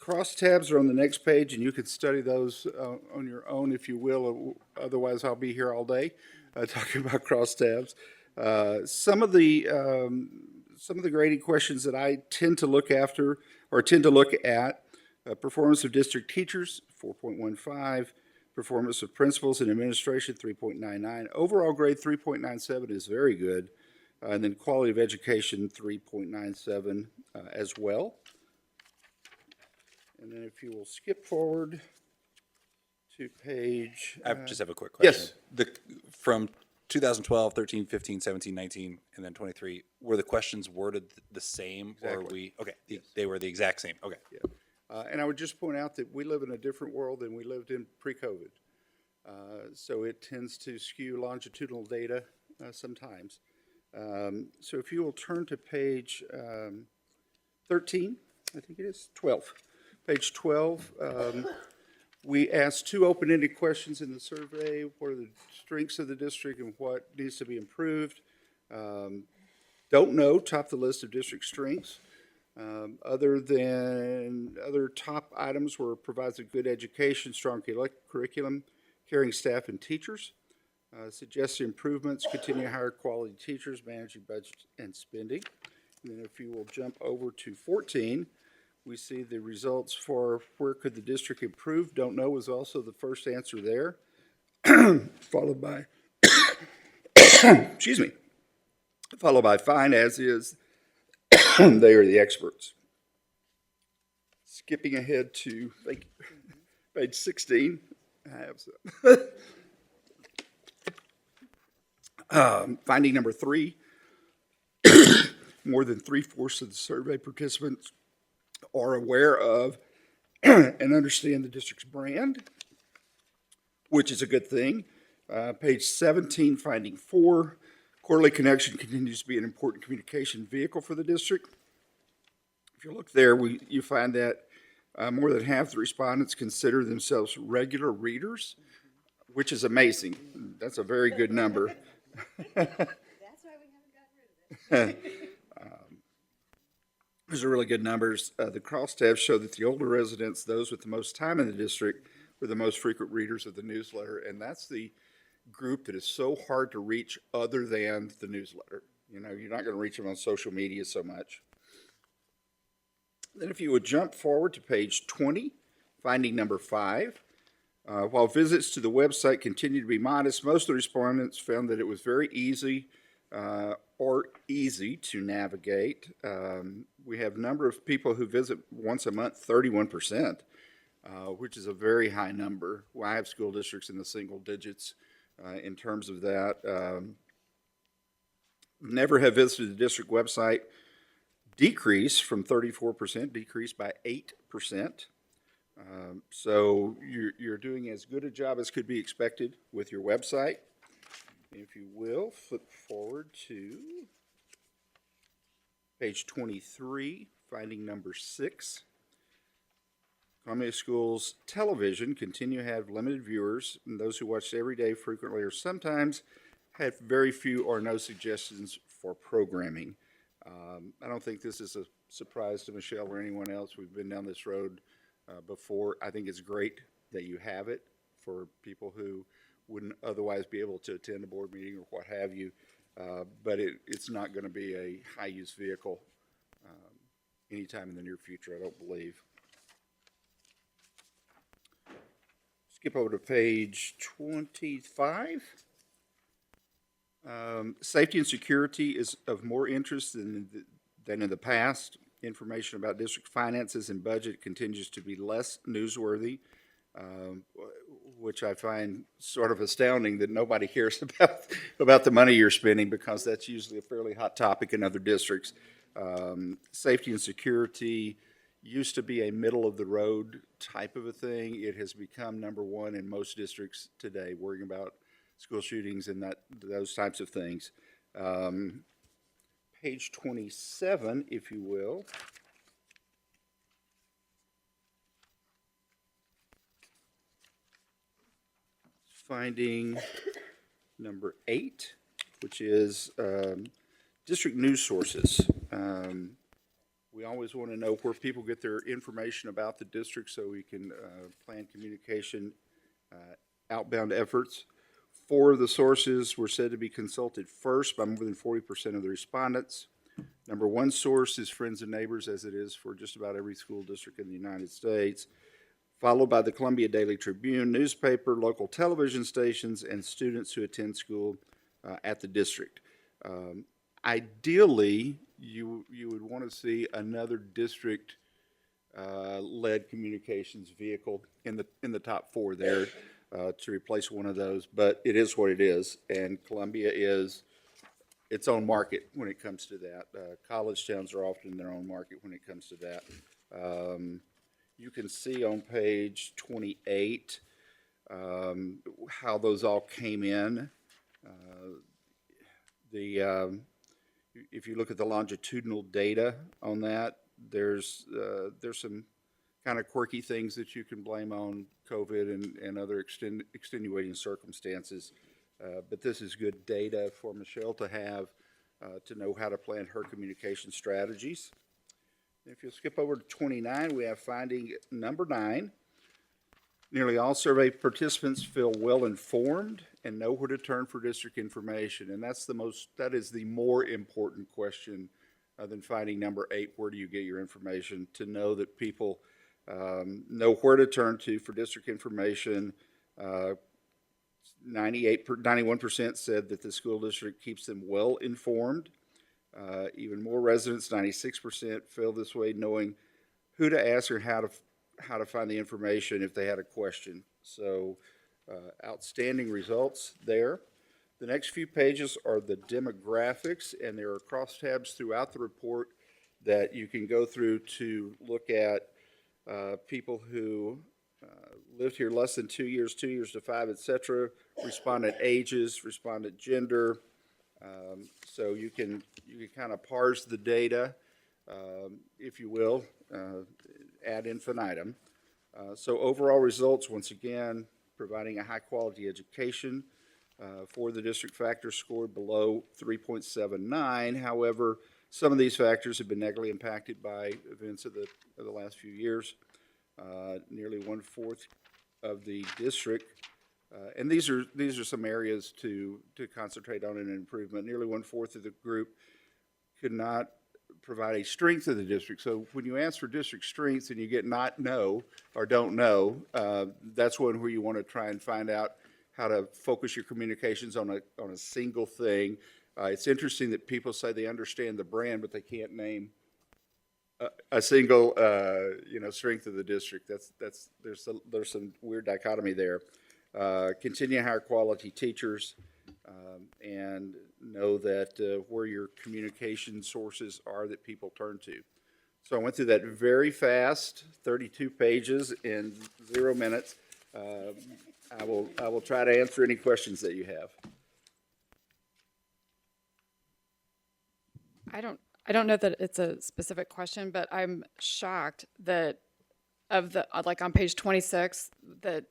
Speaker 17: Crosstabs are on the next page, and you can study those on your own if you will. Otherwise, I'll be here all day talking about crosstabs. Some of the grading questions that I tend to look after or tend to look at: performance of district teachers, 4.15. Performance of principals and administration, 3.99. Overall grade, 3.97 is very good. And then quality of education, 3.97 as well. And then if you will skip forward to page...
Speaker 3: I just have a quick question.
Speaker 17: Yes.
Speaker 3: From 2012, 13, 15, 17, 19, and then 23, were the questions worded the same?
Speaker 17: Exactly.
Speaker 3: Or were we... Okay, they were the exact same. Okay.
Speaker 17: Yeah. And I would just point out that we live in a different world than we lived in pre-COVID. So it tends to skew longitudinal data sometimes. So if you will turn to page 13, I think it is, 12. Page 12, we asked 2 open-ended questions in the survey. What are the strengths of the district and what needs to be improved? Don't know, top the list of district strengths. Other top items were provides a good education, strong curriculum, caring staff and teachers, suggested improvements, continue higher quality teachers, managing budget and spending. And then if you will jump over to 14, we see the results for where could the district improve. Don't know was also the first answer there, followed by, excuse me, followed by fine as is. They are the experts. Skipping ahead to page 16, I have some. Finding number 3, more than 3/4 of the survey participants are aware of and understand the district's brand, which is a good thing. Page 17, finding 4, quarterly connection continues to be an important communication vehicle for the district. If you look there, you find that more than half the respondents consider themselves regular readers, which is amazing. That's a very good number.
Speaker 15: That's why we haven't gotten rid of it.
Speaker 17: Those are really good numbers. The crosstabs show that the older residents, those with the most time in the district, were the most frequent readers of the newsletter, and that's the group that is so hard to reach other than the newsletter. You know, you're not going to reach them on social media so much. Then if you would jump forward to page 20, finding number 5. While visits to the website continue to be modest, most of the respondents found that it was very easy to navigate. We have a number of people who visit once a month, 31%, which is a very high number. Well, I have school districts in the single digits in terms of that. Never have visited the district website. Decrease from 34%, decreased by 8%. So you're doing as good a job as could be expected with your website. If you will, flip forward to page 23, finding number 6. Columbia Schools television continue to have limited viewers, and those who watch every day frequently or sometimes have very few or no suggestions for programming. I don't think this is a surprise to Michelle or anyone else. We've been down this road before. I think it's great that you have it for people who wouldn't otherwise be able to attend a board meeting or what have you. But it's not going to be a high-use vehicle anytime in the near future, I don't believe. Skip over to page 25. Safety and security is of more interest than in the past. Information about district finances and budget continues to be less newsworthy, which I find sort of astounding that nobody cares about the money you're spending, because that's usually a fairly hot topic in other districts. Safety and security used to be a middle-of-the-road type of a thing. It has become number one in most districts today, worrying about school shootings and those types of things. Page 27, if you will. Finding number 8, which is district news sources. We always want to know where people get their information about the district so we can plan communication outbound efforts. 4 of the sources were said to be consulted first by more than 40% of the respondents. Number 1 source is friends and neighbors, as it is for just about every school district in the United States, followed by the Columbia Daily Tribune newspaper, local television stations, and students who attend school at the district. Ideally, you would want to see another district led communications vehicle in the top 4 there to replace one of those, but it is what it is, and Columbia is its own market when it comes to that. College towns are often their own market when it comes to that. You can see on page 28 how those all came in. If you look at the longitudinal data on that, there's some kind of quirky things that you can blame on COVID and other extenuating circumstances. But this is good data for Michelle to have to know how to plan her communication strategies. If you'll skip over to 29, we have finding number 9. Nearly all survey participants feel well informed and know where to turn for district information, and that is the more important question than finding number 8. Where do you get your information? To know that people know where to turn to for district information. 91% said that the school district keeps them well informed. Even more residents, 96%, feel this way, knowing who to ask or how to find the information if they had a question. So outstanding results there. The next few pages are the demographics, and there are crosstabs throughout the report that you can go through to look at people who lived here less than 2 years, 2 years to 5, etc., respondent ages, respondent gender. So you can kind of parse the data, if you will, ad infinitum. So overall results, once again, providing a high-quality education for the district factors scored below 3.79. However, some of these factors have been negatively impacted by events of the last few years. Nearly 1/4 of the district, and these are some areas to concentrate on an improvement. Nearly 1/4 of the group could not provide a strength of the district. So when you ask for district strengths and you get not know or don't know, that's one where you want to try and find out how to focus your communications on a single thing. It's interesting that people say they understand the brand, but they can't name a single strength of the district. There's some weird dichotomy there. Continue to hire quality teachers, and know that where your communication sources are that people turn to. So I went through that very fast, 32 pages in 0 minutes. I will try to answer any questions that you have.
Speaker 1: I don't know that it's a specific question, but I'm shocked that on page 26, that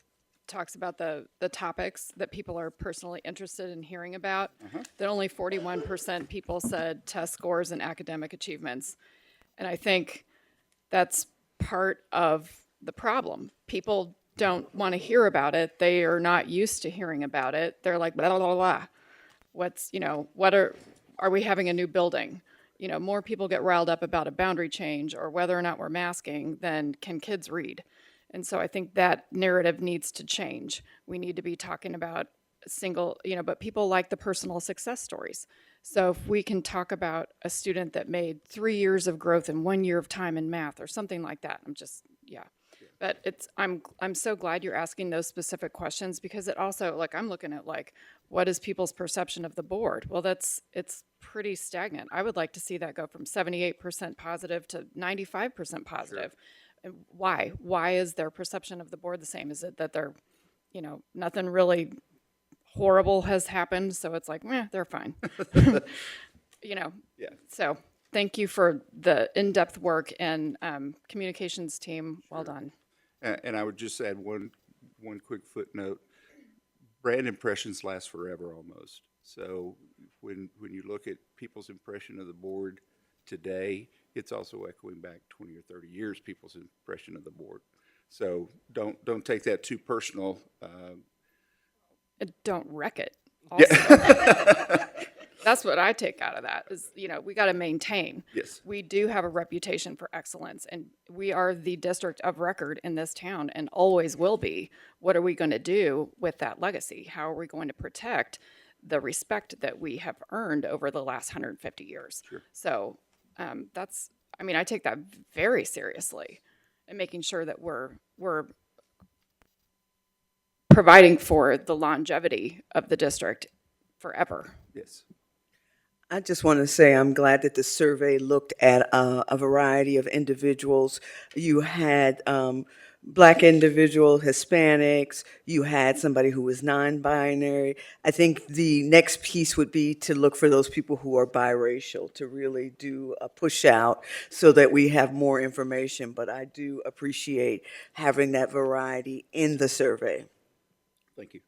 Speaker 1: talks about the topics that people are personally interested in hearing about, that only 41% people said test scores and academic achievements. And I think that's part of the problem. People don't want to hear about it. They are not used to hearing about it. They're like, blah, blah, blah, blah. What's, what are we having a new building? More people get riled up about a boundary change or whether or not we're masking than can kids read. And so I think that narrative needs to change. We need to be talking about but people like the personal success stories. So if we can talk about a student that made 3 years of growth in 1 year of time in math or something like that, But I'm so glad you're asking those specific questions, because it also, I'm looking at what is people's perception of the board? Well, it's pretty stagnant. I would like to see that go from 78% positive to 95% positive. Sure. And why? Why is their perception of the board the same? Is it that they're, nothing really horrible has happened, so it's they're fine. Yeah. So thank you for the in-depth work, and communications team, well done.
Speaker 17: And I would just add one quick footnote. Brand impressions last forever almost. So when you look at people's impression of the board today, it's also echoing back 20 or 30 years, people's impression of the board. So don't take that too personal.
Speaker 1: Don't wreck it. Also. Yeah. That's what I take out of that is, we got to maintain.
Speaker 17: Yes.
Speaker 1: We do have a reputation for excellence, and we are the district of record in this town and always will be. What are we going to do with that legacy? How are we going to protect the respect that we have earned over the last 150 years?
Speaker 17: Sure.
Speaker 1: So I take that very seriously, and making sure that we're providing for the longevity of the district forever.
Speaker 17: Yes.
Speaker 7: I just want to say I'm glad that the survey looked at a variety of individuals. You had Black individuals, Hispanics, you had somebody who was non-binary. I think the next piece would be to look for those people who are biracial, to really do a push out so that we have more information. But I do appreciate having that variety in the survey.
Speaker 17: Thank you.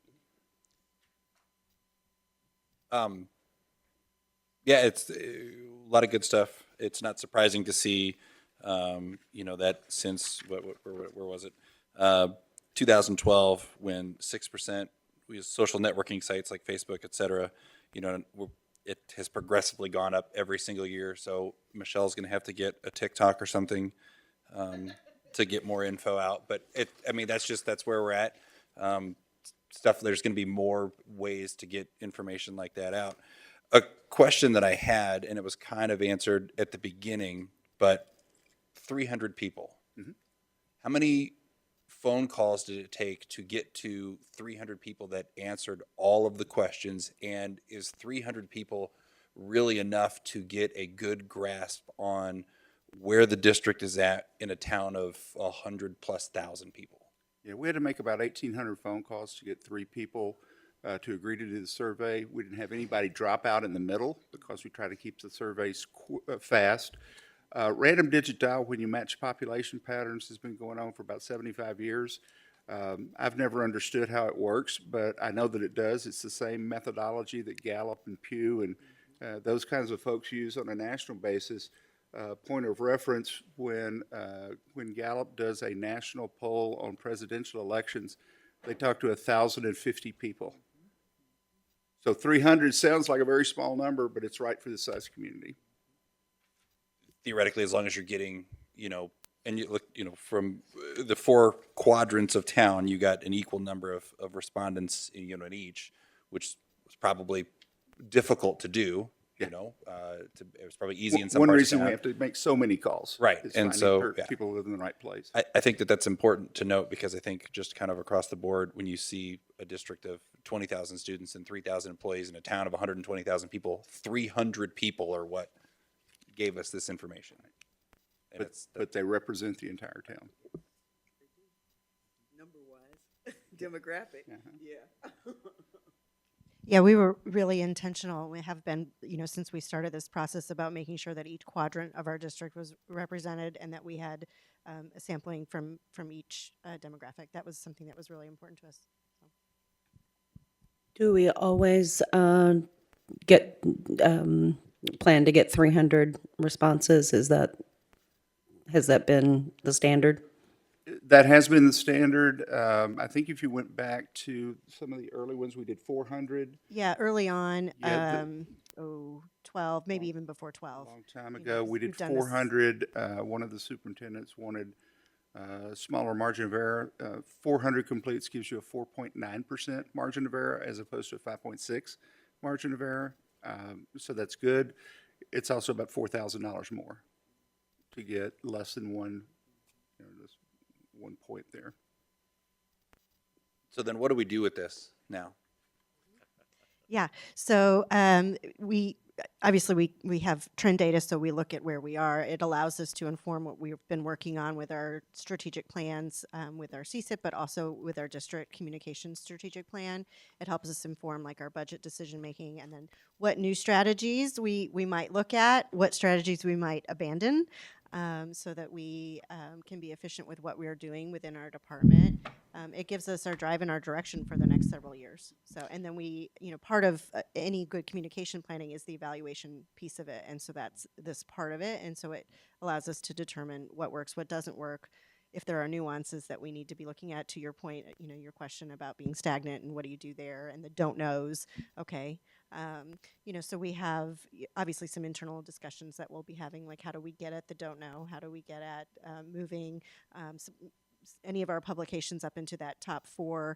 Speaker 3: Yeah, it's a lot of good stuff. It's not surprising to see, that since, where was it? 2012, when 6%, we use social networking sites like Facebook, et cetera, it has progressively gone up every single year. So Michelle's going to have to get a TikTok or something to get more info out. But that's where we're at. There's going to be more ways to get information like that out. A question that I had, and it was kind of answered at the beginning, but 300 people. Mm-hmm. How many phone calls did it take to get to 300 people that answered all of the questions? And is 300 people really enough to get a good grasp on where the district is at in a town of 100,000+ people?
Speaker 17: Yeah, we had to make about 1,800 phone calls to get 3 people to agree to do the survey. We didn't have anybody drop out in the middle because we try to keep the surveys fast. Random digit dial, when you match population patterns, has been going on for about 75 years. I've never understood how it works, but I know that it does. It's the same methodology that Gallup and Pew and those kinds of folks use on a national basis. Point of reference, when Gallup does a national poll on presidential elections, they talk to 1,050 people. So 300 sounds like a very small number, but it's right for the size community.
Speaker 3: Theoretically, as long as you're getting, and you look, from the 4 quadrants of town, you got an equal number of respondents, in each, which was probably difficult to do. It was probably easy in some
Speaker 17: One
Speaker 3: parts
Speaker 17: reason
Speaker 3: of town.
Speaker 17: we have to make so many calls.
Speaker 3: Right. And so
Speaker 17: people live in the right place.
Speaker 3: I think that's important to note, because I think just kind of across the board, when you see a district of 20,000 students and 3,000 employees in a town of 120,000 people, 300 people are what gave us this information. And
Speaker 17: but they represent the entire town.
Speaker 7: Number-wise, demographic, yeah.
Speaker 16: Yeah, we were really intentional. We have been, since we started this process, about making sure that each quadrant of our district was represented and that we had a sampling from each demographic. That was something that was really important to us. So.
Speaker 6: Do we always get plan to get 300 responses? Has that been the standard?
Speaker 17: That has been the standard. I think if you went back to some of the early ones, we did 400.
Speaker 16: Yeah, early on,
Speaker 17: Yeah,
Speaker 16: 12, maybe even before 12.
Speaker 17: A long time
Speaker 16: You
Speaker 17: ago,
Speaker 16: guys-
Speaker 17: we did
Speaker 16: we've done this-
Speaker 17: 400. One of the superintendents wanted a smaller margin of error. 400 completes gives you a 4.9% margin of error as opposed to a 5.6 margin of error. So that's good. It's also about $4,000 more to get less than one, this 1 point there.
Speaker 3: So then what do we do with this now?
Speaker 16: Yeah. So we obviously we have trend data, so we look at where we are. It allows us to inform what we've been working on with our strategic plans, with our CSIP, but also with our district communications strategic plan. It helps us inform like our budget decision making, and then what new strategies we might look at, what strategies we might abandon, so that we can be efficient with what we are doing within our department. It gives us our drive and our direction for the next several years. So, and then we, part of any good communication planning is the evaluation piece of it. And so that's this part of it. And so it allows us to determine what works, what doesn't work, if there are nuances that we need to be looking at. To your point, your question about being stagnant and what do you do there, and the don't knows. Okay. So we have obviously some internal discussions that we'll be having, like how do we get at the don't know? How do we get at moving any of our publications up into that top 4?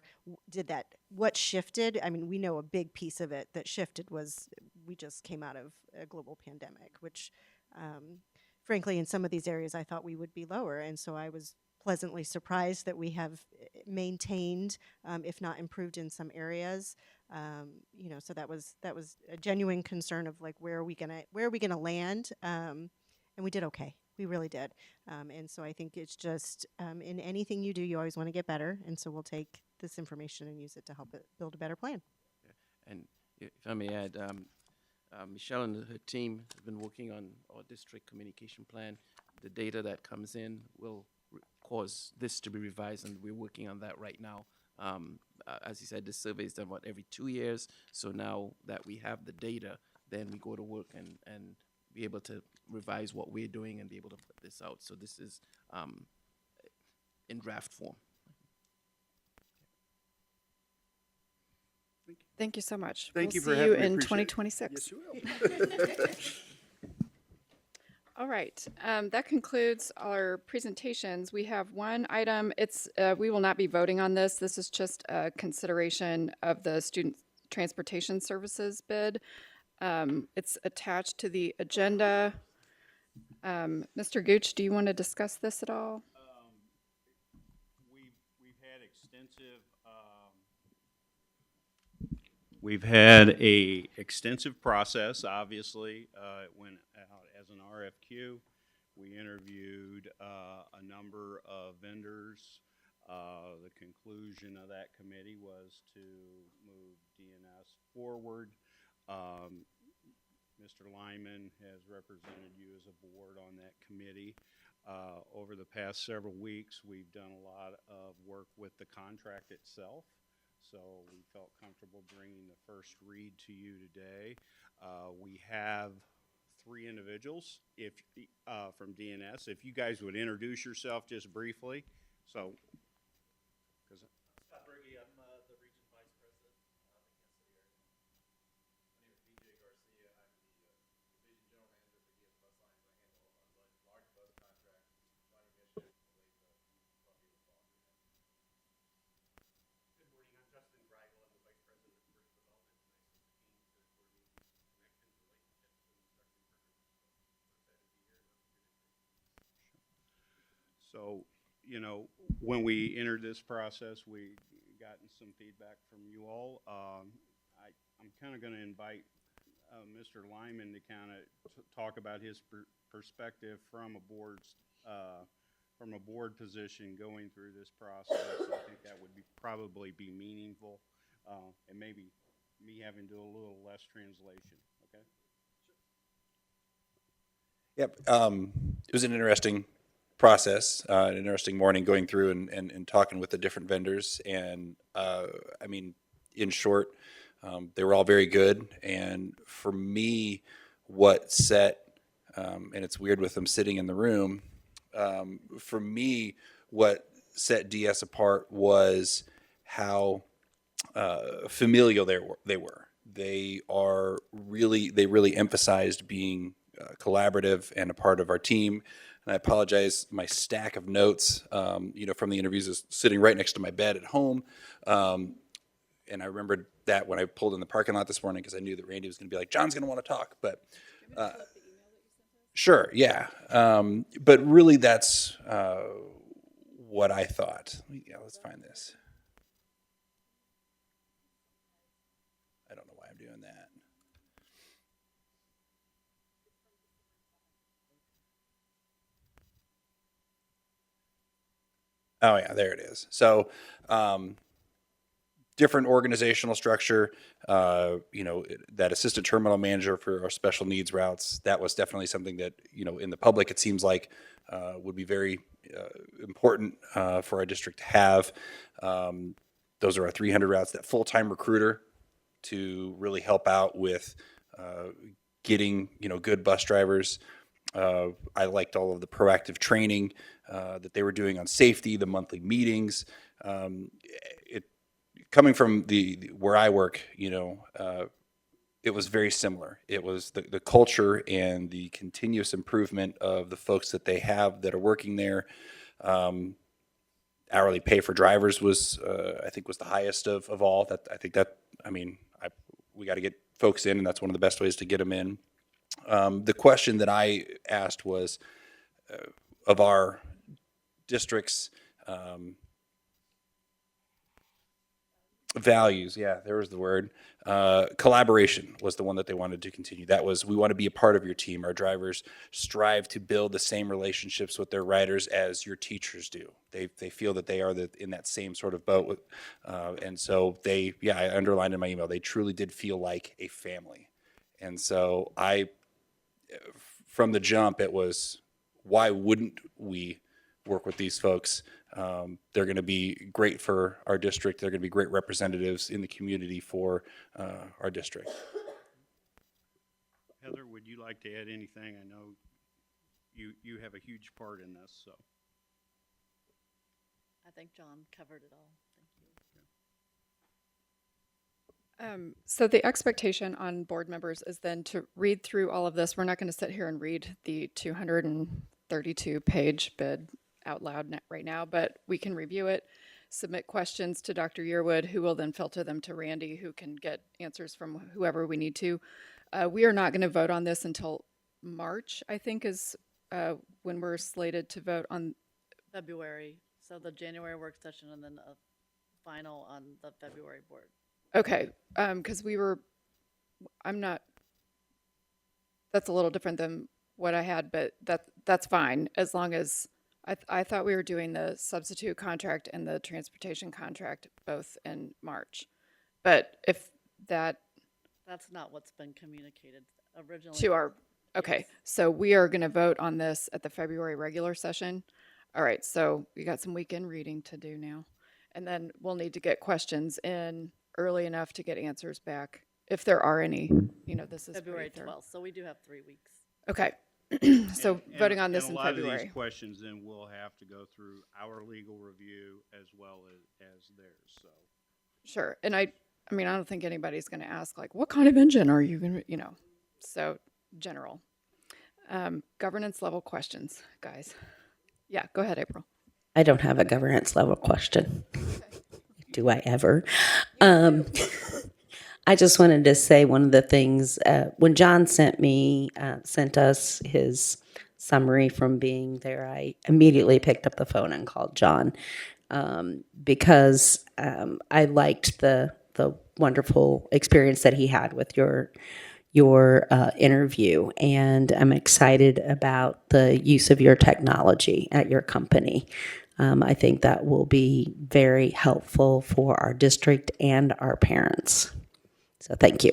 Speaker 16: What shifted? I mean, we know a big piece of it that shifted was we just came out of a global pandemic, which frankly, in some of these areas, I thought we would be lower. And so I was pleasantly surprised that we have maintained, if not improved in some areas. So that was a genuine concern of like, where are we gonna land? And we did okay. We really did. And so I think it's just in anything you do, you always want to get better. And so we'll take this information and use it to help it build a better plan.
Speaker 10: Yeah. And if I may add, Michelle and her team have been working on our district communication plan. The data that comes in will cause this to be revised, and we're working on that right now. As you said, this survey is done every 2 years. So now that we have the data, then we go to work and be able to revise what we're doing and be able to put this out. So this is in draft form.
Speaker 1: Thank you so much.
Speaker 17: Thank you for
Speaker 1: We'll see
Speaker 17: having
Speaker 1: you
Speaker 17: me.
Speaker 1: in
Speaker 17: Appreciate it.
Speaker 1: 2026.
Speaker 17: Yes, you will.
Speaker 1: All right, that concludes our presentations. We have one item. We will not be voting on this. This is just a consideration of the student transportation services bid. It's attached to the agenda. Mr. Gooch, do you want to discuss this at all?
Speaker 14: We've had a extensive process. Obviously, it went out as an RFQ. We interviewed a number of vendors. The conclusion of that committee was to move DNS forward. Mr. Lyman has represented you as a board on that committee. Over the past several weeks, we've done a lot of work with the contract itself. So we felt comfortable bringing the first read to you today. We have 3 individuals from DNS. If you guys would introduce yourself just briefly. So,
Speaker 18: Scott Berge, I'm the region vice president in Kansas City area. My name is BJ Garcia. I'm the division general manager for DS Bus Lines. I handle large bus contracts, Johnny Mission, Columbia, Fall. Good morning. I'm Justin Greigel. I'm the vice president of commercial development, and I assist the team to coordinate connections, relationships, and construction partnerships. So we're excited to be here and opportunity.
Speaker 14: So, when we entered this process, we gotten some feedback from you all. I'm kind of going to invite Mr. Lyman to kind of talk about his perspective from a board position going through this process. I think that would probably be meaningful, and maybe me having to do a little less translation. Okay.
Speaker 3: Yep. It was an interesting process, an interesting morning going through and talking with the different vendors. And I mean, in short, they were all very good. And for me, what set, and it's weird with them sitting in the room, for me, what set DS apart was how familial they were. They really emphasized being collaborative and a part of our team. And I apologize, my stack of notes, from the interviews is sitting right next to my bed at home. And I remembered that when I pulled in the parking lot this morning because I knew that Randy was going to be like, John's going to want to talk. But sure, yeah. But really, that's what I thought. Yeah, let's find this. I don't know why I'm doing that. Oh yeah, there it is. So, different organizational structure. That assistant terminal manager for our special needs routes. That was definitely something that in the public it seems like would be very important for our district to have. Those are our 300 routes. That full-time recruiter to really help out with getting good bus drivers. I liked all of the proactive training that they were doing on safety, the monthly meetings. Coming from where I work, it was very similar. It was the culture and the continuous improvement of the folks that they have that are working there. Hourly pay for drivers was, I think, was the highest of all. We got to get folks in, and that's one of the best ways to get them in. The question that I asked was, of our district's values, yeah, there was the word. Collaboration was the one that they wanted to continue. That was, we want to be a part of your team. Our drivers strive to build the same relationships with their riders as your teachers do. They feel that they are in that same sort of boat. And so I underlined in my email, they truly did feel like a family. And so from the jump, it was, why wouldn't we work with these folks? They're going to be great for our district. They're going to be great representatives in the community for our district.
Speaker 14: Heather, would you like to add anything? I know you have a huge part in this, so.
Speaker 11: I think John covered it all. Thank you.
Speaker 1: So the expectation on board members is then to read through all of this. We're not going to sit here and read the 232-page bid out loud right now, but we can review it, submit questions to Dr. Yearwood, who will then filter them to Randy, who can get answers from whoever we need to. We are not going to vote on this until March, I think, is when we're slated to vote on
Speaker 11: February. So the January work session and then a final on the February board.
Speaker 1: Okay, because that's a little different than what I had, but that's fine, as long as, I thought we were doing the substitute contract and the transportation contract both in March. But if that's
Speaker 11: not what's been communicated originally.
Speaker 1: Okay, so we are going to vote on this at the February regular session. All right, so we got some weekend reading to do now. And then we'll need to get questions in early enough to get answers back, if there are any. This is
Speaker 11: February 12th, so we do have 3 weeks.
Speaker 1: Okay. So voting on this in February.
Speaker 14: A lot of these questions then will have to go through our legal review as well as theirs. So
Speaker 1: sure, and I don't think anybody's going to ask like, what kind of engine are you going to, So general governance level questions, guys. Yeah, go ahead, April.
Speaker 6: I don't have a governance level question. Do I ever? I just wanted to say one of the things, when John sent us his summary from being there, I immediately picked up the phone and called John because I liked the wonderful experience that he had with your interview, and I'm excited about the use of your technology at your company. I think that will be very helpful for our district and our parents. So thank you.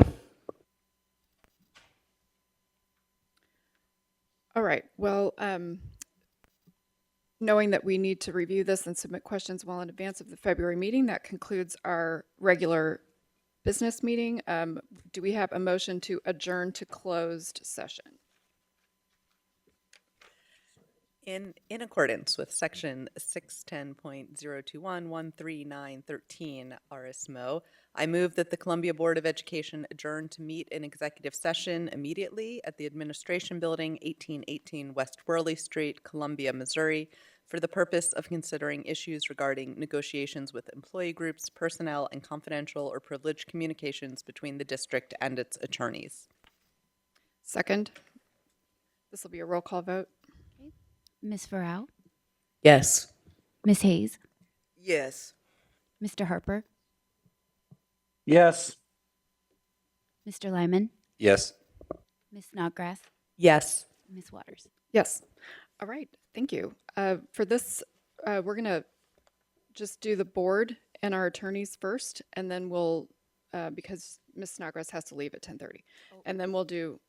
Speaker 1: All right. Well, knowing that we need to review this and submit questions well in advance of the February meeting, that concludes our regular business meeting. Do we have a motion to adjourn to closed session?
Speaker 2: In accordance with section 610.021-13913 RSMO, I move that the Columbia Board of Education adjourn to meet in executive session immediately at the Administration Building, 1818 West Worley Street, Columbia, Missouri, for the purpose of considering issues regarding negotiations with employee groups, personnel, and confidential or privileged communications between the district and its attorneys.
Speaker 1: Second. This will be a roll call vote.
Speaker 19: Ms. Farrow?
Speaker 6: Yes.
Speaker 19: Ms. Hayes?
Speaker 7: Yes.
Speaker 19: Mr. Harper?
Speaker 9: Yes.
Speaker 19: Mr. Lyman?
Speaker 3: Yes.
Speaker 19: Ms. Snodgrass?
Speaker 2: Yes.
Speaker 19: Ms. Waters?
Speaker 1: Yes. All right. Thank you. For this, we're going to just do the board and our attorneys first, and then we'll, because Ms. Snodgrass has to leave at 10:30. And then we'll do.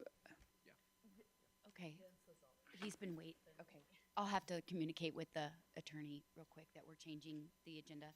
Speaker 19: Okay. He's been waiting. Okay. I'll have to communicate with the attorney real quick that we're changing the agenda.